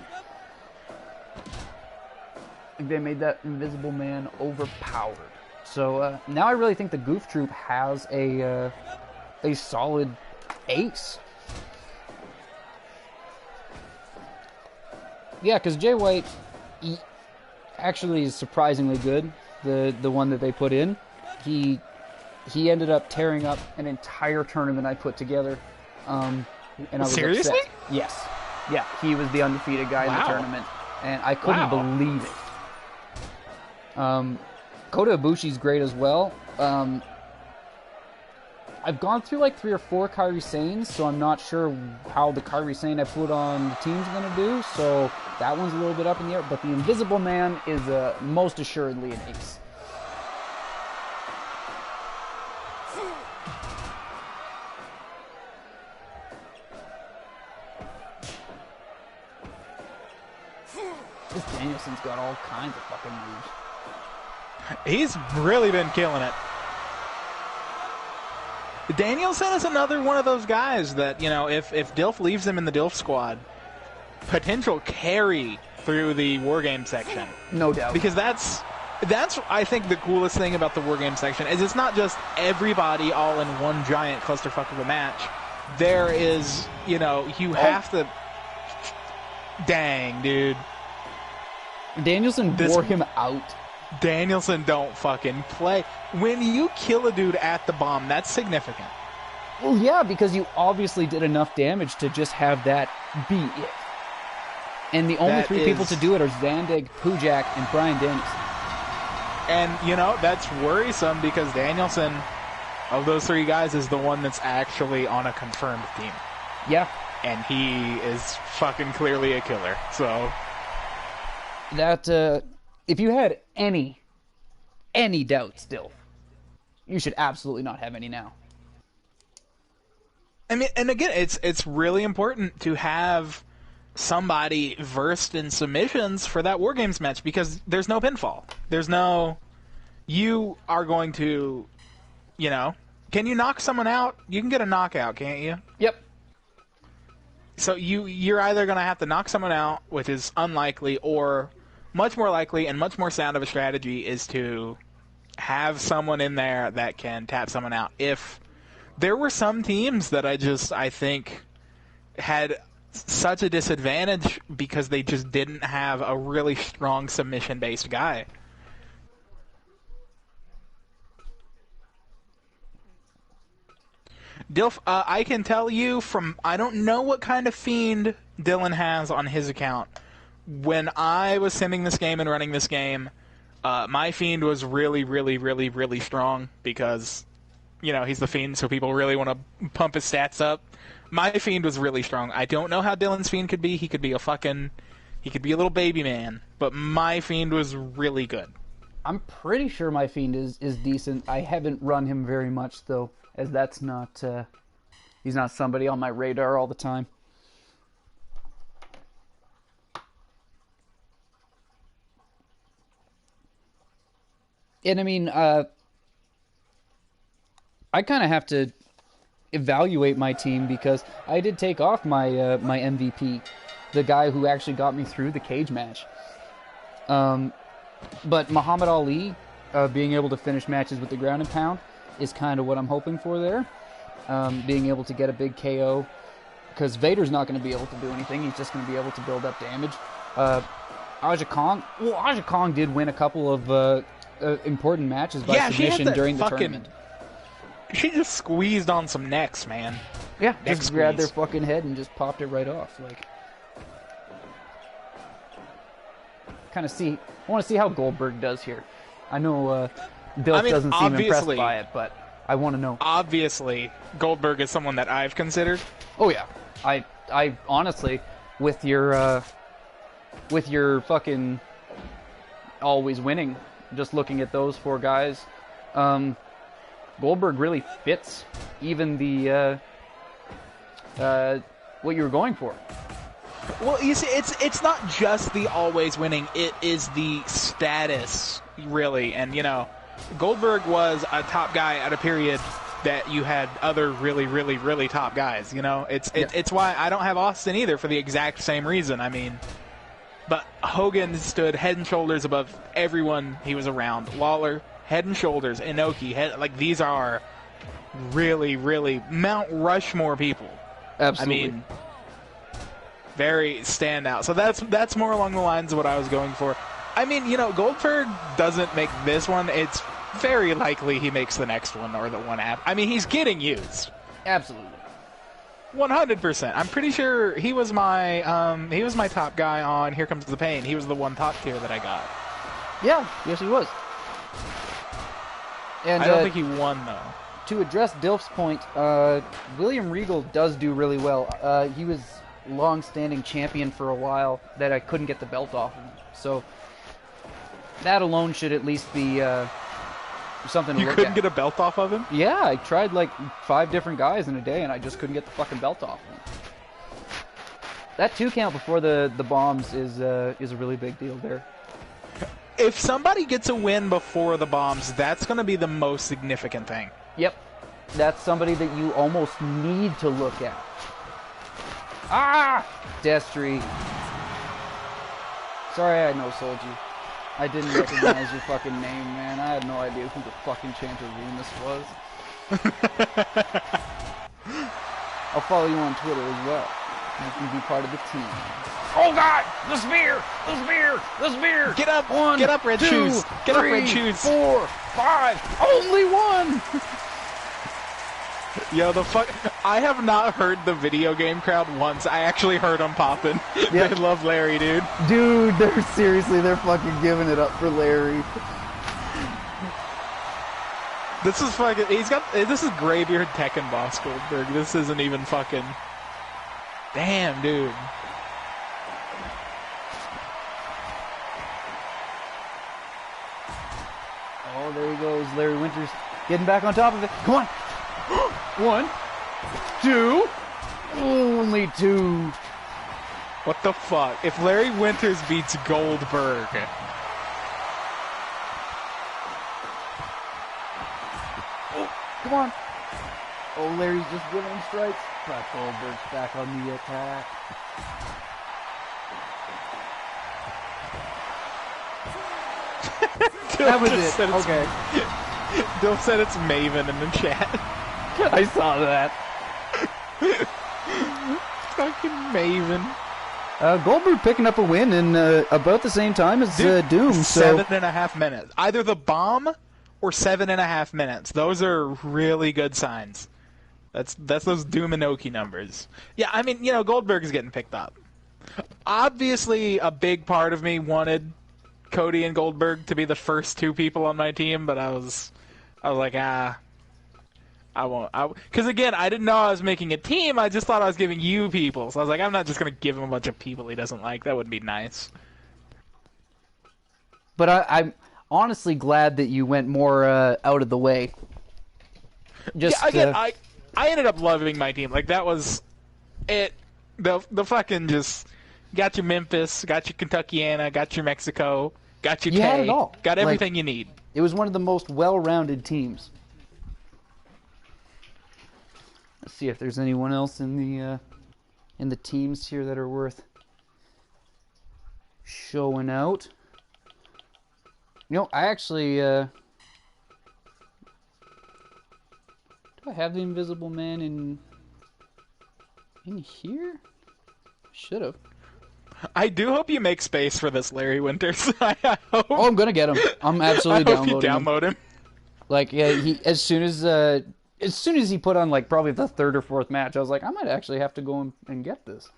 They made that Invisible Man overpowered. So now I really think the Goof Troop has a solid ace. Yeah, because Jay White actually is surprisingly good. The one that they put in, he ended up tearing up an entire tournament I put together. And I was Seriously? upset. Yes. Yeah, he was the undefeated guy in the tournament, and I couldn't believe it. Kota Ibushi's great as well. I've gone through like 3 or 4 Kairi Sanes, so I'm not sure how the Kairi Sane I put on the team's going to do, so that one's a little bit up in the air, but the Invisible Man is most assuredly an ace. This Danielson's got all kinds of fucking moves. He's really been killing it. Danielson is another one of those guys that, you know, if Dilf leaves him in the Dilf squad, potential carry through the Wargame section. No doubt. Because that's I think the coolest thing about the Wargame section is it's not just everybody all in one giant clusterfuck of a match. There is, you know, you have to... Dang, dude. Danielson wore him out. Danielson don't fucking play. When you kill a dude at the bomb, that's significant. Well, yeah, because you obviously did enough damage to just have that be it. And the only 3 people to do it are Zandig, Pujak, and Brian Danielson. And, you know, that's worrisome because Danielson, of those 3 guys, is the one that's actually on a confirmed team. Yeah. And he is fucking clearly a killer, so... That, if you had any doubt still, you should absolutely not have any now. I mean, and again, it's really important to have somebody versed in submissions for that Wargames match because there's no pinfall. There's no... You are going to, you know... Can you knock someone out? You can get a knockout, can't you? Yep. So you're either going to have to knock someone out, which is unlikely, or much more likely and much more sound of a strategy is to have someone in there that can tap someone out. If there were some teams that I think had such a disadvantage because they just didn't have a really strong submission-based guy. Dilf, I can tell you from... I don't know what kind of fiend Dylan has on his account. When I was simming this game and running this game, my fiend was really, really, really, really strong because, you know, he's the fiend, so people really want to pump his stats up. My fiend was really strong. I don't know how Dylan's fiend could be. He could be a little baby man, but my fiend was really good. I'm pretty sure my fiend is decent. I haven't run him very much, though, as that's not... he's not somebody on my radar all the time. And I mean, I kind of have to evaluate my team because I did take off my my MVP, the guy who actually got me through the cage match. But Muhammad Ali being able to finish matches with the ground and pound is kind of what I'm hoping for there. Being able to get a big KO, because Vader's not going to be able to do anything. He's just going to be able to build up damage. Aja Kong did win a couple of important matches by submission during the tournament. She just squeezed on some necks, man. Yeah, just grabbed their fucking head and just popped it right off. Like, I want to see how Goldberg does here. I know Bill doesn't seem impressed by it, but I want to know. Obviously, Goldberg is someone that I've considered. Oh yeah, I honestly, with your fucking always winning, just looking at those 4 guys, Goldberg really fits even the what you were going for. Well, you see, it's not just the always winning; it is the status, really. And Goldberg was a top guy at a period that you had other really, really, really top guys. It's why I don't have Austin either for the exact same reason. I mean, but Hogan stood head and shoulders above everyone he was around. Lawler, head and shoulders. Inoki, these are really, really Mount Rushmore people. Absolutely. I mean, very standout. So that's more along the lines of what I was going for. I mean, Goldberg doesn't make this one. It's very likely he makes the next one or the one after. I mean, he's getting used. Absolutely. 100%. I'm pretty sure he was my top guy on Here Comes the Pain. He was the one top tier that I got. Yeah, yes he was. And I don't think he won though. To address Dilf's point, William Regal does do really well. He was long-standing champion for a while that I couldn't get the belt off of him. So that alone should at least be something to You look couldn't at. get a belt off of him? Yeah, I tried like 5 different guys in a day, and I just couldn't get the fucking belt off of him. That 2 count before the bombs is a really big deal there. If somebody gets a win before the bombs, that's going to be the most significant thing. Yep. That's somebody that you almost need to look at. Ah! Destry. Sorry I no-sold you. I didn't recognize your fucking name, man. I had no idea who the fucking Chanter Remus was. I'll follow you on Twitter as well. You can be part of the team. Oh god! The spear! The spear! The spear! Get up! 1, Get up, Red 2, Shoes! Get 3, up, Red Shoes! 4, 5! Only 1! Yo, I have not heard the video game crowd once. I actually heard them popping. Yep. They love Larry, dude. Dude, they're fucking giving it up for Larry. This is Graybeard Tekken Boss Goldberg. This isn't even fucking... Damn, dude. Oh, there he goes. Larry Winters getting back on top of it. Come on. 1, 2. Only 2. What the fuck? If Larry Winters beats Goldberg... Oh, come on. Oh, Larry's just giving him strikes. But Goldberg's back on the attack. That was it. Okay. Dilf said it's Maven in the chat. I saw that. Fucking Maven. Goldberg picking up a win in about the same time as Doom. 7.5 minutes. Either the bomb or 7.5 minutes. Those are really good signs. That's those Doom and Inoki numbers. Yeah, I mean, Goldberg is getting picked up. Obviously, a big part of me wanted Cody and Goldberg to be the first 2 people on my team, but I was like, I won't. Because again, I didn't know I was making a team. I just thought I was giving you people. So I was like, I'm not just going to give him a bunch of people he doesn't like. That would be nice. But I'm honestly glad that you went more out of the way. Just yeah, again, I ended up loving my team. Like, that was it. The fucking just got your Memphis, got your Kentuckiana, got your Mexico, got your You had Tay, it all. got everything you need. It was one of the most well-rounded teams. Let's see if there's anyone else in the teams here that are worth showing out. I actually do I have the Invisible Man in here? Should have. I do hope you make space for this Larry Winters. I hope. Oh, I'm gonna get him. I'm absolutely I hope you download him. Like, yeah, he as soon as he put on like probably the 3rd or 4th match, I was like, I might actually have to go and get this.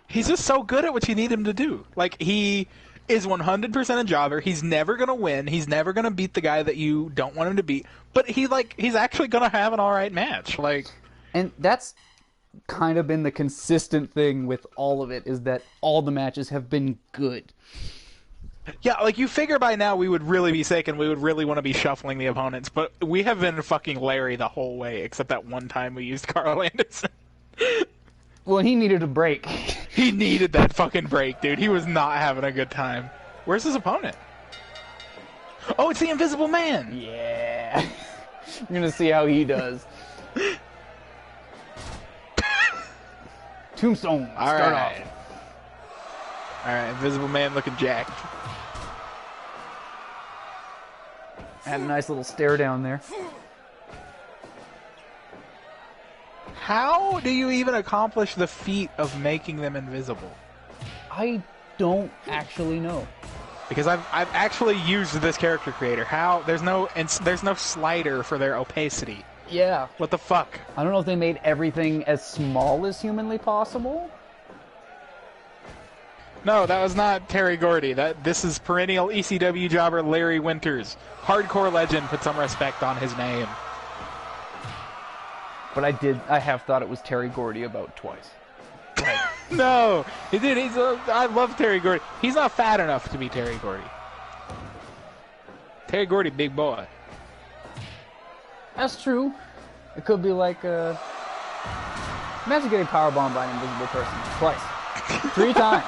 He's just so good at what you need him to do. Like, he is 100% a jobber. He's never gonna win. He's never gonna beat the guy that you don't want him to beat. But he's actually gonna have an all right match. Like, and that's kind of been the consistent thing with all of it, is that all the matches have been good. Yeah, like you figure by now we would really be sick and we would really want to be shuffling the opponents, but we have been fucking Larry the whole way, except that one time we used Carl Anderson. Well, he needed a break. He needed that fucking break, dude. He was not having a good time. Where's his opponent? Oh, it's the Invisible Man! Yeah. We're gonna see how he does. Tombstone. Start off. Alright, Invisible Man looking jacked. Had a nice little stare down there. How do you even accomplish the feat of making them invisible? I don't actually know. Because I've actually used this character creator. How there's no slider for their opacity. Yeah. What the fuck? I don't know if they made everything as small as humanly possible. No, that was not Terry Gordy. This is perennial ECW jobber Larry Winters. Hardcore legend. Put some respect on his name. But I have thought it was Terry Gordy about twice. Right. No, dude, I love Terry Gordy. He's not fat enough to be Terry Gordy. Terry Gordy, big boy. That's true. It could be like imagine getting powerbombed by an invisible person twice, 3 times.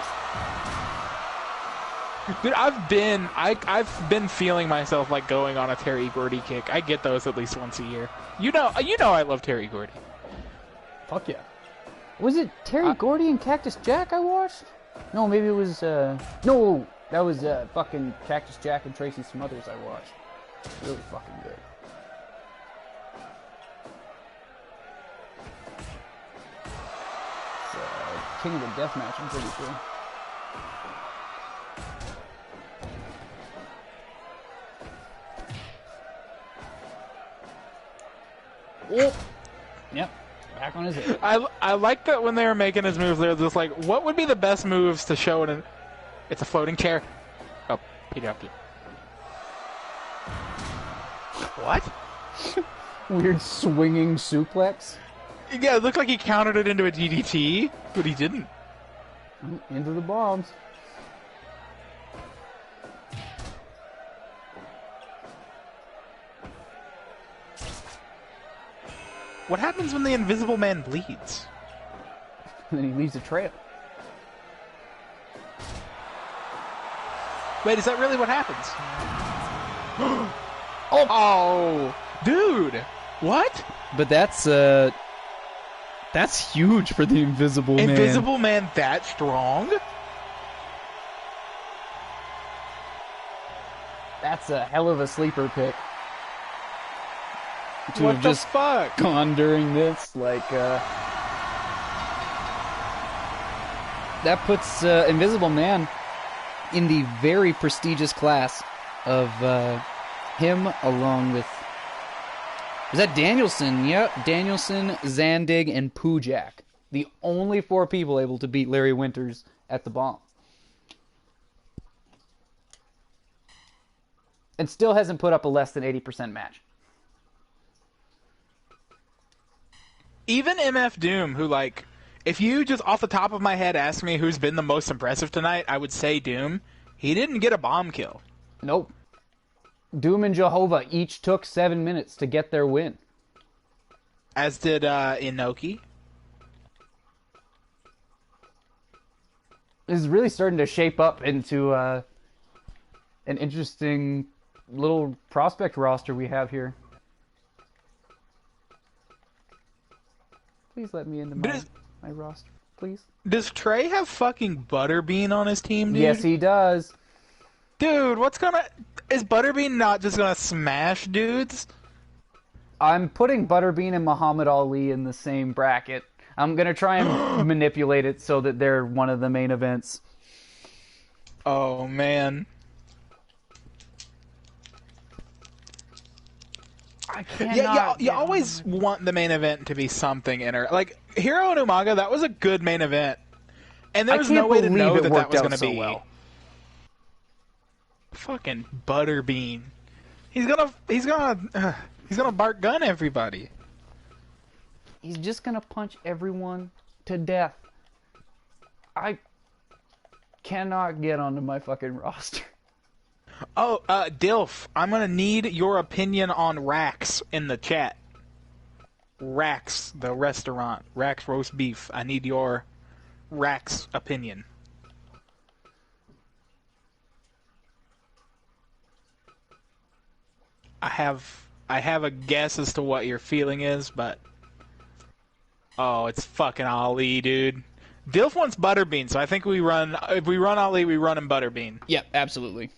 Dude, I've been feeling myself like going on a Terry Gordy kick. I get those at least once a year. You know I love Terry Gordy. Fuck yeah. Was it Terry Gordy and Cactus Jack I watched? No, maybe it was no, that was fucking Cactus Jack and Tracy Smothers I watched. Really fucking good. It's King of the Deathmatch, I'm pretty sure. Oh. Yep. Back on his head. I like that when they were making his moves, they were just like, what would be the best moves to show in it's a floating chair. Oh, he dropped it. What? Weird swinging suplex. Yeah, it looked like he countered it into a DDT, but he didn't. Into the bombs. What happens when the Invisible Man bleeds? And then he leaves a trail. Wait, is that really what happens? Oh, dude! What? But that's huge for the Invisible Man. Invisible Man that strong? That's a hell of a sleeper pick. To What have the just fuck? gone during this, like, that puts Invisible Man in the very prestigious class of him along with, is that Danielson? Yeah, Danielson, Zandig, and Pujak. The only 4 people able to beat Larry Winters at the Bomb. And still hasn't put up a less than 80% match. Even MF Doom, who, like, if you just off the top of my head ask me who's been the most impressive tonight, I would say Doom. He didn't get a bomb kill. Nope. Doom and Jehovah each took 7 minutes to get their win. As did Inoki. This is really starting to shape up into an interesting little prospect roster we have here. Please let me into my roster, please. Does Trey have fucking Butterbean on his team, dude? Yes, he does. Dude, is Butterbean not just gonna smash dudes? I'm putting Butterbean and Muhammad Ali in the same bracket. I'm going to try and manipulate it so that they're one of the main events. Oh, man. I cannot. Yeah, you always want the main event to be something like Hiro and Umaga. That was a good main event, and there was no way to know that was going to be well. Fucking Butterbean. He's gonna bark gun everybody. He's just gonna punch everyone to death. I cannot get onto my fucking roster. Oh, Dilf, I'm gonna need your opinion on Rax in the chat. Rax, the restaurant. Rax roast beef. I need your Rax opinion. I have a guess as to what your feeling is, but oh, it's fucking Ali, dude. Dilf wants Butterbean, so I think if we run Ali, we run him Butterbean. Yep, absolutely.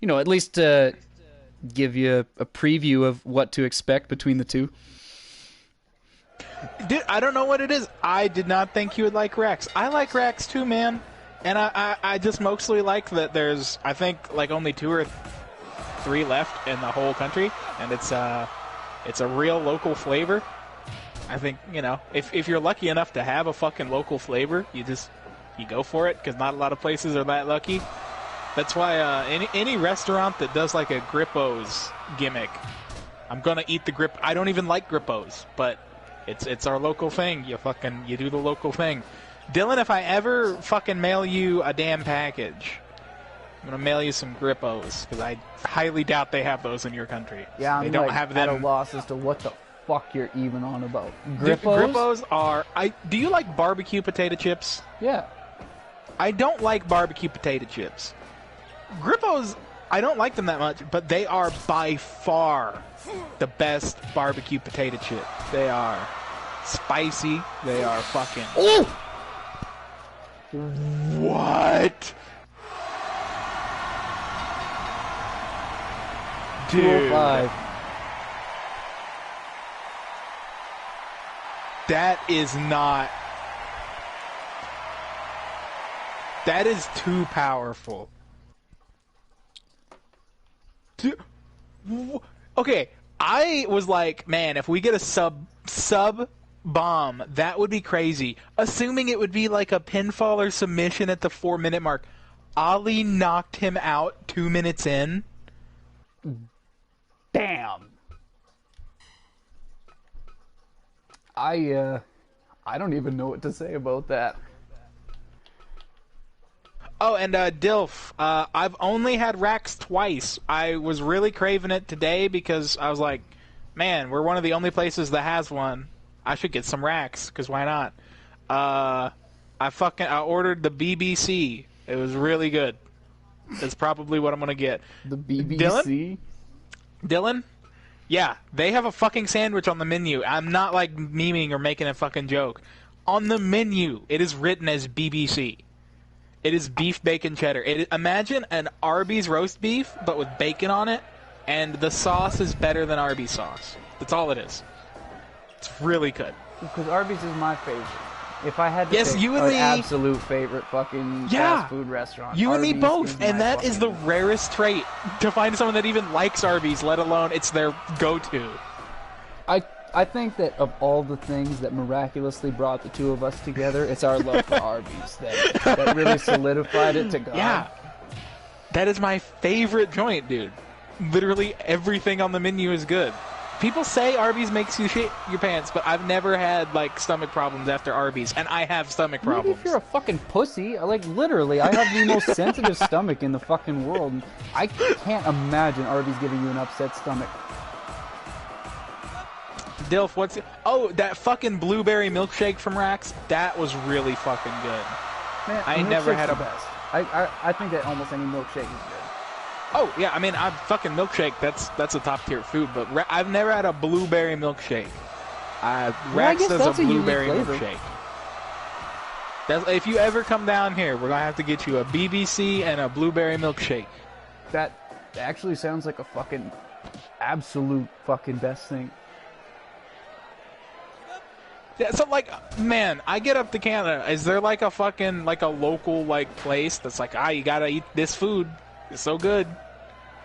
You know, at least give you a preview of what to expect between the two. Dude, I don't know what it is. I did not think you would like Rex. I like Rex too, man. And I just mostly like that there's, I think, like only 2 or 3 left in the whole country. And it's a real local flavor. I think, you know, if you're lucky enough to have a fucking local flavor, you go for it, because not a lot of places are that lucky. That's why any restaurant that does like a Grippos gimmick, I'm gonna eat the grip. I don't even like Grippos, but it's our local thing. You do the local thing. Dylan, if I ever fucking mail you a damn package, I'm gonna mail you some Grippos, because I highly doubt they have those in your country. Yeah, they don't like, have them. At a loss as to what the fuck you're even on about. Grippos are. Do you like barbecue potato chips? Yeah. I don't like barbecue potato chips. Grippos, I don't like them that much, but they are by far the best barbecue potato chip. They are spicy. They are fucking... Oh! What? Dude. 205. That is not... That is too powerful. Okay, I was like, man, if we get a sub bomb, that would be crazy. Assuming it would be like a pinfall or submission at the 4-minute mark. Ali knocked him out 2 minutes in. Damn. I don't even know what to say about that. Oh, and Dilf, I've only had Rax twice. I was really craving it today because I was like, man, we're one of the only places that has one. I should get some Rax, because why not? I ordered the BBC. It was really good. That's probably what I'm going to get. The BBC? Dylan? Yeah, they have a fucking sandwich on the menu. I'm not like memeing or making a fucking joke. On the menu, it is written as BBC. It is beef, bacon, cheddar. Imagine an Arby's roast beef, but with bacon on it, and the sauce is better than Arby's sauce. That's all it is. It's really good. Because Arby's is my favorite. If I had to pick you and an me, absolute favorite fucking fast food restaurant, you and me Arby's both, and that is the favorite. rarest trait to find someone that even likes Arby's, let alone it's their go-to. I think that of all the things that miraculously brought the two of us together, it's our love for Arby's that really solidified it to God. Yeah. That is my favorite joint, dude. Literally everything on the menu is good. People say Arby's makes you shit your pants, but I've never had, like, stomach problems after Arby's, and I have stomach Maybe problems. if you're a fucking pussy, like, literally, I have the most sensitive stomach in the fucking world. And I can't imagine Arby's giving you an upset stomach. Dilf, oh, that fucking blueberry milkshake from Rax, that was really fucking good. Man, I never had the a... best. I think that almost any milkshake is good. Oh, yeah, I mean, fucking milkshake, that's a top-tier food, but I've never had a blueberry milkshake. Rax does a blueberry milkshake. If you ever come down here, we're going to have to get you a BBC and a blueberry milkshake. That actually sounds like a fucking absolute fucking best thing. Yeah, so, like, man, I get up to Canada. Is there, like, a fucking, like, a local, like, place that's like, you gotta eat this food. It's so good.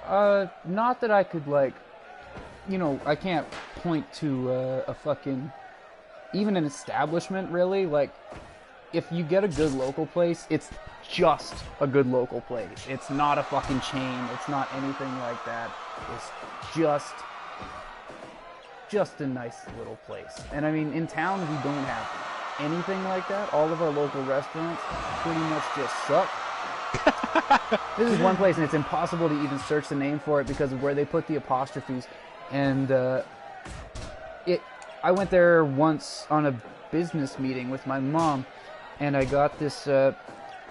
Not that I could, like, you know, I can't point to a fucking, even an establishment, really. Like, if you get a good local place, it's just a good local place. It's not a fucking chain. It's not anything like that. It's just a nice little place. And I mean, in town, we don't have anything like that. All of our local restaurants pretty much just suck. This is one place, and it's impossible to even search the name for it because of where they put the apostrophes. And I went there once on a business meeting with my mom, and I got this.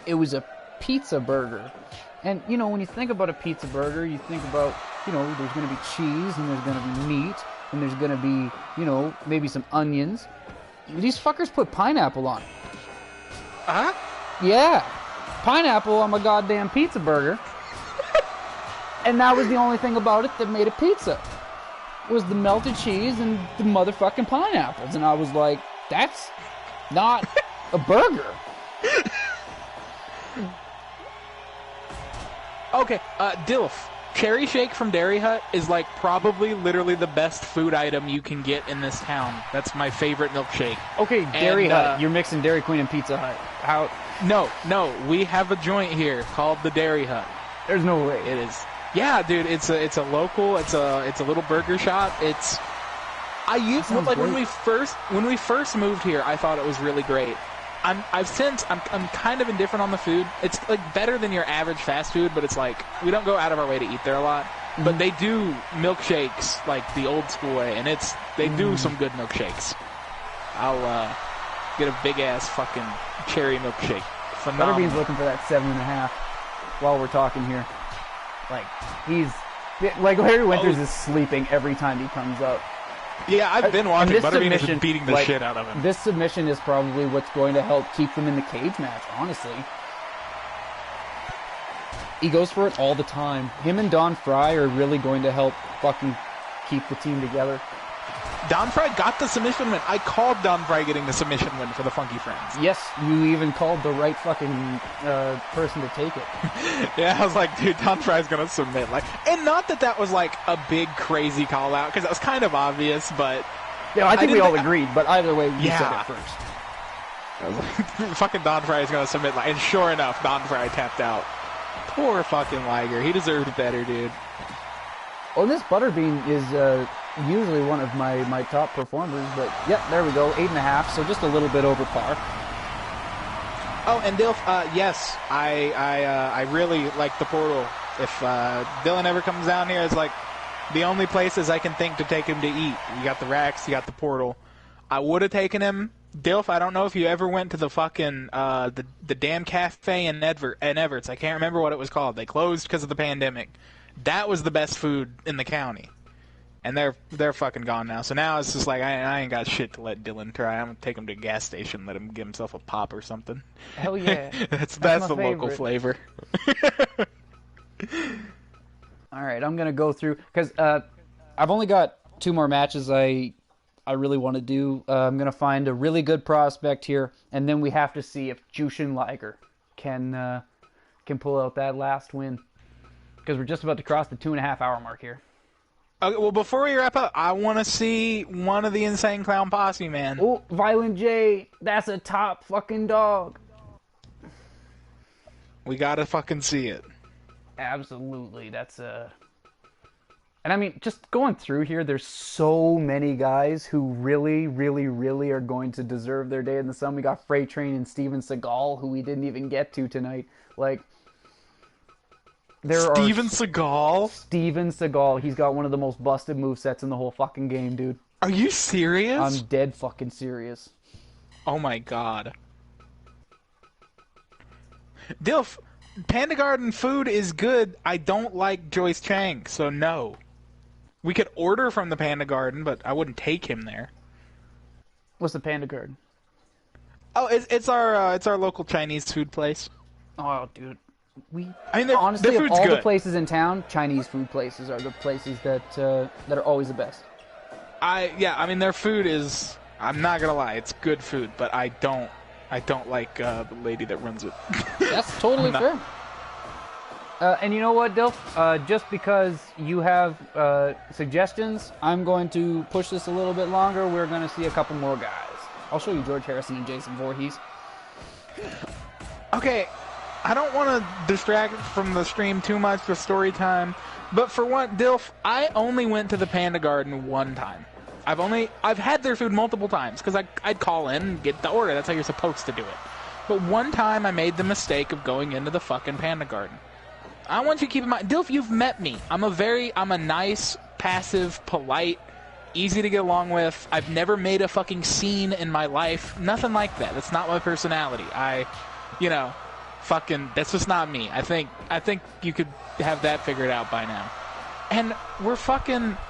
It was a pizza burger, and you know, when you think about a pizza burger, you think about, you know, there's going to be cheese, and there's going to be meat, and there's going to be, you know, maybe some onions. These fuckers put pineapple on it. Huh? Yeah, pineapple on my goddamn pizza burger. And that was the only thing about it that made it pizza. Was the melted cheese and the motherfucking pineapples. And I was like, that's not a burger. Okay, Dilf. Cherry Shake from Dairy Hut is like probably literally the best food item you can get in this town. That's my favorite milkshake. Okay, Dairy Hut. You're mixing Dairy Queen and Pizza Hut. How? No, we have a joint here called the Dairy Hut. There's no way. It is. Yeah, dude, it's a local, it's a little burger shop. When we first moved here, I thought it was really great. I'm kind of indifferent on the food. It's like better than your average fast food, but it's like we don't go out of our way to eat there a lot. Mm-hmm. But they do milkshakes like the old school way, and they do some good milkshakes. I'll get a big ass fucking cherry milkshake. Phenomenal. Butterbean's looking for that 7.5 while we're talking here. Like Larry Winters is sleeping every time he comes up. Yeah, I've been watching. Butterbean is beating the shit out of him. This submission is probably what's going to help keep them in the cage match, honestly. He goes for it all the time. Him and Don Fry are really going to help fucking keep the team together. Don Fry got the submission win. I called Don Fry getting the submission win for the Funky Friends. Yes, you even called the right fucking person to take it. Yeah, I was like, dude, Don Fry's gonna submit. And not that was like a big crazy call out, because that was kind of obvious, but yeah, I think we all agreed. But either way, you said it first. I was like, fucking Don Fry is gonna submit, and sure enough, Don Fry tapped out. Poor fucking Liger. He deserved better, dude. Well, this Butterbean is usually one of my top performers, but yeah, there we go, 8.5, so just a little bit over par. Oh, and Dilf, yes, I really like the portal. If Dylan ever comes down here, it's like the only places I can think to take him to eat. You got the Racks, you got the portal. I would have taken him. Dilf, I don't know if you ever went to the fucking the damn cafe in Everts. I can't remember what it was called. They closed because of the pandemic. That was the best food in the county. And they're fucking gone now. So now it's just like, I ain't got shit to let Dylan try. I'm going to take him to a gas station, let him get himself a pop or something. Hell yeah. that's the local flavor. All right, I'm going to go through, because I've only got 2 more matches I really want to do. I'm going to find a really good prospect here, and then we have to see if Jushin Liger can pull out that last win. Because we're just about to cross the 2.5 hour mark here. Okay, well, before we wrap up, I want to see one of the Insane Clown Posse, man. Oh, Violent J, that's a top fucking dog. We gotta fucking see it. Absolutely, that's a... And I mean, just going through here, there's so many guys who really, really, really are going to deserve their day in the sun. We got Freight Train and Steven Seagal, who we didn't even get to tonight. Like... Steven Seagal, he's got one of the most busted movesets in the whole fucking game, dude. Are you serious? I'm dead fucking serious. Oh my god. Dilf, Panda Garden food is good. I don't like Joyce Chang, so no. We could order from the Panda Garden, but I wouldn't take him there. What's the Panda Garden? Oh, it's our local Chinese food place. Oh, dude. Honestly, of all the places in town, Chinese food places are the places that are always the best. Their food is, I'm not gonna lie, it's good food, but I don't like the lady that runs it. That's totally fair. And you know what, Dilf? Just because you have suggestions, I'm going to push this a little bit longer. We're going to see a couple more guys. I'll show you George Harrison and Jason Voorhees. Okay. I don't want to distract from the stream too much with story time, but for one, Dilf, I only went to the Panda Garden one time. I've had their food multiple times, because I'd call in and get the order. That's how you're supposed to do it. But one time I made the mistake of going into the fucking Panda Garden. I want you to keep in mind, Dilf, you've met me. I'm a nice, passive, polite, easy to get along with. I've never made a fucking scene in my life. Nothing like that. That's not my personality. That's just not me. I think you could have that figured out by now. And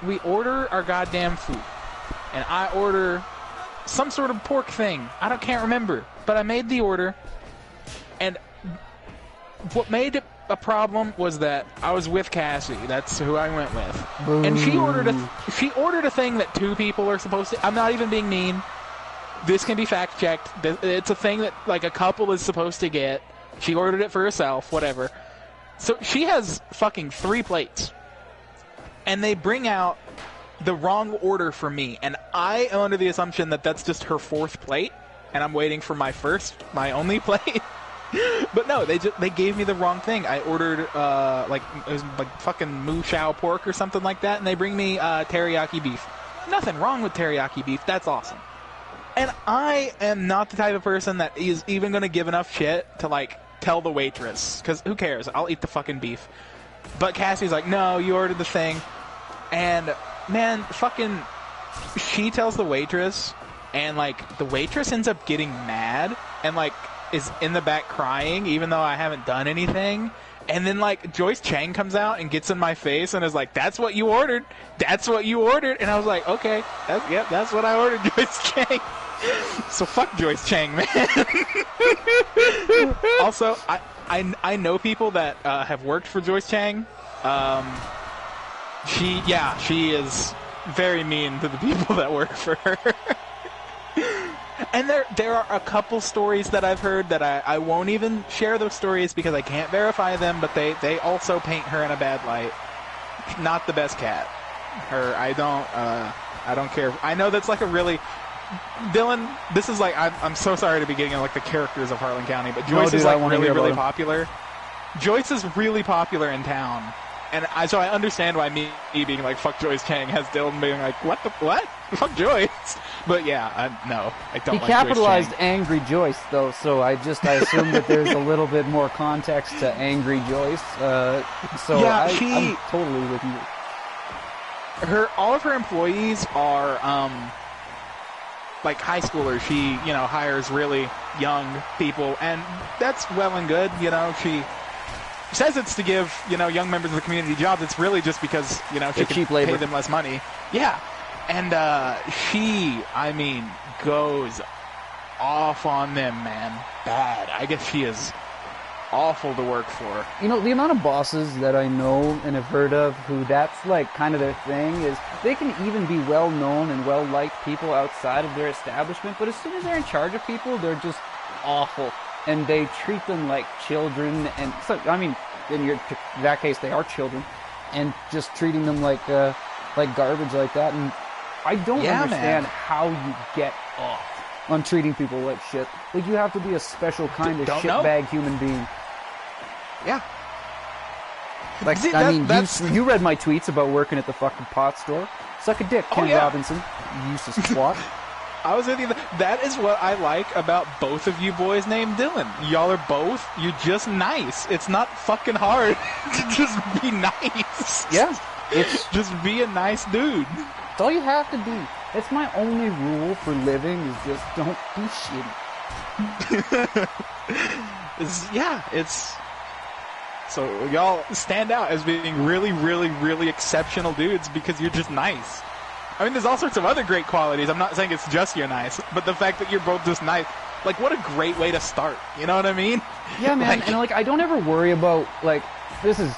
we order our goddamn food. And I order some sort of pork thing. Can't remember. But I made the order. And what made it a problem was that I was with Cassie. That's who I went with. Boom. And she ordered a thing that 2 people are supposed to. I'm not even being mean. This can be fact checked. It's a thing that like a couple is supposed to get. She ordered it for herself, whatever. So she has fucking 3 plates. And they bring out the wrong order for me. And I am under the assumption that that's just her 4th plate. And I'm waiting for my only plate. But no, they gave me the wrong thing. I ordered it was like fucking moo shao pork or something like that, and they bring me teriyaki beef. Nothing wrong with teriyaki beef. That's awesome. And I am not the type of person that is even going to give enough shit to like tell the waitress, because who cares? I'll eat the fucking beef. But Cassie's like, no, you ordered the thing. And man, fucking she tells the waitress, and like the waitress ends up getting mad and like is in the back crying, even though I haven't done anything. And then, like, Joyce Chang comes out and gets in my face and is like, that's what you ordered. That's what you ordered. And I was like, okay, that's what I ordered, Joyce Chang. So fuck Joyce Chang, man. Also, I know people that have worked for Joyce Chang. She is very mean to the people that work for her. And there are a couple stories that I've heard that I won't even share those stories because I can't verify them, but they also paint her in a bad light. Not the best cat. I don't care. I know that's like a really... Dylan, this is like... I'm so sorry to be getting like the characters of Harlan County, but Joyce is like really popular. Joyce is really popular in town. And so I understand why me being like, fuck Joyce Chang has Dylan being like, what? Fuck Joyce. But yeah, no, I don't like Joyce Chang. He capitalized Angry Joyce, though, so I assume that there's a little bit more context to Angry Joyce. So yeah, I'm totally with you. All of her employees are, like high schoolers. She, hires really young people, and that's well and good, She says it's to give, young members of the community jobs. It's really just because, she can pay them less money. Yeah. And she, goes off on them, man. Bad. I guess she is awful to work for. The amount of bosses that I know and have heard of who that's like kind of their thing is they can even be well-known and well-liked people outside of their establishment, but as soon as they're in charge of people, they're just awful. And they treat them like children, and so, in that case, they are children, and just treating them like garbage like that. And I don't understand how you get off on treating people like shit. Like, you have to be a special kind of shitbag human being. Yeah. Like, you read my tweets about working at the fucking pot store. Suck a dick, Ken Robinson. You useless twat. I was with you. That is what I like about both of you boys named Dylan. Y'all are both, you're just nice. It's not fucking hard to just be nice. Yeah. It's just be a nice dude. That's all you have to be. That's my only rule for living is just don't be shitty. So y'all stand out as being really, really, really exceptional dudes because you're just nice. There's all sorts of other great qualities. I'm not saying it's just you're nice, but the fact that you're both just nice, like, what a great way to start. You know what I mean? Yeah, man. And, I don't ever worry about, this is,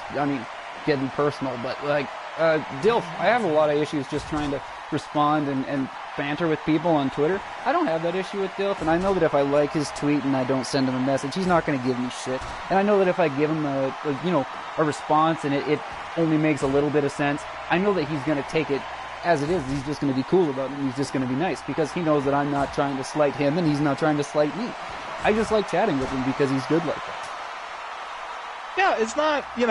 getting personal, but, Dilf, I have a lot of issues just trying to respond and banter with people on Twitter. I don't have that issue with Dilf, and I know that if I like his tweet and I don't send him a message, he's not going to give me shit. And I know that if I give him a response and it only makes a little bit of sense, I know that he's going to take it as it is. He's just going to be cool about it, and he's just going to be nice, because he knows that I'm not trying to slight him, and he's not trying to slight me. I just like chatting with him because he's good like that. Yeah, it's not, you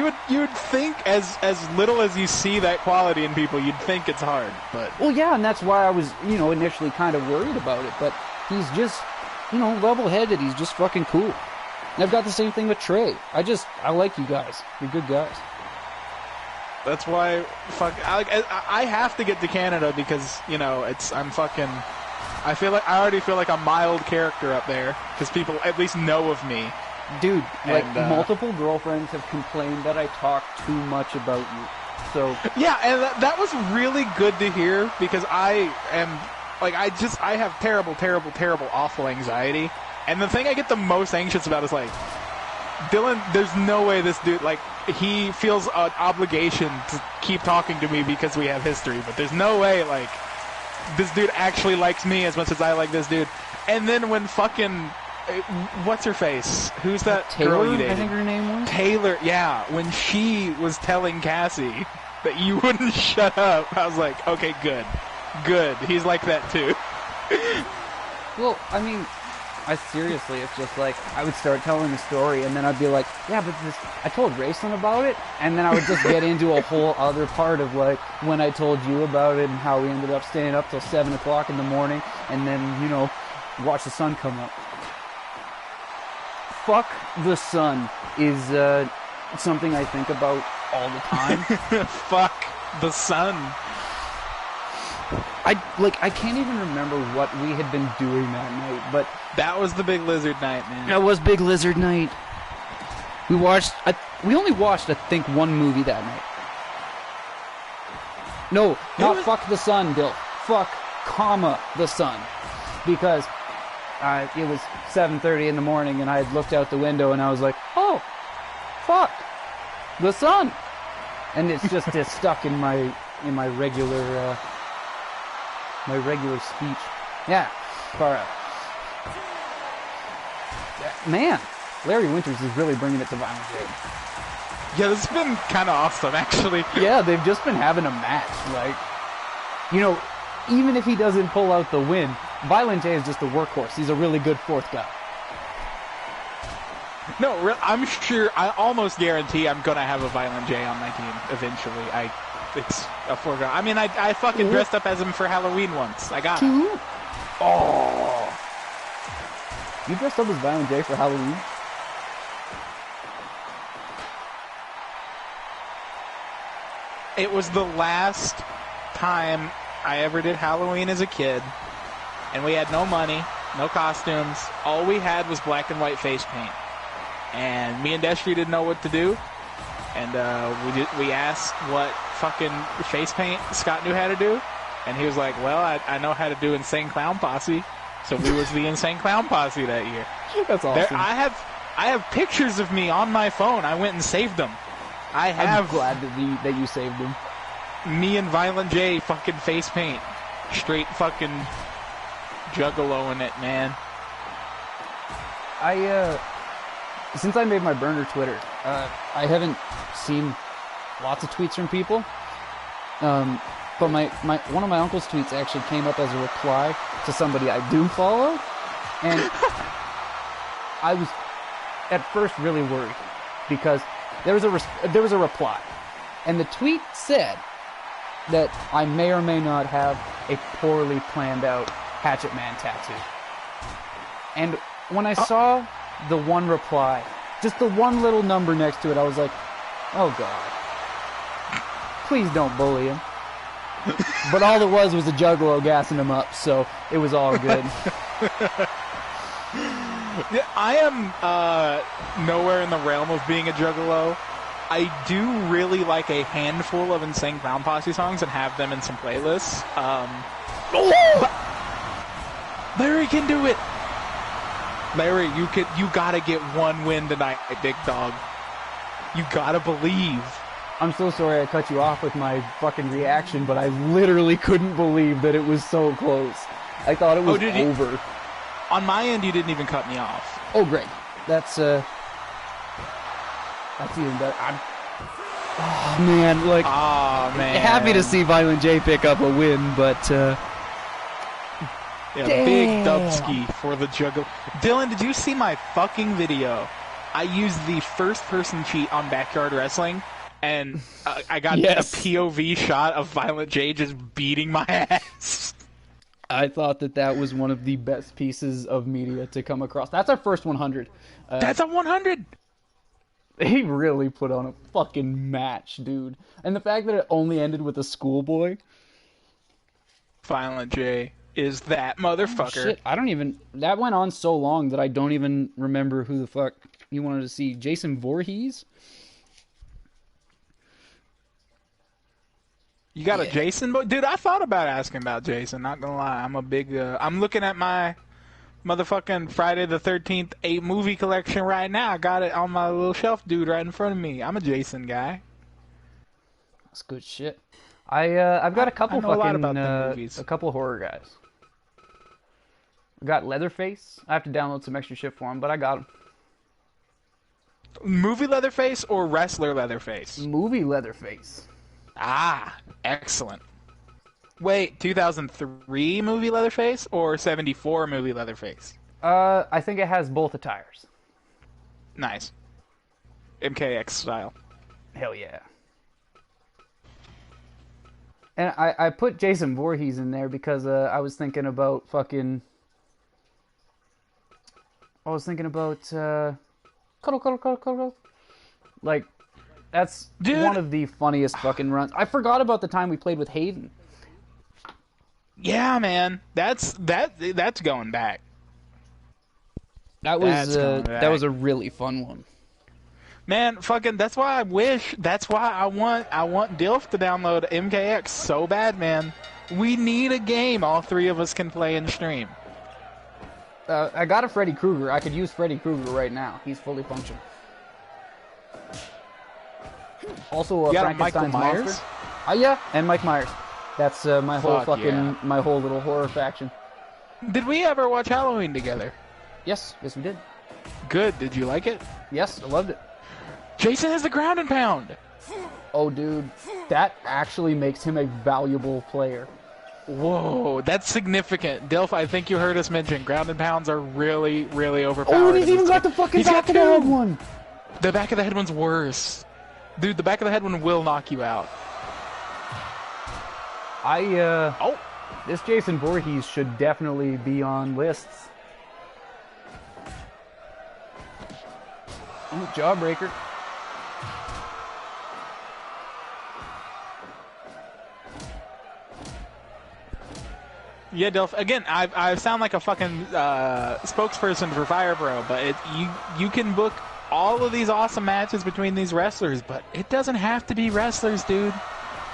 would think as little as you see that quality in people, you'd think it's hard, but... Well, yeah, and that's why I was, initially kind of worried about it, but he's just, level-headed. He's just fucking cool. And I've got the same thing with Trey. I like you guys. You're good guys. That's why, I have to get to Canada because, you know, I already feel like a mild character up there because people at least know of me. Dude, like, multiple girlfriends have complained that I talk too much about you. So yeah, and that was really good to hear because I have terrible, terrible, terrible, awful anxiety. And the thing I get the most anxious about is, like, Dylan, there's no way this dude, like, he feels an obligation to keep talking to me because we have history, but there's no way, like, this dude actually likes me as much as I like this dude. And then when fucking, what's her face? Who's that Taylor, girl you dated? I think her name was? Taylor, yeah. When she was telling Cassie that you wouldn't shut up, I was like, okay, good. Good. He's like that too. Well, I mean, seriously, it's just like, I would start telling a story, and then I'd be like, yeah, but I told Rayson about it, and then I would just get into a whole other part of, like, when I told you about it, and how we ended up staying up till 7 o'clock in the morning, and then, you know, watch the sun come up. Fuck the sun is something I think about all the time. Fuck the sun. I can't even remember what we had been doing that night, but that was the Big Lizard night, man. That was Big Lizard night. We only watched, I think, one movie that night. No, not Fuck the Sun, Bill. Fuck, the sun. Because it was 7:30 in the morning, and I had looked out the window, and I was like, oh, fuck, the sun. And it's just stuck in my regular speech. Yeah, far out. Man, Larry Winters is really bringing it to Violent J. Yeah, this has been kind of awesome, actually. Yeah, they've just been having a match. Like, you know, even if he doesn't pull out the win, Violent J is just a workhorse. He's a really good fourth guy. No, I'm sure, I almost guarantee I'm going to have a Violent J on my team eventually. It's a foregone. I mean, I fucking dressed up as him for Halloween once. I got it. Oh. You dressed up as Violent J for Halloween? It was the last time I ever did Halloween as a kid, and we had no money, no costumes. All we had was black and white face paint. And me and Destry didn't know what to do, and we asked what fucking face paint Scott knew how to do, and he was like, well, I know how to do Insane Clown Posse. So we was the Insane Clown Posse that year. That's awesome. I have pictures of me on my phone. I went and saved them. I'm glad that you saved them. Me and Violent J fucking face paint. Straight fucking juggalo-ing it, man. Since I made my burner Twitter, I haven't seen lots of tweets from people. But one of my uncle's tweets actually came up as a reply to somebody I do follow, and I was at first really worried because there was a reply, and the tweet said that I may or may not have a poorly planned out Hatchet Man tattoo. And when I saw the one reply, just the one little number next to it, I was like, oh God, please don't bully him. But all it was a juggalo gassing him up, so it was all good. I am nowhere in the realm of being a juggalo. I do really like a handful of Insane Clown Posse songs and have them in some playlists. Larry can do it. Larry, you gotta get one win tonight, big dog. You gotta believe. I'm so sorry I cut you off with my fucking reaction, but I literally couldn't believe that it was so close. I thought it was over. On my end, you didn't even cut me off. Oh, great. That's even better. Oh, man. Like, happy to see Violent J pick up a win, but, yeah, big dubski for the juggalo. Dylan, did you see my fucking video? I used the first-person cheat on Backyard Wrestling, and I got a POV shot of Violent J just beating my ass. I thought that was one of the best pieces of media to come across. That's our first 100. That's a 100. He really put on a fucking match, dude. And the fact that it only ended with a schoolboy. Violent J is that motherfucker. Shit, I don't even... That went on so long that I don't even remember who the fuck you wanted to see. Jason Voorhees? You got a Jason? Dude, I thought about asking about Jason, not gonna lie. I'm a big... I'm looking at my motherfucking Friday the 13th 8 movie collection right now. I got it on my little shelf, dude, right in front of me. I'm a Jason guy. That's good shit. I've got a couple I know fucking... a lot about the movies. A couple horror guys. I got Leatherface. I have to download some extra shit for him, but I got him. Movie Leatherface or wrestler Leatherface? Movie Leatherface. Ah, excellent. Wait, 2003 movie Leatherface or 74 movie Leatherface? I think it has both attires. Nice. MKX style. Hell yeah. And I put Jason Voorhees in there because I was thinking about fucking... I was thinking about... Cuddle. Like, that's one of the funniest fucking runs. I forgot about the time we played with Hayden. Yeah, man. That's going back. That was a really fun one. Man, fucking, that's why I want Dilf to download MKX so bad, man. We need a game all three of us can play and stream. I got a Freddy Krueger. I could use Freddy Krueger right now. He's fully functional. Also, you got Frankenstein's Michael Myers? Monster. Yeah, and Mike Myers. That's my whole my whole little horror faction. Did we ever watch Halloween together? Yes, we did. Good. Did you like it? Yes, I loved it. Jason has the ground and pound. Oh, dude, that actually makes him a valuable player. Whoa, that's significant. Dilf, I think you heard us mention ground and pounds are really, really overpowered. Oh, and he's even got the fucking back of the head one. The back of the head one's worse. Dude, the back of the head one will knock you out. This Jason Voorhees should definitely be on lists. Ooh, Jawbreaker. Yeah, Dilf. Again, I sound like a fucking spokesperson for Fire Bro, but you can book all of these awesome matches between these wrestlers, but it doesn't have to be wrestlers, dude.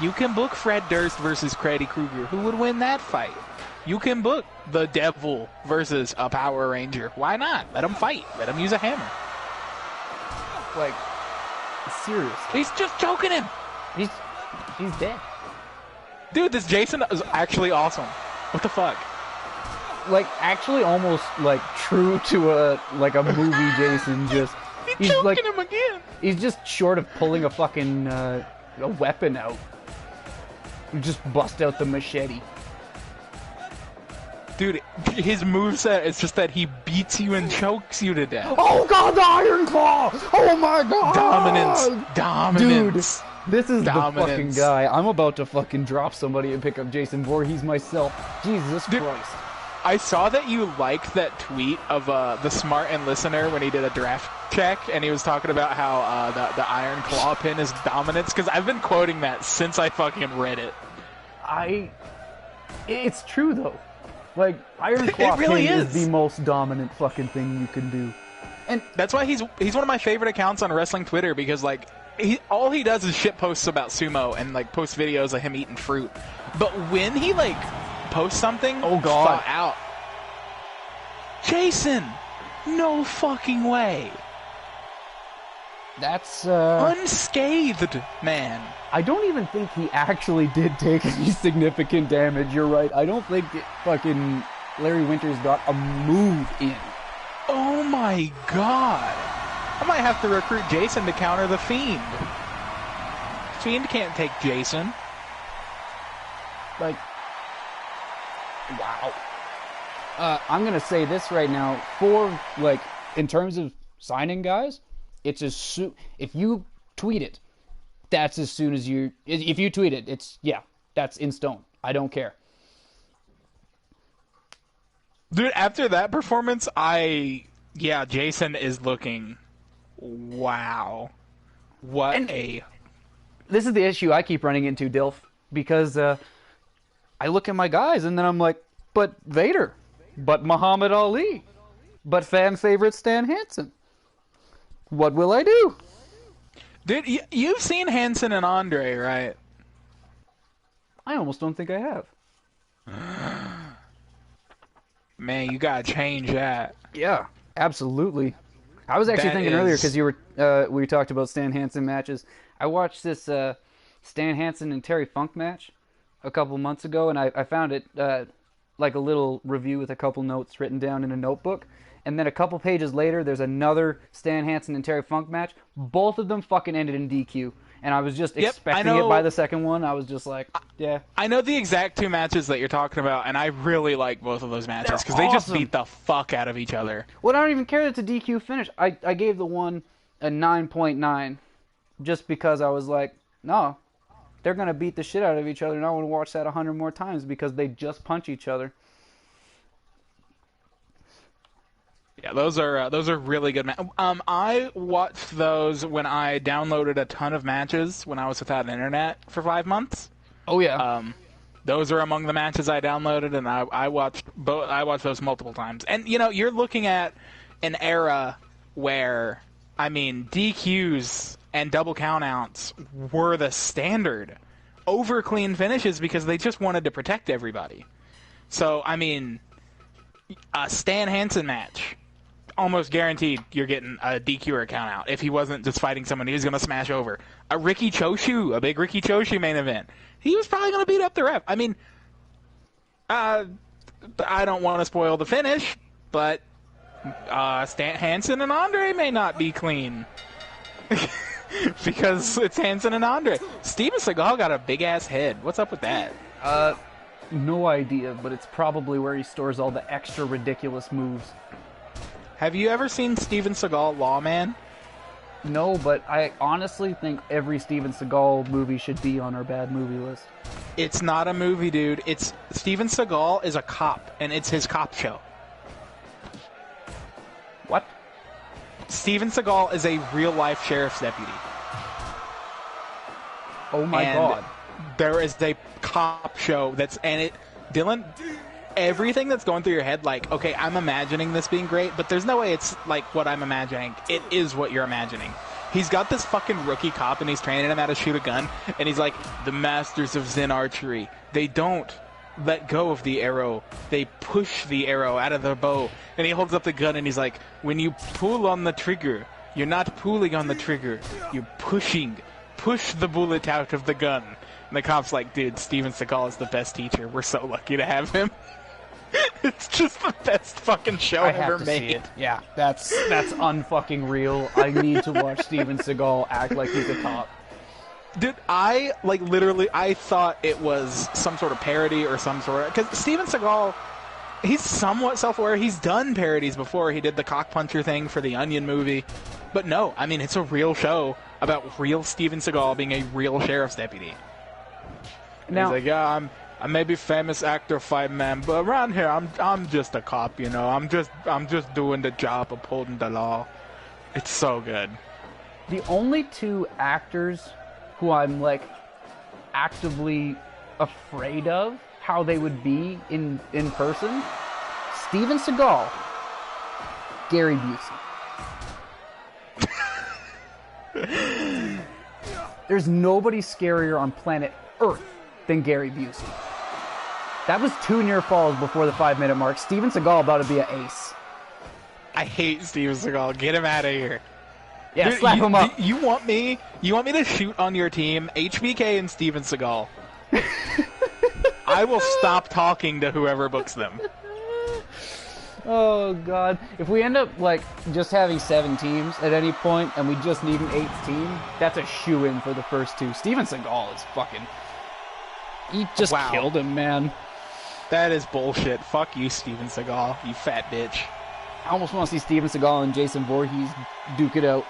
You can book Fred Durst versus Freddy Krueger. Who would win that fight? You can book the Devil versus a Power Ranger. Why not? Let them fight. Let them use a hammer. Like, seriously. He's just choking him. He's dead. Dude, this Jason is actually awesome. What the fuck? Like, actually almost, like, true to a movie Jason, just... He's choking him again. He's just short of pulling a fucking, a weapon out. Just bust out the machete. Dude, his moveset is just that he beats you and chokes you to death. Oh god, the Iron Claw! Oh my god! Dominance. Dude, this is the fucking guy. I'm about to fucking drop somebody and pick up Jason Voorhees myself. Jesus Christ. I saw that you liked that tweet of the Smart and Listener when he did a draft check, and he was talking about how the Iron Claw pin is dominance, because I've been quoting that since I fucking read it. It's true, though. Like, Iron Claw pin is the most dominant fucking thing you can do. And that's why he's one of my favorite accounts on wrestling Twitter, because, like, all he does is shit posts about sumo and, like, posts videos of him eating fruit. But when he, like, posts something thought out, Jason, no fucking way. That's unscathed, man. I don't even think he actually did take any significant damage. You're right. I don't think fucking Larry Winters got a move in. Oh my god. I might have to recruit Jason to counter the Fiend. Fiend can't take Jason. Like, wow. I'm going to say this right now. For, like, in terms of signing guys, it's as soon... If you tweet it, that's as soon as you... If you tweet it, it's... Yeah, that's in stone. I don't care. Dude, after that performance, Jason is looking, wow. What And a... this is the issue I keep running into, Dilf, because I look at my guys and then I'm like, but Vader, but Muhammad Ali, but fan favorite Stan Hansen. What will I do? Dude, you've seen Hansen and Andre, right? I almost don't think I have. Man, you gotta change that. Yeah, absolutely. I was actually That thinking earlier is- because we talked about Stan Hansen matches. I watched this Stan Hansen and Terry Funk match a couple months ago, and I found it like a little review with a couple notes written down in a notebook. And then a couple pages later, there's another Stan Hansen and Terry Funk match. Both of them fucking ended in DQ. And I was just Yep, I expecting know. it by the second one. I was just like, yeah. I know the exact two matches that you're talking about, and I really like both of those matches They're because they just awesome. beat the fuck out of each other. Well, I don't even care that it's a DQ finish. I gave the one a 9.9 just because I was like, no, they're going to beat the shit out of each other, and I want to watch that 100 more times because they just punch each other. Yeah, those are really good. I watched those when I downloaded a ton of matches when I was without an internet for 5 months. Oh, yeah. Those are among the matches I downloaded, and I watched both. I watched those multiple times. And you know, you're looking at an era where, I mean, DQs and double countouts were the standard over clean finishes because they just wanted to protect everybody. So, I mean, a Stan Hansen match, almost guaranteed you're getting a DQ or a countout. If he wasn't just fighting someone he was going to smash over. A Ricky Choshu, a big Ricky Choshu main event. He was probably going to beat up the ref. I mean, I don't want to spoil the finish, but Stan Hansen and Andre may not be clean. Because it's Hansen and Andre. Steven Seagal got a big-ass head. What's up with that? No idea, but it's probably where he stores all the extra ridiculous moves. Have you ever seen Steven Seagal Lawman? No, but I honestly think every Steven Seagal movie should be on our bad movie list. It's not a movie, dude. It's Steven Seagal is a cop, and it's his cop show. What? Steven Seagal is a real-life sheriff's deputy. Oh my And god. there is a cop show Dylan, everything that's going through your head, like, okay, I'm imagining this being great, but there's no way it's like what I'm imagining. It is what you're imagining. He's got this fucking rookie cop, and he's training him how to shoot a gun, and he's like, the masters of Zen archery. They don't let go of the arrow. They push the arrow out of their bow. And he holds up the gun, and he's like, when you pull on the trigger, you're not pulling on the trigger. You're pushing. Push the bullet out of the gun. And the cop's like, dude, Steven Seagal is the best teacher. We're so lucky to have him. It's just the best fucking show I ever have to made. see it. Yeah, that's unfucking real. I need to watch Steven Seagal act like he's a cop. Dude, I thought it was some sort of parody or some sort of... Because Steven Seagal, he's somewhat self-aware. He's done parodies before. He did the cockpuncher thing for the Onion movie. But no, I mean, it's a real show about real Steven Seagal being a real sheriff's deputy. Now, He's like, yeah, I may be famous actor, five-man, but around here, I'm just a cop, you know. I'm just doing the job, upholding the law. It's so good. the only two actors who I'm like actively afraid of how they would be in person, Steven Seagal, Gary Busey. There's nobody scarier on planet Earth than Gary Busey. That was 2 near falls before the 5-minute mark. Steven Seagal about to be an ace. I hate Steven Seagal. Get him out of here. Yeah, Dude, slap him up. You want me to shoot on your team, HBK and Steven Seagal. I will stop talking to whoever books them. Oh god. If we end up like just having 7 teams at any point and we just need an 8th team, that's a shoe-in for the first 2. Steven Seagal is fucking... He just Wow. killed him, man. That is bullshit. Fuck you, Steven Seagal, you fat bitch. I almost want to see Steven Seagal and Jason Voorhees duke it out.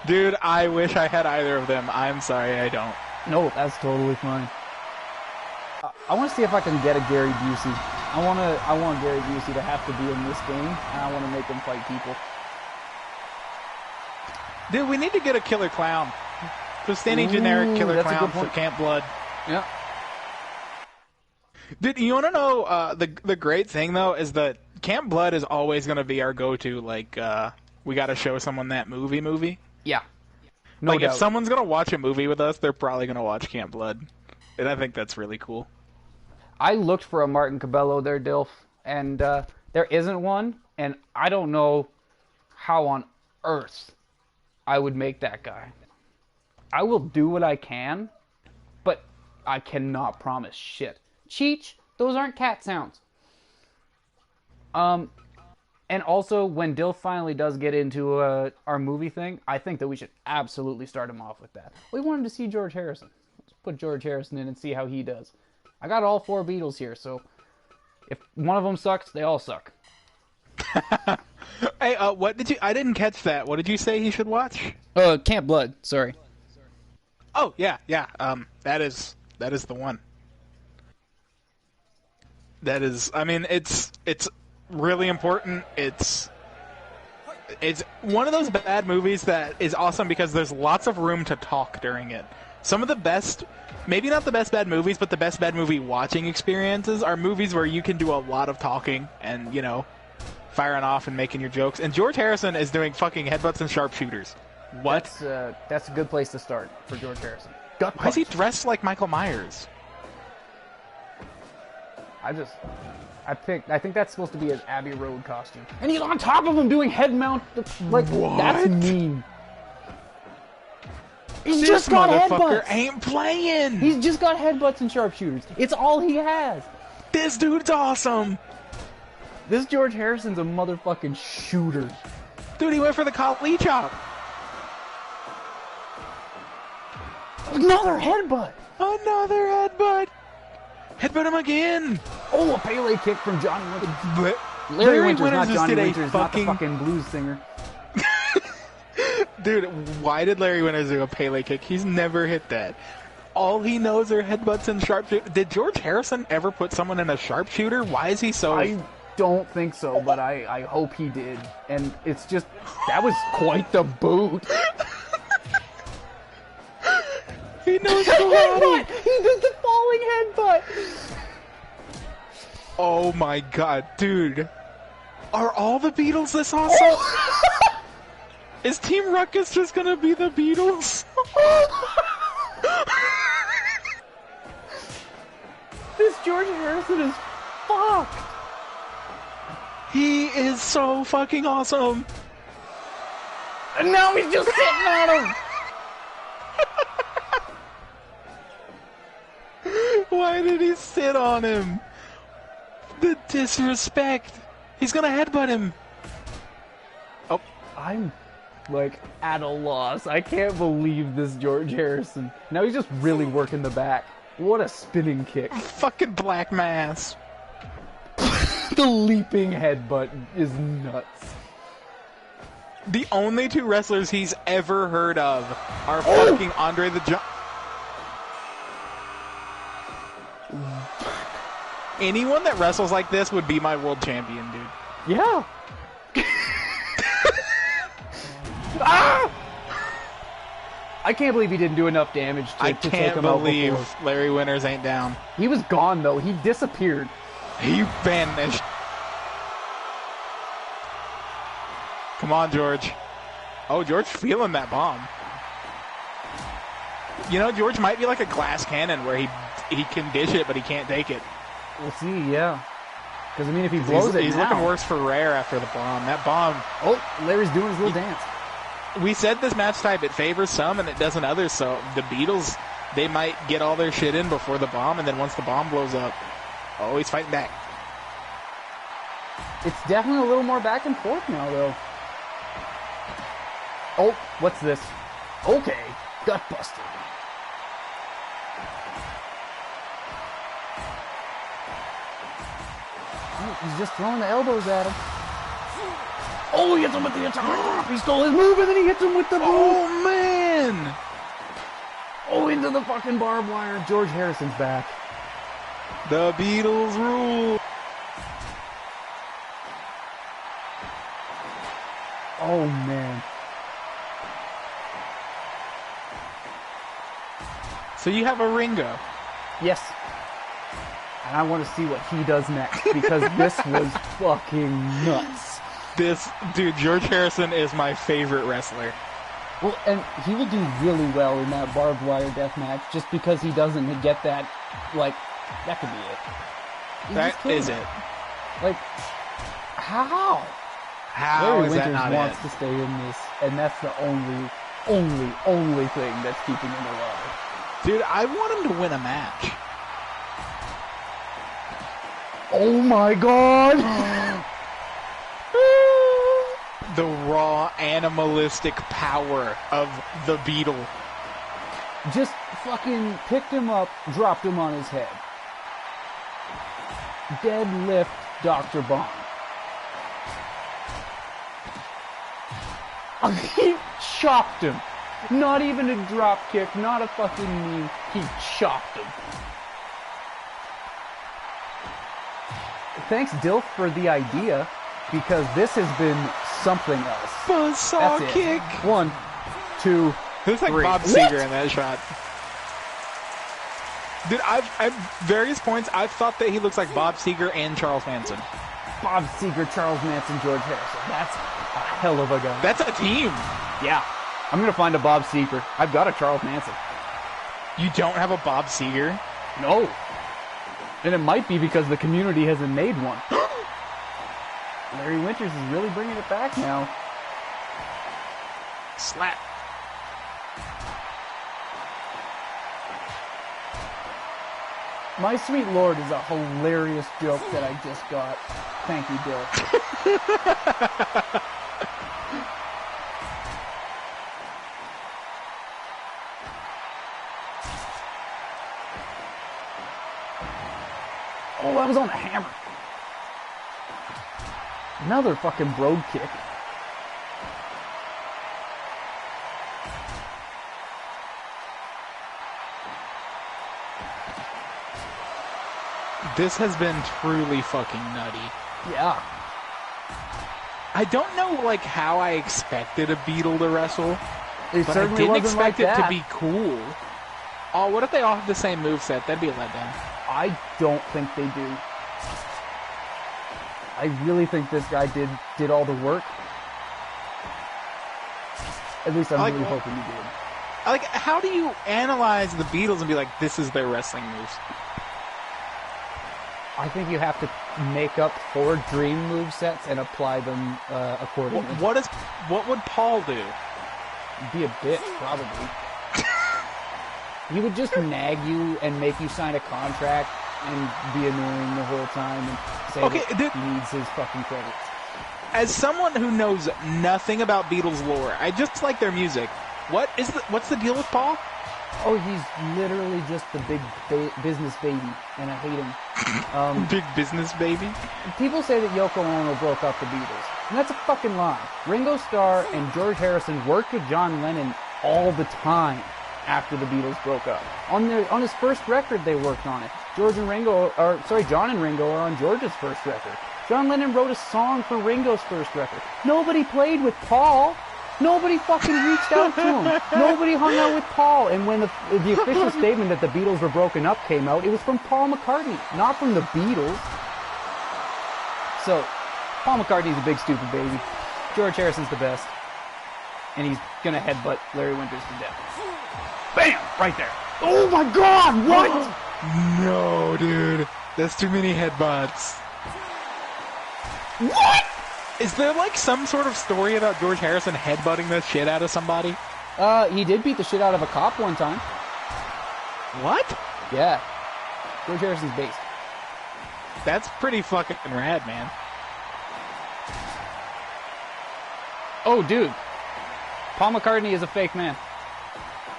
Dude, I wish I had either of them. I'm sorry, I don't. No, that's totally fine. I want to see if I can get a Gary Busey. I want Gary Busey to have to be in this game, and I want to make him fight people. Dude, we need to get a killer clown. Just any generic killer clown for Camp Blood. Yeah. Dude, you want to know the great thing, though, is that Camp Blood is always going to be our go-to, like, we got to show someone that movie. Yeah. No like, doubt. if someone's going to watch a movie with us, they're probably going to watch Camp Blood. And I think that's really cool. I looked for a Martin Cabello there, Dilf, and there isn't one, and I don't know how on earth I would make that guy. I will do what I can, but I cannot promise shit. Cheech, those aren't cat sounds. And also, when Dilf finally does get into our movie thing, I think that we should absolutely start him off with that. We want him to see George Harrison. Let's put George Harrison in and see how he does. I got all 4 Beatles here, so if one of them sucks, they all suck. Hey, what did you... I didn't catch that. What did you say he should watch? Camp Blood, sorry. Oh, yeah. That is the one. That is... I mean, it's really important. It's one of those bad movies that is awesome because there's lots of room to talk during it. Some of the best... Maybe not the best bad movies, but the best bad movie watching experiences are movies where you can do a lot of talking and, you know, firing off and making your jokes. And George Harrison is doing fucking headbutts and sharpshooters. What? That's a good place to start for George Harrison. Why is he dressed like Michael Myers? I think that's supposed to be his Abbey Road costume. And he's on top of him doing head mount. Like, what? That's mean. He's This just got motherfucker headbutts. ain't playing. He's just got headbutts and sharpshooters. It's all he has. This dude's awesome. This George Harrison's a motherfucking shooter. Dude, he went for the Kali chop. Another headbutt. Another headbutt. Headbutt him again. Oh, a Pele kick from Johnny Winters. Larry Winters, not just Johnny did a Winters, not the fucking blues singer. Dude, why did Larry Winters do a Pele kick? He's never hit that. All he knows are headbutts and sharpshooter. Did George Harrison ever put someone in a sharpshooter? Why is he so... I don't think so, but I hope he did. And it's just, that was quite the boot. He knows Headbutt! karate. He did the falling headbutt! Oh my god, dude. Are all the Beatles this awesome? Is Team Ruckus just gonna be the Beatles? This George Harrison is fucked. He is so fucking awesome. And now he's just sitting on him. Why did he sit on him? The disrespect. He's gonna headbutt him. Oh. I'm, like, at a loss. I can't believe this George Harrison. Now he's just really working the back. What a spinning kick. Fucking black mass. The leaping headbutt is nuts. The only 2 wrestlers he's ever heard of are fucking Andre the Giant. Anyone that wrestles like this would be my world champion, dude. Yeah. Ah! I can't believe he didn't do enough damage to I take can't him out believe before. Larry Winters ain't down. He was gone, though. He disappeared. He vanished. Come on, George. Oh, George feeling that bomb. You know, George might be like a glass cannon where he can dish it, but he can't take it. We'll see, yeah. Because, I mean, if he blows He's now... looking worse for Rare after the bomb. That bomb... Oh, Larry's doing his little dance. We said this match type, it favors some and it doesn't others, so the Beatles, they might get all their shit in before the bomb, and then once the bomb blows up, oh, he's fighting back. It's definitely a little more back and forth now, though. Oh, what's this? Okay, Gutbuster. Oh, he's just throwing the elbows at him. Oh, he hits him with the attack. He stole his move, and then he hits him with the boot. Oh, man! Oh, into the fucking barbed wire. George Harrison's back. The Beatles rule. Oh, man. So you have a Ringo. Yes. And I want to see what he does next, because this was fucking nuts. Dude, George Harrison is my favorite wrestler. Well, and he will do really well in that barbed wire death match, just because he doesn't get that, like, that could be it. That is it. Like, how? How Larry is Winters that not wants it? to stay in this, and that's the only thing that's keeping him alive. Dude, I want him to win a match. Oh my god! The raw animalistic power of the Beetle. Just fucking picked him up, dropped him on his head. Deadlift Dr. Bomb. He chopped him. Not even a drop kick, not a fucking knee. He chopped him. Thanks, Dilf, for the idea, because this has been something else. Buzzsaw That's it. kick. 1, 2, It looks like 3. Bob Seger in that shot. Dude, at various points, I've thought that he looks like Bob Seger and Charles Manson. Bob Seger, Charles Manson, George Harrison. That's a hell of a guy. That's a team. Yeah. I'm going to find a Bob Seger. I've got a Charles Manson. You don't have a Bob Seger? No. And it might be because the community hasn't made one. Larry Winters is really bringing it back now. Slap. My Sweet Lord is a hilarious joke that I just got. Thank you, Bill. Oh, that was on the hammer. Another fucking brogue kick. This has been truly fucking nutty. Yeah. I don't know, like, how I expected a Beetle to wrestle, It but I certainly didn't wasn't expect like it to that. be cool. Oh, what if they all have the same moveset? That'd be a letdown. I don't think they do. I really think this guy did all the work. At least I'm really hoping he did. Like, how do you analyze the Beatles and be like, this is their wrestling moves? I think you have to make up 4 dream movesets and apply them accordingly. What would Paul do? Be a bitch, probably. He would just nag you and make you sign a contract and be annoying the whole time and say that he needs his fucking credits. As someone who knows nothing about Beatles lore, I just like their music. What's the deal with Paul? Oh, he's literally just the big business baby, and I hate him. Big business baby? People say that Yoko Ono broke up the Beatles, and that's a fucking lie. Ringo Starr and George Harrison worked with John Lennon all the time after the Beatles broke up. On his first record, they worked on it. John and Ringo are on George's first record. John Lennon wrote a song for Ringo's first record. Nobody played with Paul. Nobody fucking reached out to him. Nobody hung out with Paul. And when the official statement that the Beatles were broken up came out, it was from Paul McCartney, not from the Beatles. So, Paul McCartney's a big stupid baby. George Harrison's the best. And he's gonna headbutt Larry Winters to death. Bam! Right there. Oh my god, what? No, dude. That's too many headbutts. What? Is there, like, some sort of story about George Harrison headbutting the shit out of somebody? He did beat the shit out of a cop one time. What? Yeah. George Harrison's based. That's pretty fucking rad, man. Oh, dude. Paul McCartney is a fake man.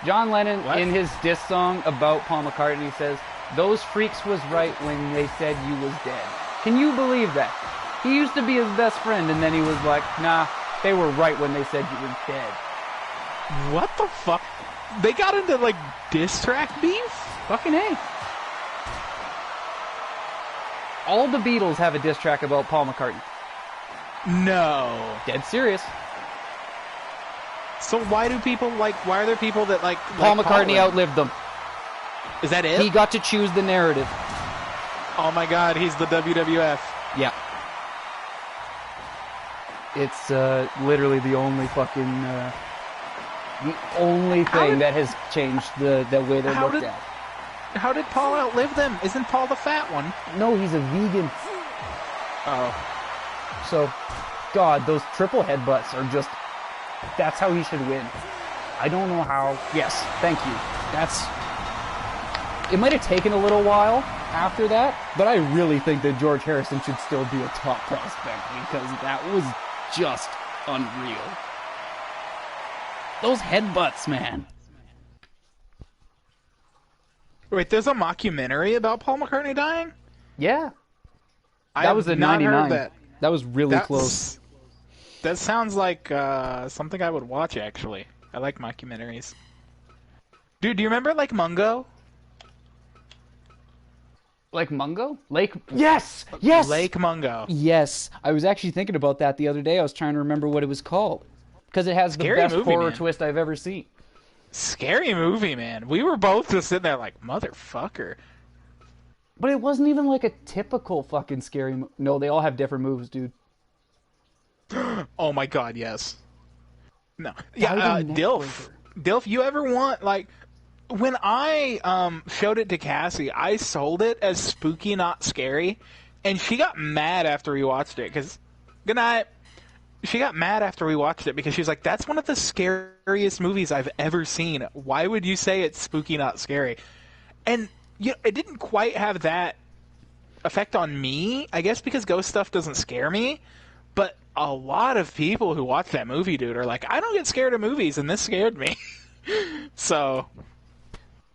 John Lennon, in his diss song about Paul McCartney, says, "Those freaks was right when they said you was dead." Can you believe that? He used to be his best friend, and then he was like, nah, they were right when they said you were dead. What the fuck? They got into, like, diss track beef? Fucking A. All the Beatles have a diss track about Paul McCartney. No. Dead serious. So why do people like? Why are there people that like? Paul like McCartney Paul? outlived them. Is that it? He got to choose the narrative. Oh my God, he's the WWF. Yeah. It's literally the only fucking the only thing that has changed the way they're looked at. How did Paul outlive them? Isn't Paul the fat one? No, he's a vegan. Oh. So, God, those triple headbutts are just... That's how he should win. I don't know how... Yes, thank you. That's... It might have taken a little while after that, but I really think that George Harrison should still be a top prospect because that was just unreal. Those headbutts, man. Wait, there's a mockumentary about Paul McCartney dying? Yeah. I That have was a not 99. heard that. That was really close. That sounds like something I would watch, actually. I like mockumentaries. Dude, do you remember, like, Mungo? Like Mungo? Lake... Yes! Yes! Lake Mungo. Yes. I was actually thinking about that the other day. I was trying to remember what it was called. Because it has Scary the best movie, horror man. twist I've ever seen. Scary movie, man. We were both just sitting there like, motherfucker. But it wasn't even like a typical fucking scary... No, they all have different moves, dude. Oh my God, yes. No. Why Yeah, the neck Dilf. breaker? Dilf, you ever want, like... When I showed it to Cassie, I sold it as spooky, not scary. And she got mad after we watched it, because... Good night. She got mad after we watched it because she's like, that's one of the scariest movies I've ever seen. Why would you say it's spooky, not scary? And you know, it didn't quite have that effect on me, I guess because ghost stuff doesn't scare me. But a lot of people who watch that movie, dude, are like, I don't get scared of movies, and this scared me. So...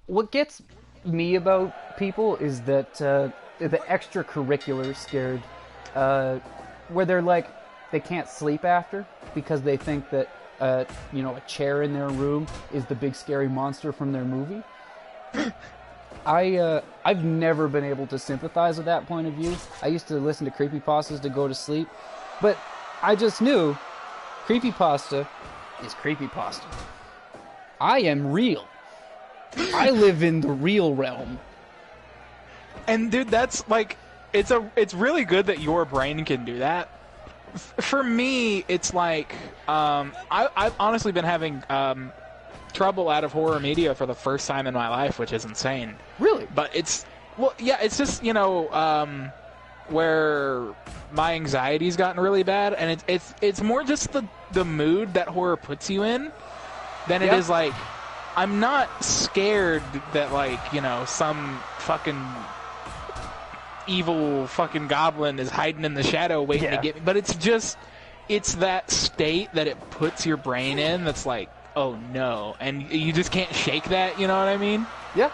What gets me about people is that the extracurricular scared, where they're like, they can't sleep after because they think that, a chair in their room is the big scary monster from their movie. I've never been able to sympathize with that point of view. I used to listen to creepypastas to go to sleep, but I just knew creepypasta is creepypasta. I am real. I live in the real realm. And dude, that's like, it's really good that your brain can do that. For me, it's like, I've honestly been having trouble out of horror media for the first time in my life, which is insane. Really? But it's just, where my anxiety's gotten really bad, and it's more just the mood that horror puts you in than it is like, I'm not scared that, like, some fucking evil fucking goblin is hiding in the shadow waiting to get me. But it's that state that it puts your brain in that's like, oh no. And you just can't shake that, you know what I mean? Yeah,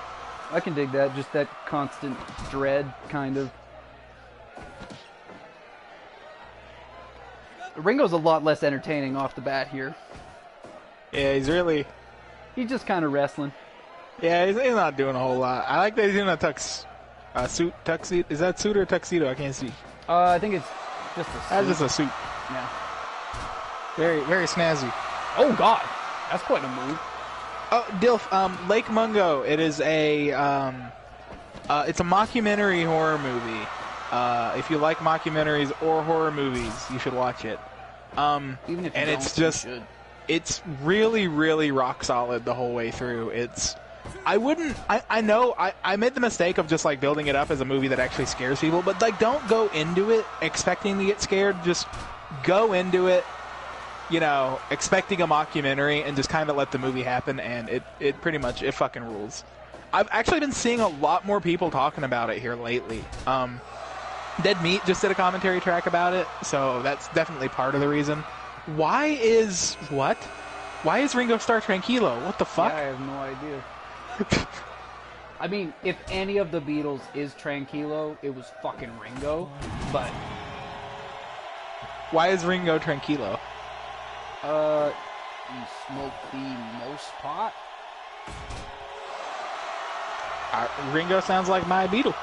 I can dig that. Just that constant dread, kind of. Ringo's a lot less entertaining off the bat here. Yeah, He's just kind of wrestling. Yeah, he's not doing a whole lot. I like that he's in a suit, tuxedo. Is that suit or tuxedo? I can't see. I think it's just a suit. That's just a suit. Yeah. Very, very snazzy. Oh, God. That's quite a move. Oh, Dilf, Lake Mungo. It is it's a mockumentary horror movie. If you like mockumentaries or horror movies, you should watch it. Even if you and don't, it's just, you should. it's really, really rock solid the whole way through. I know I made the mistake of just like building it up as a movie that actually scares people, but like don't go into it expecting to get scared. Just go into it, expecting a mockumentary and just kind of let the movie happen, and it pretty much, it fucking rules. I've actually been seeing a lot more people talking about it here lately. Dead Meat just did a commentary track about it, so that's definitely part of the reason. Why is Ringo Starr Tranquilo? What the fuck? Yeah, I have no idea. I mean, if any of the Beatles is Tranquilo, it was fucking Ringo, but... Why is Ringo Tranquilo? You smoke the most pot? Ringo sounds like my Beatle.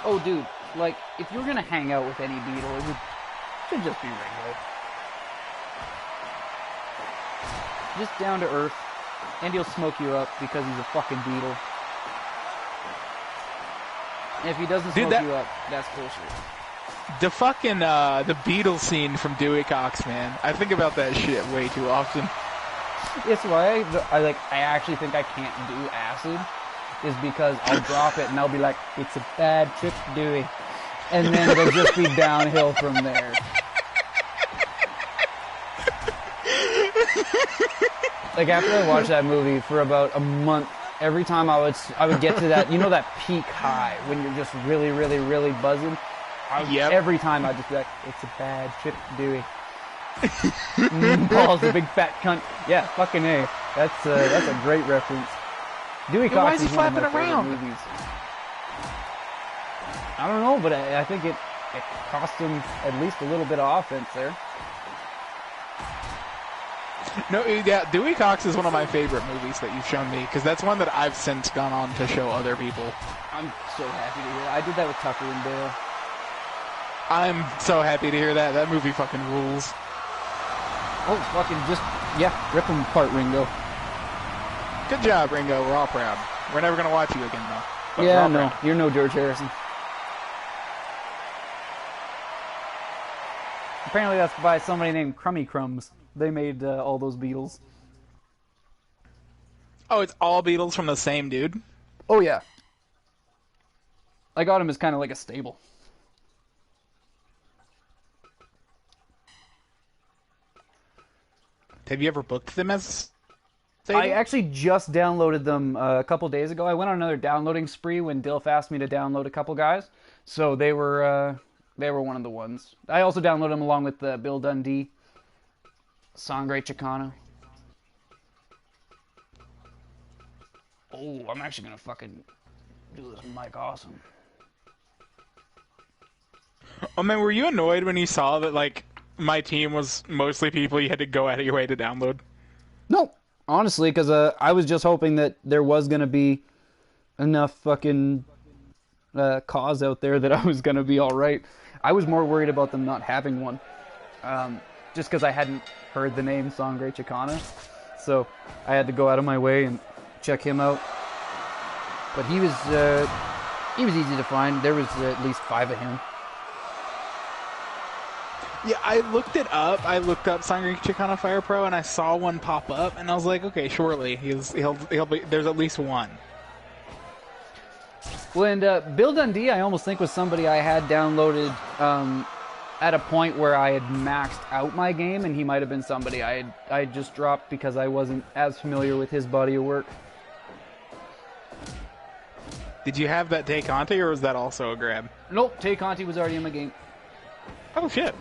Oh, dude, like, if you're gonna hang out with any Beatle, it should just be Ringo. just down to earth, and he'll smoke you up because he's a fucking beetle. And if he doesn't smoke you up, that's bullshit. The fucking the Beatles scene from Dewey Cox, man. I think about that shit way too often. It's why I actually think I can't do acid, is because I'll drop it and I'll be like, it's a bad trip, Dewey, and then it'll just be downhill from there. Like after I watched that movie for about a month, every time I would get to that, that peak high when you're just really, really, really buzzing. Every time I'd just be like, it's a bad trip, Dewey. Paul's a big fat cunt. Yeah, fucking A. That's a great reference. Dewey Cox why is he is one of my flapping around? favorite movies. I don't know, but I think it cost him at least a little bit of offense there. No, yeah, Dewey Cox is one of my favorite movies that you've shown me, because that's one that I've since gone on to show other people. I'm so happy to hear that. I did that with Tucker and Dale. I'm so happy to hear that. That movie fucking rules. Oh, fucking rip him apart, Ringo. Good job, Ringo. We're all proud. We're never going to watch you again, though. But yeah, no. You're no George Harrison. Apparently that's by somebody named Crummy Crumbs. They made all those Beatles. Oh, it's all Beatles from the same dude? Oh, yeah. I got him as kind of like a stable. Have you ever booked them as stable? I actually just downloaded them a couple days ago. I went on another downloading spree when Dilf asked me to download a couple guys. So they were one of the ones. I also downloaded them along with Bill Dundee, Sangre Chicano. Oh, I'm actually going to fucking do this with Mike Awesome. Oh, man, were you annoyed when you saw that, like, my team was mostly people you had to go out of your way to download? No, honestly, because I was just hoping that there was going to be enough fucking cause out there that I was going to be alright. I was more worried about them not having one. Just because I hadn't heard the name Sangre Chicana. So I had to go out of my way and check him out. But he was easy to find. There was at least 5 of him. Yeah, I looked it up. I looked up Sangre Chicana Fire Pro, and I saw one pop up, and I was like, okay, surely he'll be. There's at least one. Well, and Bill Dundee, I almost think was somebody I had downloaded at a point where I had maxed out my game, and he might have been somebody I had just dropped because I wasn't as familiar with his body of work. Did you have that Tay Conti, or was that also a grab? Nope, Tay Conti was already in my game. Oh shit!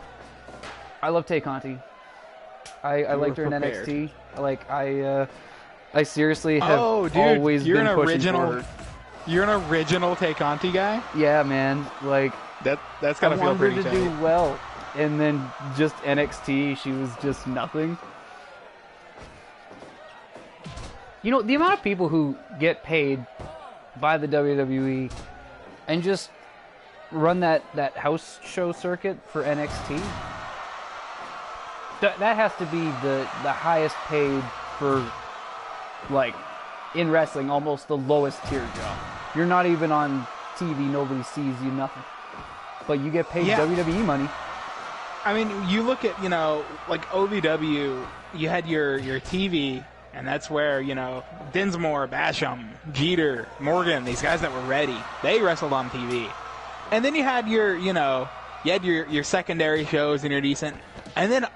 I love Tay Conti. I liked her in prepared. NXT. I seriously have always been pushing for her. You're an original Tay Conti guy? Yeah, man. Like that's gotta feel pretty I wanted her to do well, and then just NXT, she was just nothing. You know, the amount of people who get paid by the WWE and just run that house show circuit for NXT. That has to be the highest paid for, like, in wrestling, almost the lowest tier job. You're not even on TV, nobody sees you, nothing. But you get paid WWE money. I mean, you look at, like OVW, you had your TV, and that's where, Dinsmore, Basham, Jeter, Morgan, these guys that were ready, they wrestled on TV. And then you had your secondary shows and you're decent. And then,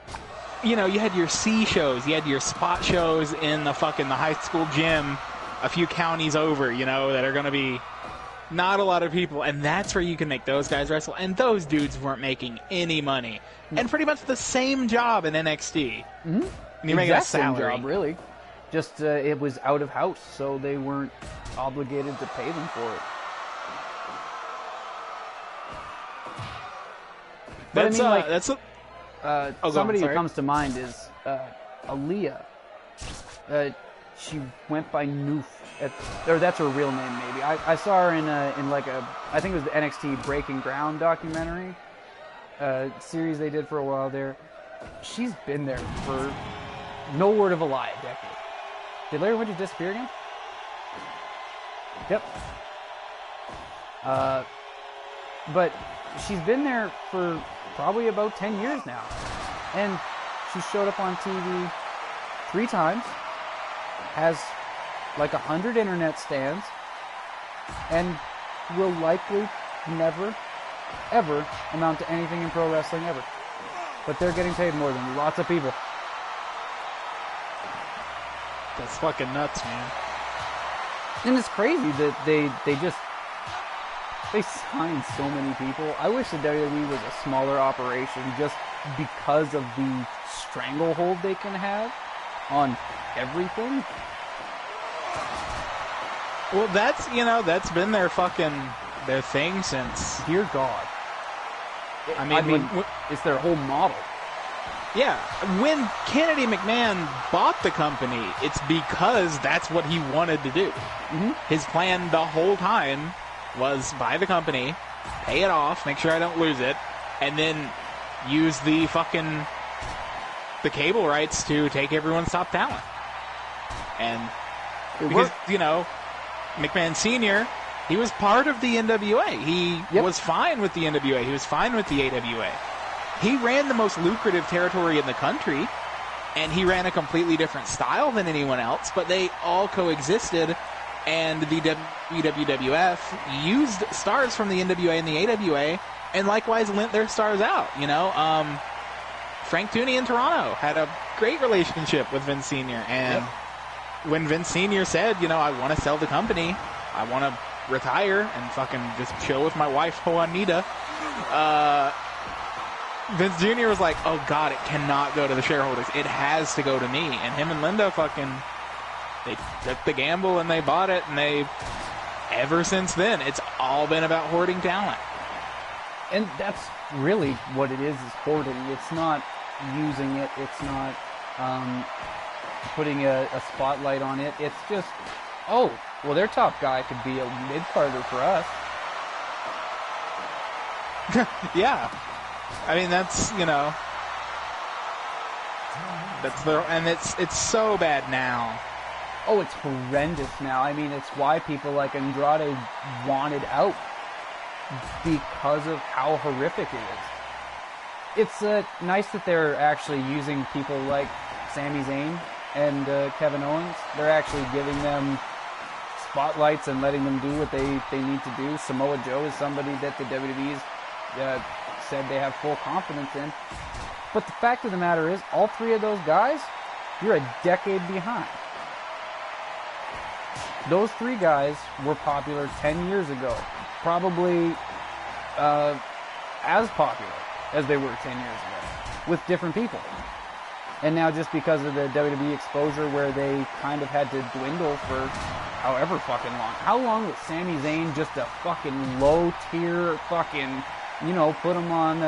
you had your C shows, you had your spot shows in the high school gym a few counties over, that are going to be not a lot of people. And that's where you can make those guys wrestle. And those dudes weren't making any money. And pretty much the same job in NXT. Mm-hmm. And you're making a salary. Same job, really. Just it was out of house, so they weren't obligated to pay them for it. But somebody who comes to mind is Aaliyah. She went by Noof, or that's her real name, maybe. I saw her in like I think it was the NXT Breaking Ground documentary series they did for a while there. She's been there for no word of a lie, a decade. Did Larry Winter disappear again? Yep. But she's been there for probably about 10 years now. And she showed up on TV 3 times, has like 100 internet stands, and will likely never, ever amount to anything in pro wrestling ever. But they're getting paid more than lots of people. That's fucking nuts, man. And it's crazy that they signed so many people. I wish the WWE was a smaller operation just because of the stranglehold they can have on everything. Well, that's been their thing since. Dear God. I mean, it's their whole model. Yeah, when Kennedy McMahon bought the company, it's because that's what he wanted to do. Mm-hmm. His plan the whole time was buy the company, pay it off, make sure I don't lose it, and then use the cable rights to take everyone's top talent. And because, McMahon Sr., he was part of the NWA. He was fine with the NWA. He was fine with the AWA. He ran the most lucrative territory in the country, and he ran a completely different style than anyone else, but they all coexisted, and the WWF used stars from the NWA and the AWA, and likewise lent their stars out, Frank Tooney in Toronto had a great relationship with Vince Sr., and when Vince Sr. said, I want to sell the company, I want to retire and fucking just chill with my wife, Juanita, Vince Jr. was like, oh God, it cannot go to the shareholders. It has to go to me. And him and Linda they took the gamble and they bought it, and ever since then, it's all been about hoarding talent. And that's really what it is hoarding. It's not using it. It's not putting a spotlight on it. It's just, their top guy could be a mid-carder for us. Yeah. I mean, that's it's so bad now. Oh, it's horrendous now. I mean, it's why people like Andrade wanted out, because of how horrific it is. It's nice that they're actually using people like Sami Zayn and Kevin Owens. They're actually giving them spotlights and letting them do what they need to do. Samoa Joe is somebody that the WWE's said they have full confidence in. But the fact of the matter is, all 3 of those guys, you're a decade behind. Those 3 guys were popular 10 years ago. Probably as popular as they were 10 years ago, with different people. And now just because of the WWE exposure where they kind of had to dwindle for however fucking long. How long was Sami Zayn just a fucking low tier fucking, put him on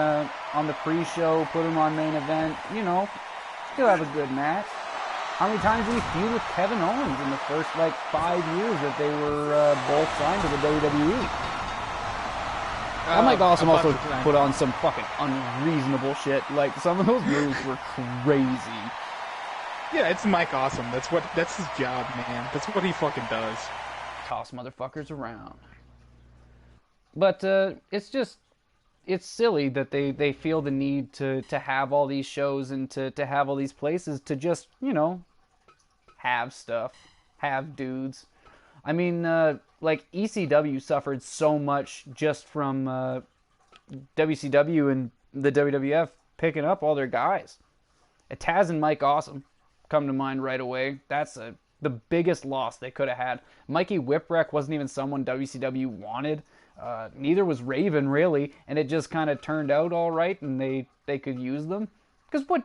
the pre-show, put him on main event, still have a good match. How many times did he feud with Kevin Owens in the first 5 years that they were both signed to the WWE? Mike Awesome also put on some fucking unreasonable shit. Like, some of those moves were crazy. Yeah, it's Mike Awesome. That's his job, man. That's what he fucking does. Toss motherfuckers around. But it's silly that they feel the need to have all these shows and to have all these places to just, have stuff, have dudes. I mean, ECW suffered so much just from WCW and the WWF picking up all their guys. Taz and Mike Awesome come to mind right away. That's the biggest loss they could have had. Mikey Whipwreck wasn't even someone WCW wanted. Neither was Raven, really, and it just kind of turned out all right, and they could use them. Because what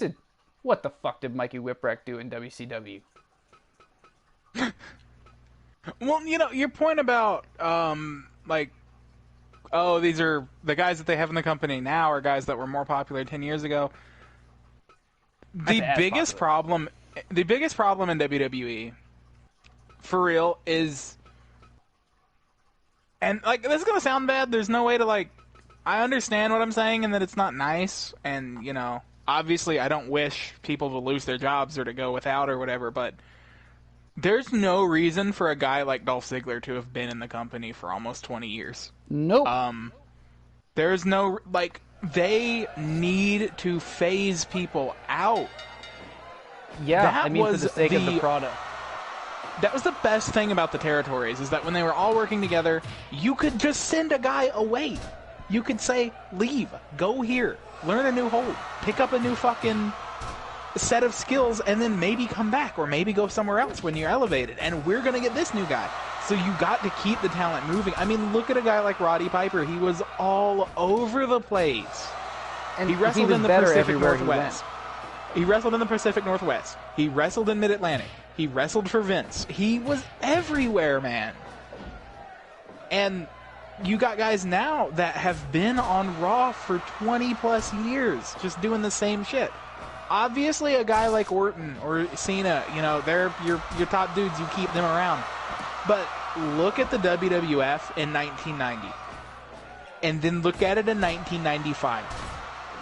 the fuck did Mikey Whipwreck do in WCW? Well, your point about, these are the guys that they have in the company now are guys that were more popular 10 years ago. The biggest problem in WWE, for real, is, and, this is going to sound bad, there's no way to, I understand what I'm saying and that it's not nice, and, obviously I don't wish people to lose their jobs or to go without or whatever, but there's no reason for a guy like Dolph Ziggler to have been in the company for almost 20 years. Nope. There's no, like, they need to phase people out. Yeah, That I mean, for was the sake of the the- product. That was the best thing about the territories, is that when they were all working together, you could just send a guy away. You could say, leave, go here, learn a new hold, pick up a new fucking set of skills, and then maybe come back, or maybe go somewhere else when you're elevated, and we're going to get this new guy. So you got to keep the talent moving. I mean, look at a guy like Roddy Piper. He was all over the place. And He wrestled was in the better Pacific everywhere Northwest. He wrestled in the Pacific Northwest. He wrestled in Mid-Atlantic. He wrestled for Vince. He was everywhere, man. And you got guys now that have been on Raw for 20 plus years, just doing the same shit. Obviously, a guy like Orton or Cena, you know, they're your top dudes. You keep them around. But look at the WWF in 1990, and then look at it in 1995,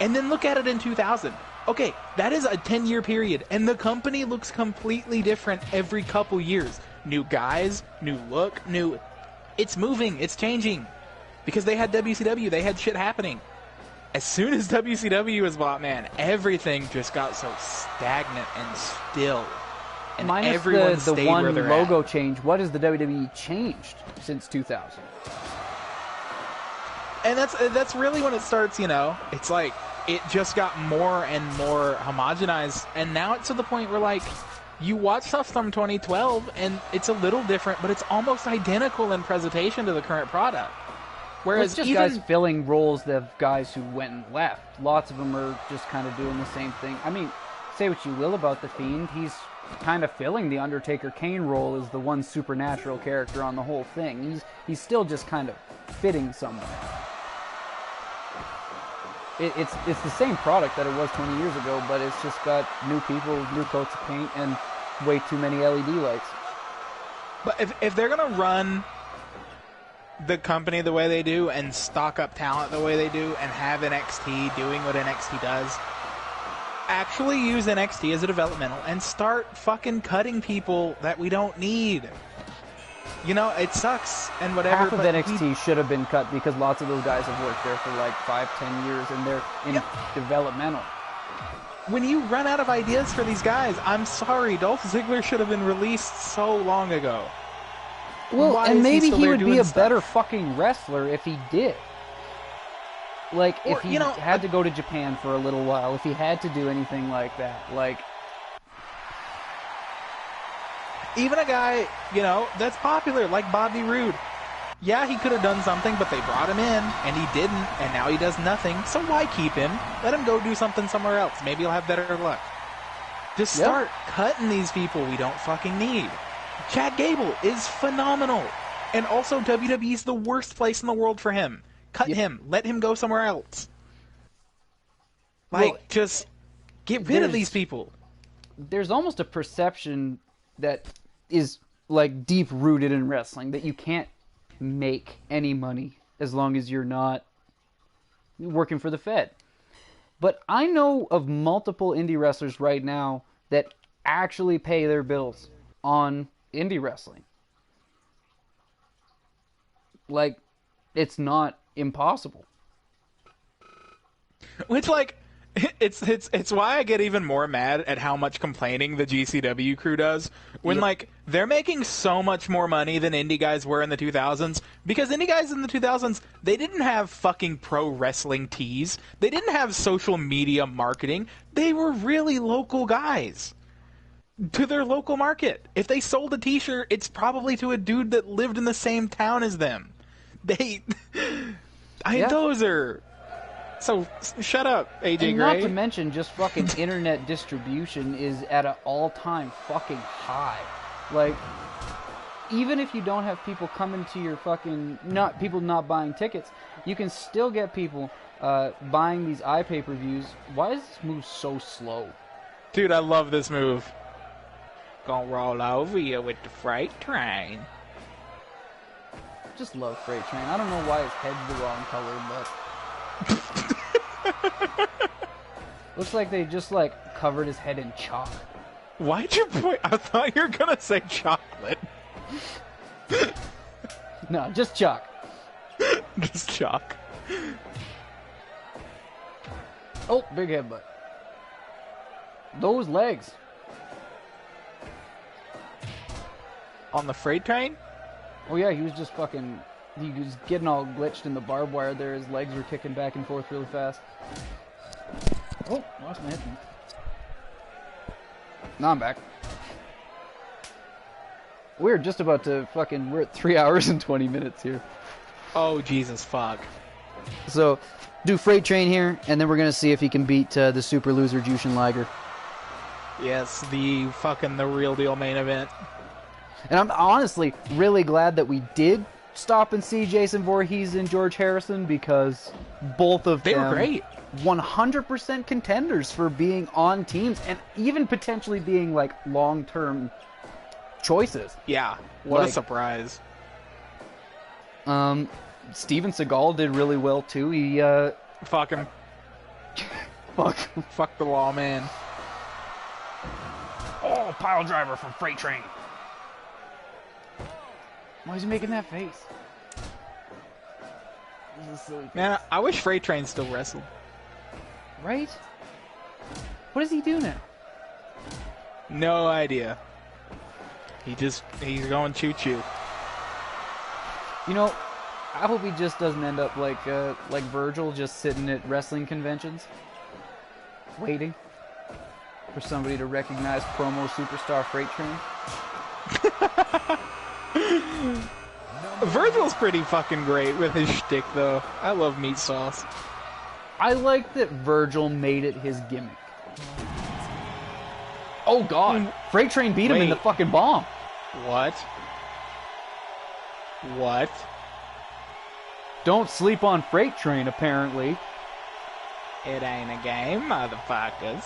and then look at it in 2000. Okay, that is a 10-year period, and the company looks completely different every couple years. New guys, new look, new... It's moving, it's changing. Because they had WCW, they had shit happening. As soon as WCW was bought, man, everything just got so stagnant and still. And Minus everyone the stayed one where they're logo at. change, what has the WWE changed since 2000? And that's really when it starts, you know. It's like, it just got more and more homogenized, and now it's to the point where, like, you watch stuff from 2012, and it's a little different, but it's almost identical in presentation to the current product. Well, Whereas it's just even, guys filling roles of guys who went and left. Lots of them are just kind of doing the same thing. I mean, say what you will about The Fiend, he's kind of filling the Undertaker-Kane role as the one supernatural character on the whole thing. He's still just kind of fitting somewhere. It's the same product that it was 20 years ago, but it's just got new people, new coats of paint, and way too many LED lights. but if they're gonna run the company the way they do and stock up talent the way they do and have NXT doing what NXT does, actually use NXT as a developmental and start fucking cutting people that we don't need. You know, it sucks and whatever. Half of but NXT should have been cut because lots of those guys have worked there for like 5-10 years and they're in developmental. when you run out of ideas for these guys, I'm sorry, Dolph Ziggler should have been released so long ago. Well, Why and is maybe still he there would be doing a stuff? better fucking wrestler if he did. Like, Or, if he you know, had to go to Japan for a little while, if he had to do anything like that. Like, Even a guy, you know, that's popular, like Bobby Roode. Yeah, he could have done something, but they brought him in, and he didn't, and now he does nothing. So why keep him? Let him go do something somewhere else. Maybe he'll have better luck. Just Yep. start cutting these people we don't fucking need. Chad Gable is phenomenal. And also, WWE's the worst place in the world for him. Cut Yep. him. Let him go somewhere else. Like, Well, just get rid of there's- these people. there's almost a perception that is, like, deep-rooted in wrestling, that you can't make any money as long as you're not working for the Fed. But I know of multiple indie wrestlers right now that actually pay their bills on indie wrestling. Like, it's not impossible. Which, like, it's why I get even more mad at how much complaining the GCW crew does when, Yep. like, they're making so much more money than indie guys were in the 2000s, because indie guys in the 2000s, they didn't have fucking pro wrestling tees. They didn't have social media marketing. They were really local guys to their local market. If they sold a t-shirt, it's probably to a dude that lived in the same town as them. Yeah. Those are... So, shut up, AJ And Gray. not to mention, just fucking internet distribution is at an all-time fucking high. Like, even if you don't have people coming to your fucking... people not buying tickets, you can still get people buying these iPay-per-views. Why is this move so slow? Dude, I love this move. Gonna roll over you with the freight train. Just love Freight Train. I don't know why his head's the wrong color, but... Looks like they just, like, covered his head in chalk. Why'd you point? I thought you were gonna say chocolate. No, just chalk. Just chalk. Oh, big headbutt. Those legs. On the freight train? Oh yeah, he was just fucking... He was getting all glitched in the barbed wire there. His legs were kicking back and forth really fast. Oh, lost my headphone. Now I'm back. We're just about to fucking... We're at 3 hours and 20 minutes here. Oh, Jesus, fuck. So, do Freight Train here, and then we're going to see if he can beat the super loser Jushin Liger. Yes, the real deal main event. And I'm honestly really glad that we did stop and see Jason Voorhees and George Harrison, because both of them... They were great. 100% contenders for being on teams, and even potentially being, like, long-term choices. Yeah, what like, a surprise. Steven Seagal did really well, too. He, Fuck him. Fuck. Fuck the law, man. Oh, pile driver from Freight Train. Why is he making that face? This is a silly face. Man, I wish Freight Train still wrestled. Right? What does he do now? No idea. He's going choo-choo. You know, I hope he just doesn't end up like Virgil, just sitting at wrestling conventions, waiting for somebody to recognize promo superstar Freight Train. Virgil's pretty fucking great with his shtick, though. I love meat sauce. I like that Virgil made it his gimmick. Oh god, Freight Train beat him in the fucking bomb. What? What? Don't sleep on Freight Train, apparently. It ain't a game, motherfuckers.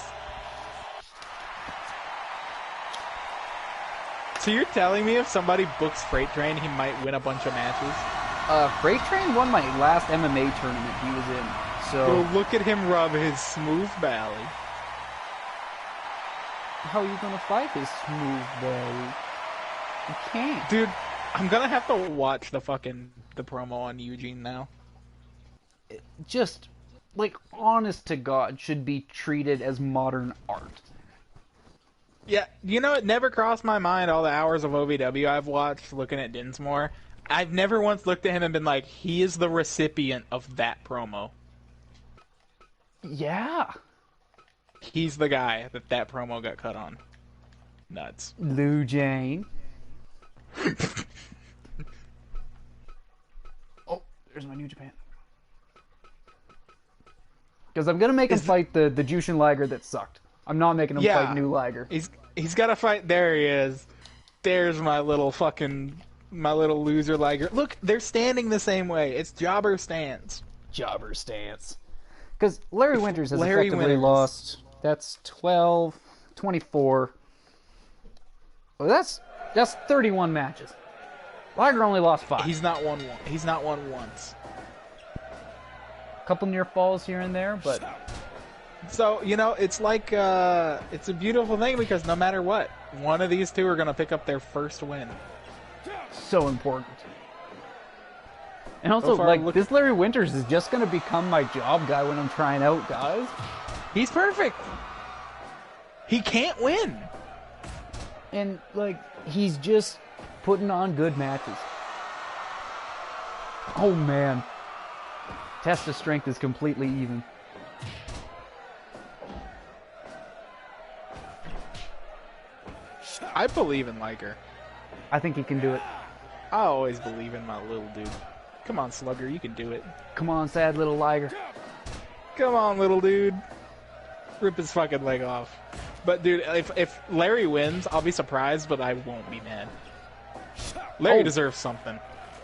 So you're telling me if somebody books Freight Train, he might win a bunch of matches? Freight Train won my last MMA tournament he was in, so... Go look at him rub his smooth belly. How are you gonna fight his smooth belly? You can't. Dude, I'm gonna have to watch the promo on Eugene now. Just, like, honest to God, should be treated as modern art. Yeah, you know, it never crossed my mind all the hours of OVW I've watched looking at Dinsmore. I've never once looked at him and been like, he is the recipient of that promo. Yeah. He's the guy that promo got cut on. Nuts. Lou Jane. Oh, there's my New Japan. Because I'm going to make him fight the Jushin Liger that sucked. I'm not making him fight New Liger. He's got to fight. There he is. There's my little loser Liger. Look, they're standing the same way. It's jobber stance. Jobber stance. Because Larry Winters has effectively lost. That's 12, 24. Well, that's 31 matches. Liger only lost 5. He's not won once. A couple near falls here and there, but... So, you know, it's like, it's a beautiful thing because no matter what, one of these two are going to pick up their first win. So important. And also, this Larry Winters is just going to become my job guy when I'm trying out guys. He's perfect. He can't win. And, he's just putting on good matches. Oh, man. Test of strength is completely even. I believe in Liger. I think he can do it. I always believe in my little dude. Come on, Slugger, you can do it. Come on, sad little Liger. Come on, little dude. Rip his fucking leg off. But, dude, if Larry wins, I'll be surprised, but I won't be mad. Larry deserves something.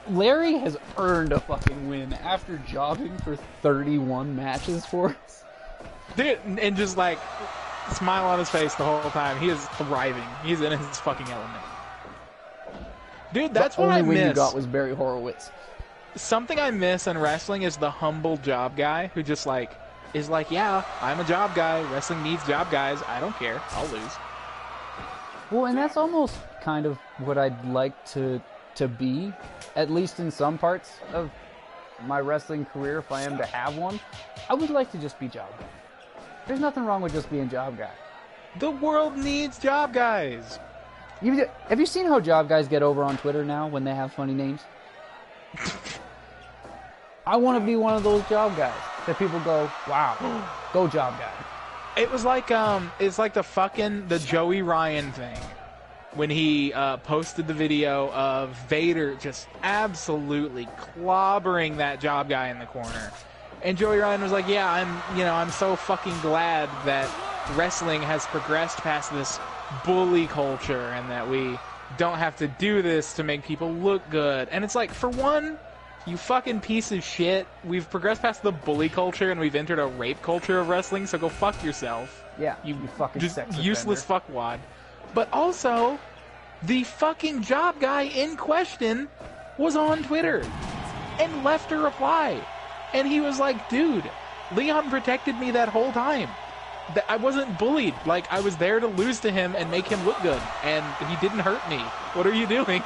Larry has earned a fucking win after jobbing for 31 matches for us. Dude, and just, smile on his face the whole time. He is thriving. He's in his fucking element. Dude, that's what I miss. The only win you got was Barry Horowitz. Something I miss in wrestling is the humble job guy who just, is like, yeah, I'm a job guy. Wrestling needs job guys. I don't care. I'll lose. Well, and that's almost kind of what I'd like to be, at least in some parts of my wrestling career, if I am to have one. I would like to just be job guy. There's nothing wrong with just being job guy. The world needs job guys. Have you seen how job guys get over on Twitter now when they have funny names? I want to be one of those job guys that people go, wow, go job guy. It was like it's like the Joey Ryan thing when he posted the video of Vader just absolutely clobbering that job guy in the corner, and Joey Ryan was like, yeah, I'm so fucking glad that wrestling has progressed past this bully culture and that we don't have to do this to make people look good. And it's like, for one, you fucking piece of shit, we've progressed past the bully culture and we've entered a rape culture of wrestling, so go fuck yourself. Yeah, you fucking just sex useless offender. fuckwad. But also, the fucking job guy in question was on Twitter and left a reply. And he was like, dude, Leon protected me that whole time. I wasn't bullied. Like, I was there to lose to him and make him look good. And he didn't hurt me. What are you doing?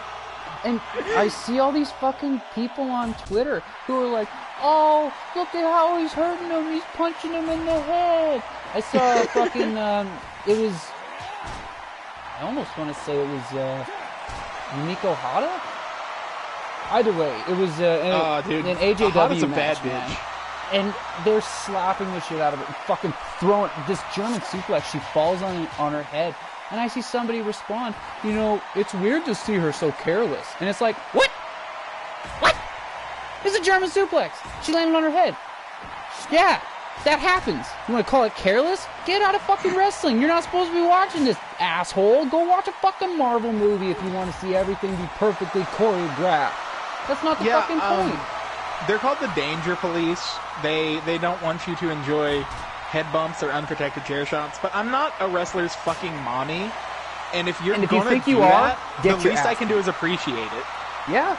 And I see all these fucking people on Twitter who are like, oh, look at how he's hurting him. He's punching him in the head. I saw a fucking, it was, I almost want to say it was, Miko Hata? Either way, it was an AJW Hata's a match, bad man. bitch. And they're slapping the shit out of it and fucking throwing this German suplex. She falls on her head. And I see somebody respond, you know, it's weird to see her so careless. And it's like, what? What? It's a German suplex. She landed on her head. Yeah, that happens. You want to call it careless? Get out of fucking wrestling. You're not supposed to be watching this, asshole. Go watch a fucking Marvel movie if you want to see everything be perfectly choreographed. That's not the fucking point. They're called the Danger Police. They don't want you to enjoy head bumps or unprotected chair shots, but I'm not a wrestler's fucking mommy, and if you're gonna think do you that, are, the get your least I ass can do is appreciate it. Yeah.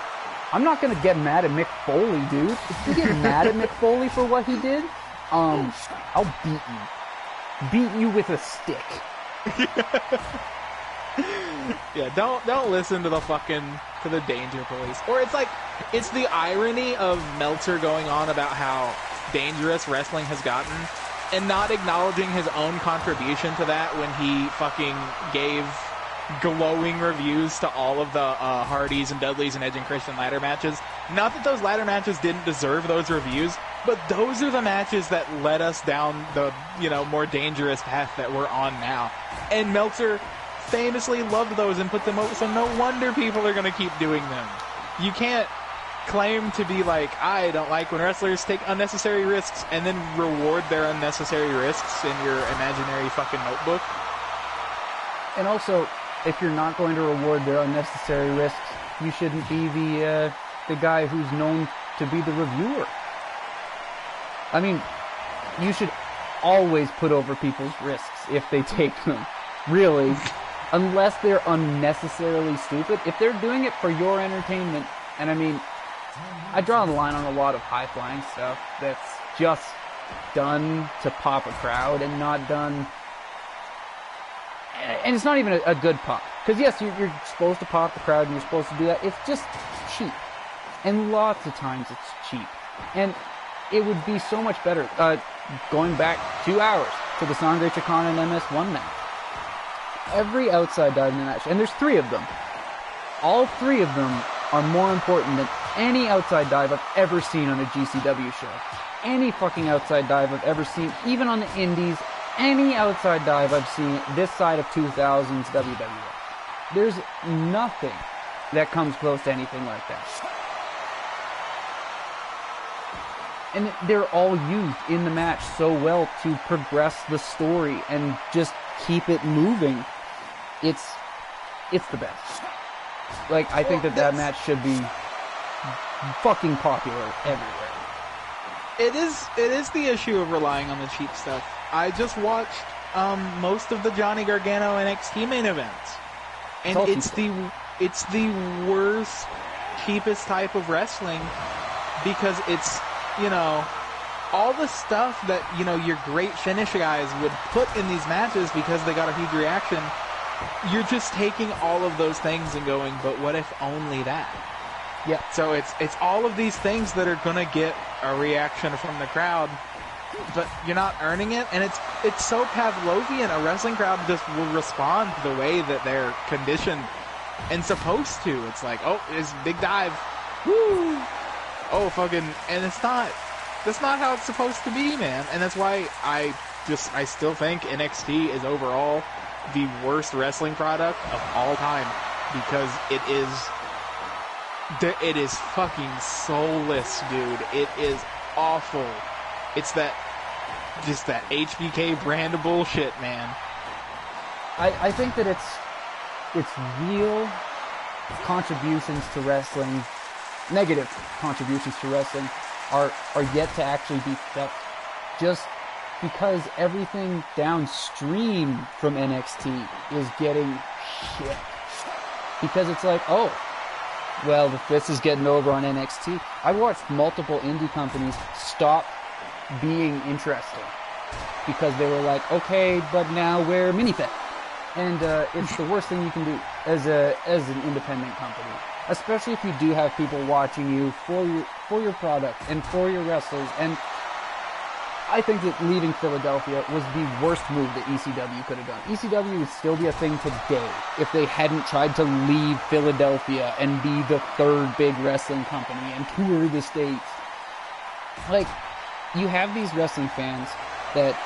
I'm not gonna get mad at Mick Foley, dude. If you get mad at Mick Foley for what he did, I'll beat you. Beat you with a stick. Yeah, don't listen to the Danger Police. Or it's the irony of Meltzer going on about how dangerous wrestling has gotten and not acknowledging his own contribution to that when he fucking gave glowing reviews to all of the Hardys and Dudleys and Edge and Christian ladder matches. Not that those ladder matches didn't deserve those reviews, but those are the matches that led us down the, more dangerous path that we're on now. And Meltzer famously loved those and put them over, so no wonder people are going to keep doing them. You can't claim to be like, I don't like when wrestlers take unnecessary risks and then reward their unnecessary risks in your imaginary fucking notebook. And also, if you're not going to reward their unnecessary risks, you shouldn't be the guy who's known to be the reviewer. I mean, you should always put over people's risks if they take them. Really. Unless they're unnecessarily stupid. If they're doing it for your entertainment, and I mean, I draw the line on a lot of high-flying stuff that's just done to pop a crowd and not done... And it's not even a good pop. Because yes, you're supposed to pop the crowd and you're supposed to do that. It's just cheap. And lots of times it's cheap. And it would be so much better going back 2 hours to the Sangre Chicana and MS1 match. Every outside dive in the match, and there's 3 of them. All 3 of them are more important than any outside dive I've ever seen on a GCW show. Any fucking outside dive I've ever seen, even on the indies, any outside dive I've seen this side of 2000's WWE. There's nothing that comes close to anything like that. And they're all used in the match so well to progress the story and just keep it moving. It's the best. Like, I think that match should be fucking popular everywhere. It is the issue of relying on the cheap stuff. I just watched most of the Johnny Gargano NXT main events, and it's the worst, cheapest type of wrestling because it's all the stuff that, you know, your great finish guys would put in these matches because they got a huge reaction, you're just taking all of those things and going, but what if only that? Yeah. So it's all of these things that are going to get a reaction from the crowd, but you're not earning it, and it's so Pavlovian. A wrestling crowd just will respond to the way that they're conditioned and supposed to. It's like, oh, it's big dive. Woo! Oh, fucking, and it's not. That's not how it's supposed to be, man. And that's why I still think NXT is overall the worst wrestling product of all time, because it is fucking soulless, dude. It is awful. It's that HBK brand of bullshit, man. I think that it's real contributions to wrestling, negative contributions to wrestling, are yet to actually be felt. Just because everything downstream from NXT is getting shit. Because it's like, oh, well, this is getting over on NXT. I watched multiple indie companies stop being interesting because they were like, okay, but now we're mini-fed. And it's the worst thing you can do as an independent company, especially if you do have people watching you for your product and for your wrestlers. And I think that leaving Philadelphia was the worst move that ECW could have done. ECW would still be a thing today if they hadn't tried to leave Philadelphia and be the third big wrestling company and tour the States. Like, you have these wrestling fans that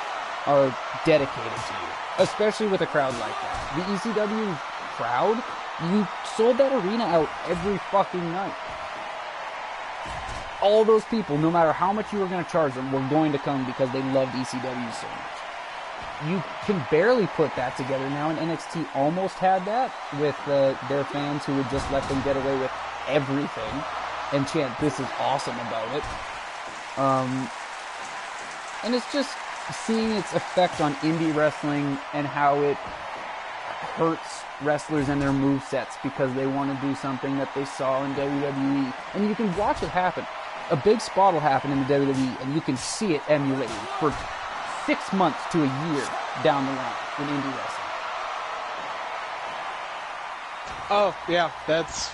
are dedicated to you, especially with a crowd like that. The ECW crowd, you sold that arena out every fucking night. All those people, no matter how much you were going to charge them, were going to come because they loved ECW so much. You can barely put that together now, and NXT almost had that with their fans who would just let them get away with everything and chant, "This is awesome" about it. And it's just seeing its effect on indie wrestling and how it hurts wrestlers and their movesets because they want to do something that they saw in WWE. And you can watch it happen. A big spot will happen in the WWE, and you can see it emulated for 6 months to a year down the line in indie wrestling. Oh, yeah, that's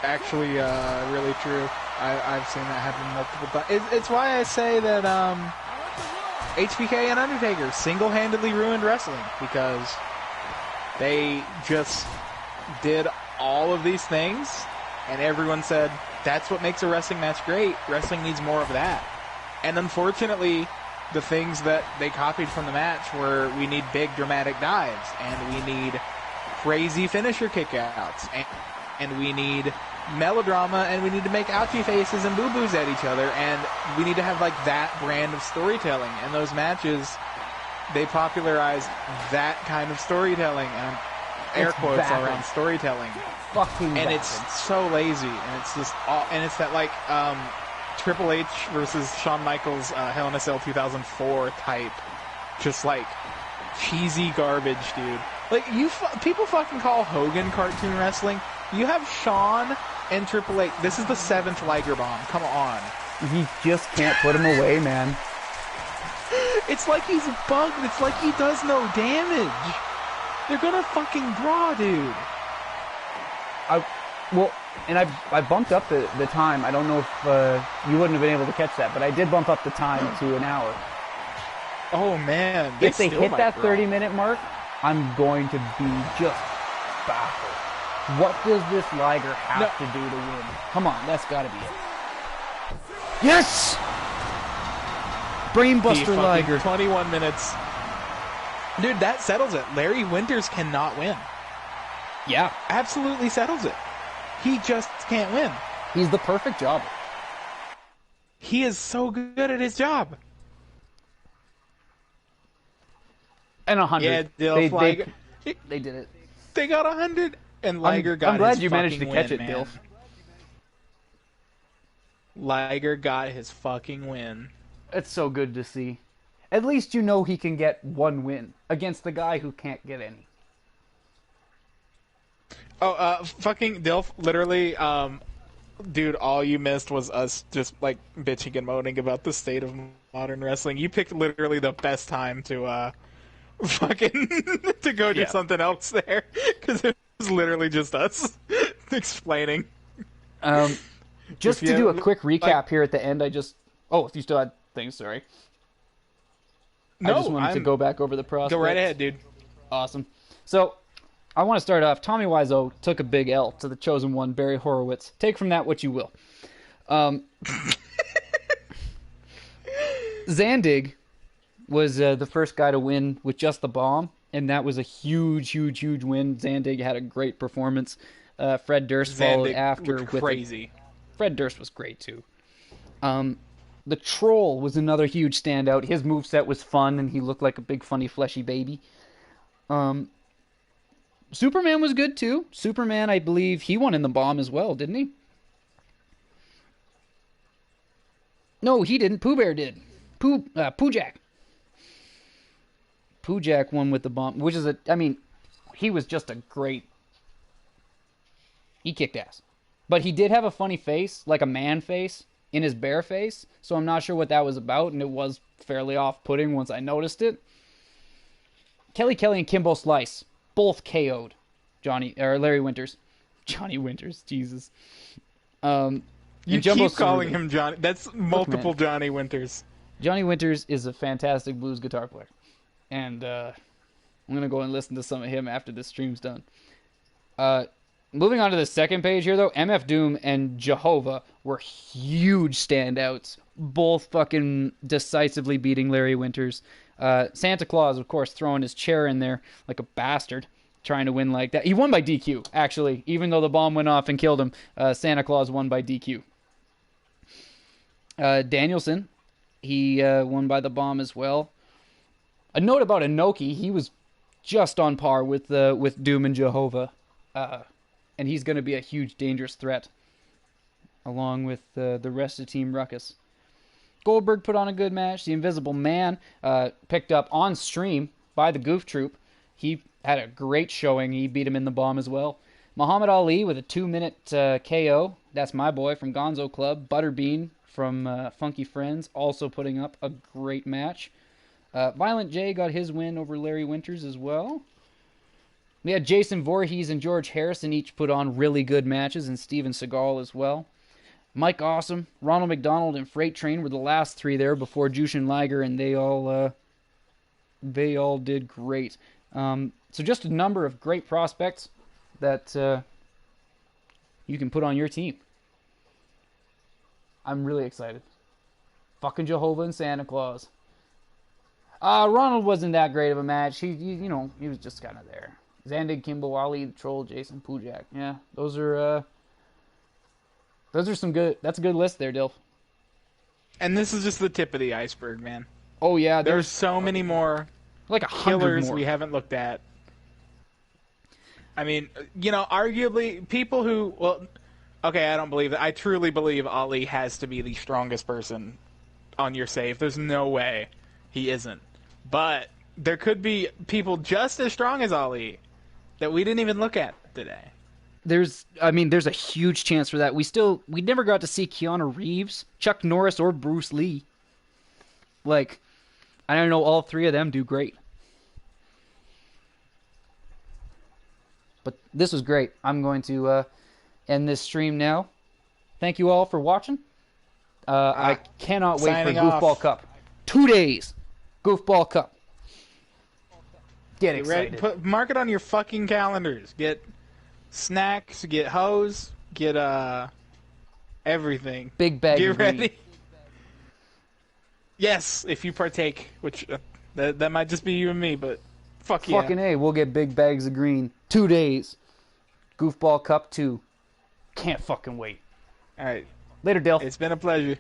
actually really true. I've seen that happen multiple times. It's why I say that HBK and Undertaker single-handedly ruined wrestling, because they just did all of these things, and everyone said, that's what makes a wrestling match great. Wrestling needs more of that. And unfortunately, the things that they copied from the match were, we need big dramatic dives, and we need crazy finisher kickouts, and we need melodrama, and we need to make ouchie faces and boo-boos at each other, and we need to have like that brand of storytelling. And those matches, they popularized that kind of storytelling, and air quotes all around storytelling. Fucking and vapid. it's so lazy, and it's just all, and it's that like Triple H versus Shawn Michaels Hell in a Cell 2004 type, just like cheesy garbage, dude. Like, people fucking call Hogan cartoon wrestling. You have Shawn and Triple H. This is the 7th Liger Bomb. Come on. You just can't put him away, man. It's like he's bugged. It's like he does no damage. They're gonna fucking draw, dude. I bumped up the time. I don't know if you wouldn't have been able to catch that, but I did bump up the time to an hour. Oh, man. If they hit that 30-minute mark, I'm going to be just baffled. What does this Liger have to do to win? Come on, that's got to be it. Yes! Brainbuster Liger. 21 minutes. Dude, that settles it. Larry Winters cannot win. Yeah. Absolutely settles it. He just can't win. He's the perfect jobber. He is so good at his job. And 100. Yeah, they did it. They got 100, and Liger got his fucking win. I'm glad you managed to catch it, man. Dilf. Liger got his fucking win. It's so good to see. At least you know he can get one win against the guy who can't get any. Oh, fucking Dilf, literally, Dude, all you missed was us just like bitching and moaning about the state of modern wrestling. You picked literally the best time to fucking to go do something else there because it was literally just us explaining. Just to do a quick recap here at the end, if you still had things, sorry. I just wanted to go back over the prospects. Go right ahead, dude. Awesome. So, I want to start off. Tommy Wiseau took a big L to the chosen one, Barry Horowitz. Take from that what you will. Zandig was the first guy to win with just the bomb, and that was a huge, huge, huge win. Zandig had a great performance. Fred Durst followed after with crazy. Fred Durst was great too. The Troll was another huge standout. His moveset was fun, and he looked like a big, funny, fleshy baby. Superman was good too. Superman, I believe, he won in the bomb as well, didn't he? No, he didn't. Pooh Bear did. Pooh-Jack. Pooh-Jack won with the bomb, which is he was just a great... He kicked ass. But he did have a funny face, like a man face, in his bear face, so I'm not sure what that was about, and it was fairly off-putting once I noticed it. Kelly and Kimbo Slice, both KO'd Larry Winters. Johnny Winters, Jesus. You keep calling him Johnny. That's multiple Johnny Winters. Johnny Winters is a fantastic blues guitar player. And I'm going to go and listen to some of him after this stream's done. Moving on to the second page here, though, MF Doom and Jehovah were huge standouts. Both fucking decisively beating Larry Winters. Santa Claus, of course, throwing his chair in there like a bastard, trying to win like that. He won by DQ, actually, even though the bomb went off and killed him. Santa Claus won by DQ. Danielson, he won by the bomb as well. A note about Inoki, he was just on par with Doom and Jehovah. And he's going to be a huge, dangerous threat, along with the rest of Team Ruckus. Goldberg put on a good match. The Invisible Man, picked up on stream by the Goof Troop. He had a great showing. He beat him in the bomb as well. Muhammad Ali with a 2-minute KO. That's my boy from Gonzo Club. Butterbean from Funky Friends, also putting up a great match. Violent J got his win over Larry Winters as well. We had Jason Voorhees and George Harrison each put on really good matches, and Steven Seagal as well. Mike Awesome, Ronald McDonald, and Freight Train were the last three there before Jushin Liger, and they all did great. So just a number of great prospects that you can put on your team. I'm really excited. Fucking Jehovah and Santa Claus. Ronald wasn't that great of a match. He was just kind of there. Zandig, Kimbo, Ali, the Troll, Jason, Pooh-Jack. Yeah, those are some good... That's a good list there, Dilf. And this is just the tip of the iceberg, man. Oh, yeah. There's so many more like 100 killers more we haven't looked at. I mean, arguably, people who... Well, okay, I don't believe that. I truly believe Ali has to be the strongest person on your save. There's no way he isn't. But there could be people just as strong as Ali that we didn't even look at today. There's a huge chance for that. We never got to see Keanu Reeves, Chuck Norris, or Bruce Lee. Like, I don't know, all three of them do great. But this was great. I'm going to end this stream now. Thank you all for watching. I cannot wait for Goofball Cup. 2 days. Goofball Cup. Get excited. Ready. Mark it on your fucking calendars. Get snacks, get hose, get everything. Big bag. Get ready. Yes, if you partake, which that might just be you and me, but fuck yeah. Fucking A, we'll get big bags of green. 2 days. Goofball Cup 2. Can't fucking wait. All right. Later, Dale. It's been a pleasure.